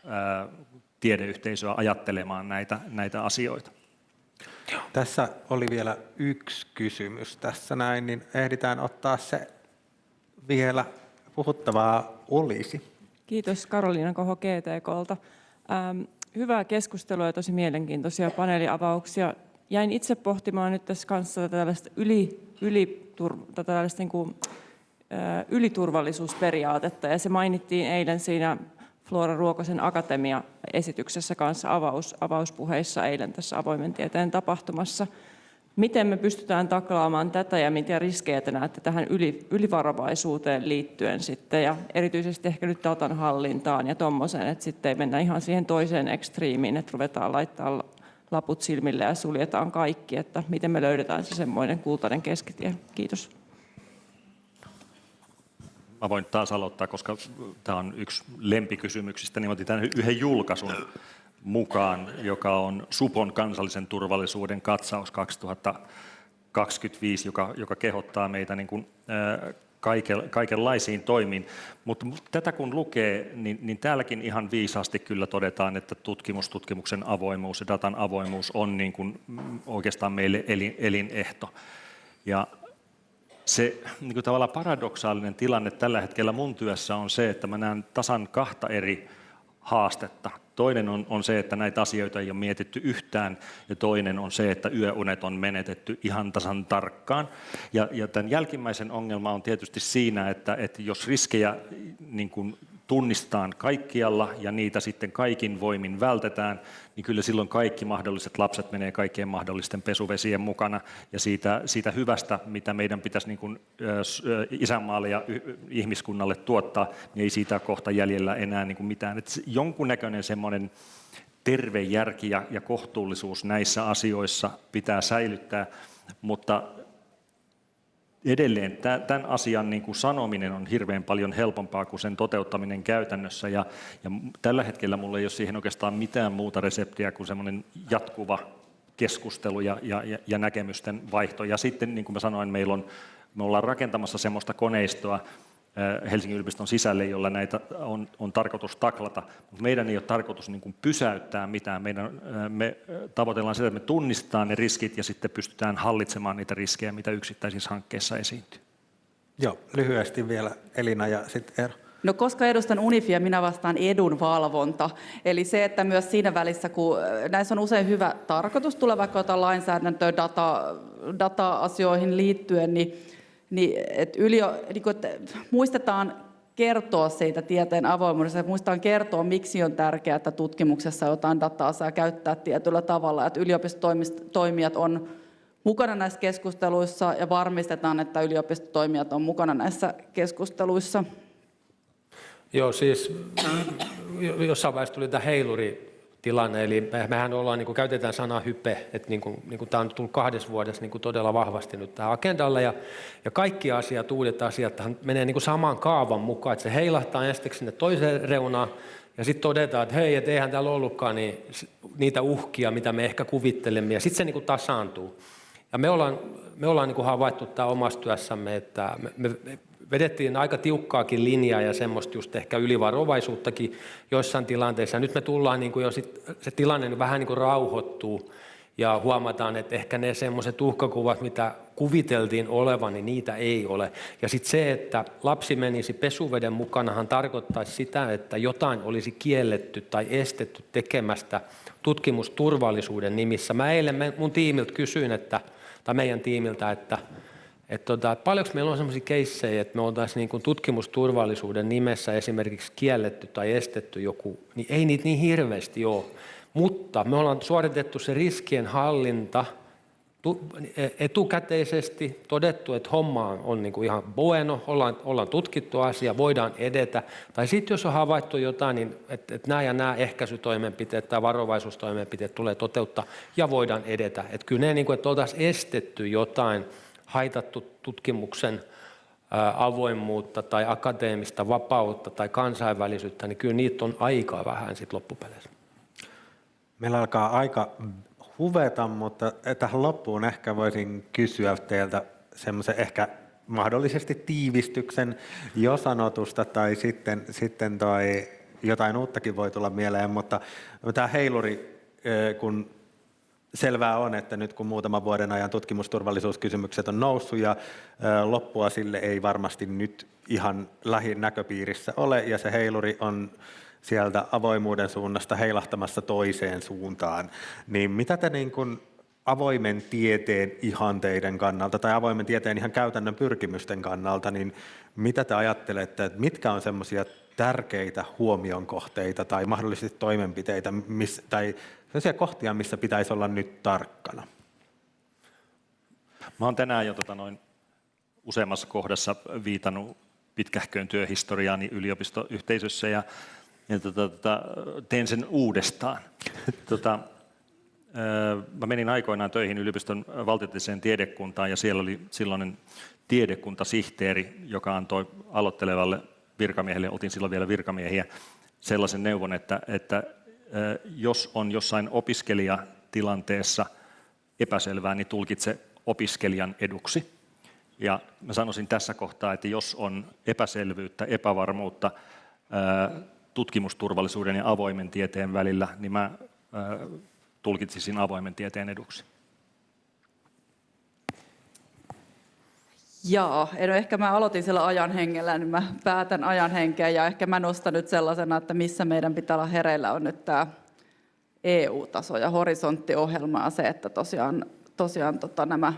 tiedeyhteisöä ajattelemaan näitä asioita. Tässä oli vielä yksi kysymys tässä näin, niin ehditään ottaa se vielä puhuttavaa olisi. Kiitos Karoliina Koho GTK:lta. Hyvää keskustelua ja tosi mielenkiintoisia paneeliavauksia. Jäin itse pohtimaan nyt tässä kanssa tällaista yliturvallisuusperiaatetta, ja se mainittiin eilen siinä Flora Ruokosen Akatemia-esityksessä kanssa avauspuheissa eilen tässä avoimen tieteen tapahtumassa. Miten me pystytään taklaamaan tätä ja mitä riskejä te näette tähän ylivarovaisuuteen liittyen sitten, ja erityisesti ehkä nyt datan hallintaan ja tuommoiseen, että sitten ei mennä ihan siihen toiseen ekstriimiin, että ruvetaan laittaa laput silmille ja suljetaan kaikki, että miten me löydetään se semmoinen kultainen keskitie. Kiitos. Mä voin taas aloittaa, koska tämä on yksi lempikysymyksistä, niin otin tämän yhden julkaisun mukaan, joka on Supon kansallisen turvallisuuden katsaus 2025, joka kehottaa meitä niin kuin, kaikenlaisiin toimiin. Mutta tätä kun lukee, niin täälläkin ihan viisaasti kyllä todetaan, että tutkimuksen avoimuus ja datan avoimuus on niin kuin oikeastaan meille elinehto. Ja se niin kuin tavallaan paradoksaalinen tilanne tällä hetkellä mun työssä on se, että mä näen tasan kahta eri haastetta. Toinen on se, että näitä asioita ei ole mietitty yhtään, ja toinen on se, että yöunet on menetetty ihan tasan tarkkaan. Ja tämän jälkimmäisen ongelma on tietysti siinä, että jos riskejä niin kuin tunnistetaan kaikkialla ja niitä sitten kaikin voimin vältetään, niin kyllä silloin kaikki mahdolliset lapset menee kaikkien mahdollisten pesuvesien mukana, ja siitä hyvästä, mitä meidän pitäisi niin kuin isänmaalle ja ihmiskunnalle tuottaa, niin ei siitä kohta jäljellä enää niin kuin mitään. Et jonkunnäköinen semmoinen terve järki ja kohtuullisuus näissä asioissa pitää säilyttää, mutta edelleen tämän asian niin kuin sanominen on hirveän paljon helpompaa kuin sen toteuttaminen käytännössä, ja tällä hetkellä minulla ei ole siihen oikeastaan mitään muuta reseptiä kuin semmoinen jatkuva keskustelu ja näkemysten vaihto. Ja sitten, niin kuin mä sanoin, me ollaan rakentamassa semmoista koneistoa Helsingin yliopiston sisälle, jolla näitä on tarkoitus taklata, mutta meidän ei ole tarkoitus niin kuin pysäyttää mitään. Me tavoitellaan sitä, että me tunnistetaan ne riskit ja sitten pystytään hallitsemaan niitä riskejä, mitä yksittäisissä hankkeissa esiintyy. Joo, lyhyesti vielä Elina ja sitten Eero. No koska edustan Unifia, minä vastaan edunvalvonta. Eli se, että myös siinä välissä, kun näissä on usein hyvä tarkoitus tulla vaikka jotain lainsäädäntöä data-asioihin liittyen, niin että muistetaan kertoa siitä tieteen avoimuudesta, muistetaan kertoa, miksi on tärkeää, että tutkimuksessa jotain dataa saa käyttää tietyllä tavalla, että yliopistotoimijat on mukana näissä keskusteluissa ja varmistetaan, että yliopistotoimijat on mukana näissä keskusteluissa? Joo, siis jossain vaiheessa tuli tämä heiluritilanne, eli mehän ollaan, niin kuin käytetään sanaa hype, että niin kuin tämä on tullut 2 vuodessa niin kuin todella vahvasti nyt tähän agendalle, ja kaikki asiat, uudet asiat, tähän menee niin kuin saman kaavan mukaan, että se heilahtaa ensiksi sinne toiseen reunaan, ja sitten todetaan, että hei, et eihän täällä ollutkaan niitä uhkia, mitä me ehkä kuvittelemme, ja sitten se niin kuin tasaantuu. Ja me ollaan niin kuin havaittu tämä omassa työssämme, että me vedettiin aika tiukkaakin linjaa ja semmoista just ehkä ylivarovaisuuttakin joissain tilanteissa. Nyt me tullaan niin kuin jo se tilanne vähän niin kuin rauhoittuu ja huomataan, että ehkä ne semmoiset uhkakuvat, mitä kuviteltiin olevan, niin niitä ei ole. Ja sitten se, että lapsi menisi pesuveden mukanahan tarkoittaisi sitä, että jotain olisi kielletty tai estetty tekemästä tutkimusturvallisuuden nimissä. Mä eilen mun tiimiltä kysyin, tai meidän tiimiltä, että paljonko meillä on sellaisia keissejä, että me oltaisiin niin kuin tutkimusturvallisuuden nimessä esimerkiksi kielletty tai estetty joku, niin ei niitä niin hirveästi ole. Mutta me ollaan suoritettu se riskien hallinta etukäteisesti, todettu, että homma on niin kuin ihan bueno, ollaan tutkittu asia, voidaan edetä. Tai sitten jos on havaittu jotain, niin että nämä ja nämä ehkäisytoimenpiteet tai varovaisuustoimenpiteet tulee toteuttaa ja voidaan edetä. Että kyllä ne, niin kuin, että oltaisiin estetty jotain, haitattu tutkimuksen avoimuutta tai akateemista vapautta tai kansainvälisyyttä, niin kyllä niitä on aika vähän sit loppupeleissä. Meillä alkaa aika huveta, mutta tähän loppuun ehkä voisin kysyä teiltä semmoisen ehkä mahdollisesti tiivistyksen jo sanotusta tai sitten jotain uuttakin voi tulla mieleen, mutta tämä heiluri, kun selvää on, että nyt kun muutaman vuoden ajan tutkimusturvallisuuskysymykset on noussut ja loppua sille ei varmasti nyt ihan lähinäköpiirissä ole ja se heiluri on sieltä avoimuuden suunnasta heilahtamassa toiseen suuntaan, niin mitä te niin kuin avoimen tieteen ihanteiden kannalta tai avoimen tieteen ihan käytännön pyrkimysten kannalta, niin mitä te ajattelette, että mitkä on semmoisia tärkeitä huomion kohteita tai mahdollisesti toimenpiteitä tai sellaisia kohtia, missä pitäisi olla nyt tarkkana? Mä oon tänään jo useammassa kohdassa viitannut pitkähköön työhistoriaani yliopistoyhteisössä ja teen sen uudestaan. Mä menin aikoinaan töihin yliopiston valtiotieteelliseen tiedekuntaan ja siellä oli silloinen tiedekuntasihteeri, joka antoi aloittelevalle virkamiehelle, otin silloin vielä virkamiehiä, sellaisen neuvon, että jos on jossain opiskelijatilanteessa epäselvää, niin tulkitse opiskelijan eduksi. Ja mä sanoisin tässä kohtaa, että jos on epäselvyyttä, epävarmuutta tutkimusturvallisuuden ja avoimen tieteen välillä, niin mä tulkitsisin avoimen tieteen eduksi. Ehkä mä aloitin siellä ajan hengellä, niin mä päätän ajan henkeä ja ehkä mä nostan nyt sellaisena, että missä meidän pitää olla hereillä on nyt tämä EU-taso ja horisonttiohjelma ja se, että tosiaan nämä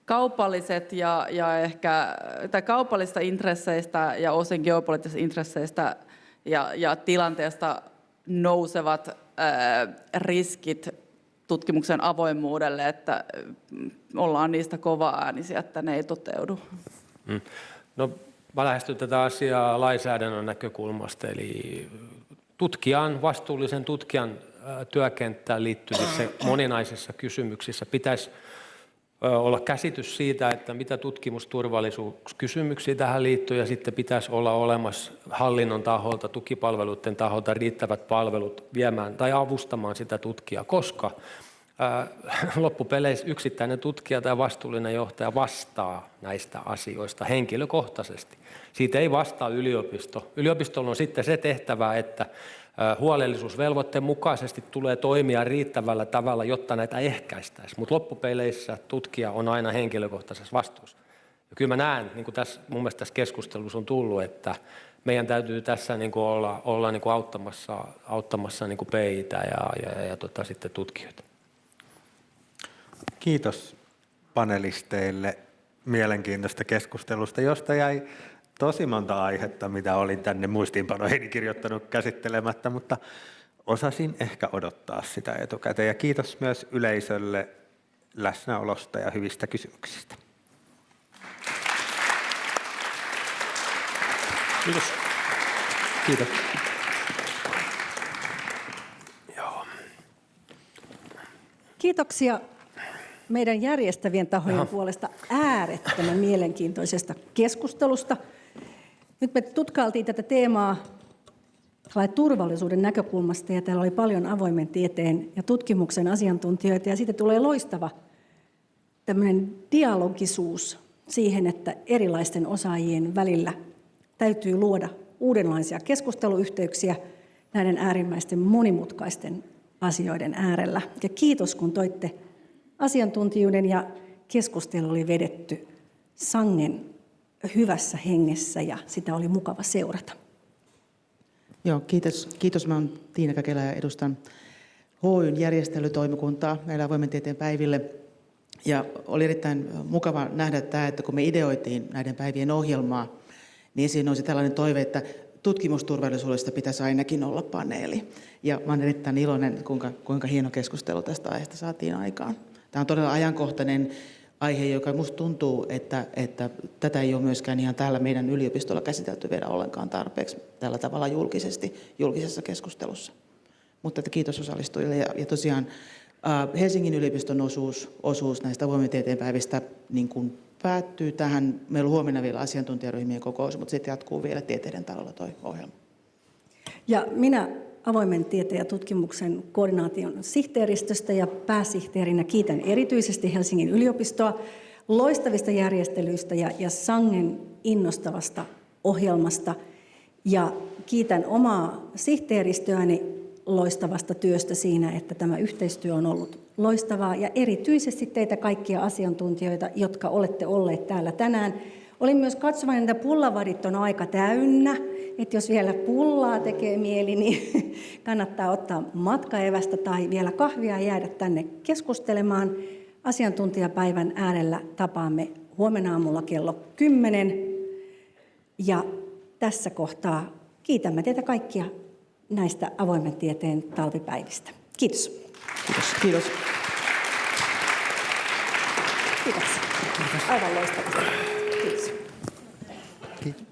kaupalliset ja ehkä tai kaupallisista intresseistä ja osin geopoliittisista intresseistä ja tilanteesta nousevat riskit tutkimuksen avoimuudelle, että ollaan niistä kova-äänisiä, että ne ei toteudu. No, mä lähestyn tätä asiaa lainsäädännön näkökulmasta, eli vastuullisen tutkijan työkenttään liittyvissä moninaisissa kysymyksissä pitäisi olla käsitys siitä, että mitä tutkimusturvallisuuskysymyksiä tähän liittyy, ja sitten pitäisi olla olemassa hallinnon taholta, tukipalveluiden taholta riittävät palvelut viemään tai avustamaan sitä tutkijaa, koska loppupeleissä yksittäinen tutkija tai vastuullinen johtaja vastaa näistä asioista henkilökohtaisesti. Siitä ei vastaa yliopisto. Yliopistolla on sitten se tehtävä, että huolellisuusvelvoitteen mukaisesti tulee toimia riittävällä tavalla, jotta näitä ehkäistäisiin. Mutta loppupeleissä tutkija on aina henkilökohtaisessa vastuussa. Ja kyllä mä näen, niin kuin mun mielestä tässä keskustelussa on tullut, että meidän täytyy tässä niin kuin olla niin kuin auttamassa niin kuin PI:tä ja sitten tutkijoita. Kiitos panelisteille mielenkiintoista keskustelusta, josta jäi tosi monta aihetta, mitä olin tänne muistiinpanoihin kirjoittanut käsittelemättä, mutta osasin ehkä odottaa sitä etukäteen. Ja kiitos myös yleisölle läsnäolosta ja hyvistä kysymyksistä. Kiitos. Kiitos. Kiitoksia meidän järjestävien tahojen puolesta äärettömän mielenkiintoisesta keskustelusta. Nyt me tutkailtiin tätä teemaa turvallisuuden näkökulmasta ja täällä oli paljon avoimen tieteen ja tutkimuksen asiantuntijoita ja siitä tulee loistava tämmöinen dialogisuus siihen, että erilaisten osaajien välillä täytyy luoda uudenlaisia keskusteluyhteyksiä näiden äärimmäisten monimutkaisten asioiden äärellä. Ja kiitos, kun toitte asiantuntijuuden ja keskustelu oli vedetty sangen hyvässä hengessä ja sitä oli mukava seurata. Joo, kiitos. Mä oon Tiina Käkelä ja edustan HY:n järjestelytoimikuntaa näillä avoimen tieteen päiville. Ja oli erittäin mukava nähdä tämä, että kun me ideoitiin näiden päivien ohjelmaa, niin esiin nousi tällainen toive, että tutkimusturvallisuudesta pitäisi ainakin olla paneeli. Ja mä olen erittäin iloinen, kuinka hieno keskustelu tästä aiheesta saatiin aikaan. Tämä on todella ajankohtainen aihe, joka musta tuntuu, että tätä ei ole myöskään ihan täällä meidän yliopistolla käsitelty vielä ollenkaan tarpeeksi tällä tavalla julkisessa keskustelussa. Mutta että kiitos osallistujille. Ja tosiaan Helsingin yliopiston osuus näistä avoimen tieteen päivistä niin kuin päättyy tähän. Meillä on huomenna vielä asiantuntijaryhmien kokous, mutta sitten jatkuu vielä Tieteiden talolla tuo ohjelma. Ja minä avoimen tieteen ja tutkimuksen koordinaation sihteeristöstä ja pääsihteerinä kiitän erityisesti Helsingin yliopistoa loistavista järjestelyistä ja sangen innostavasta ohjelmasta. Ja kiitän omaa sihteeristöäni loistavasta työstä siinä, että tämä yhteistyö on ollut loistavaa. Ja erityisesti teitä kaikkia asiantuntijoita, jotka olette olleet täällä tänään. Olin myös katsomaan, että pullavadit on aika täynnä. Että jos vielä pullaa tekee mieli, niin kannattaa ottaa matkaevästä tai vielä kahvia ja jäädä tänne keskustelemaan. Asiantuntijapäivän äärellä tapaamme huomenna aamulla kello 10. Ja tässä kohtaa kiitämme teitä kaikkia näistä avoimen tieteen talvipäivistä. Kiitos. Kiitos. Kiitos. Aivan loistavasti. Kiitos. Kiitos.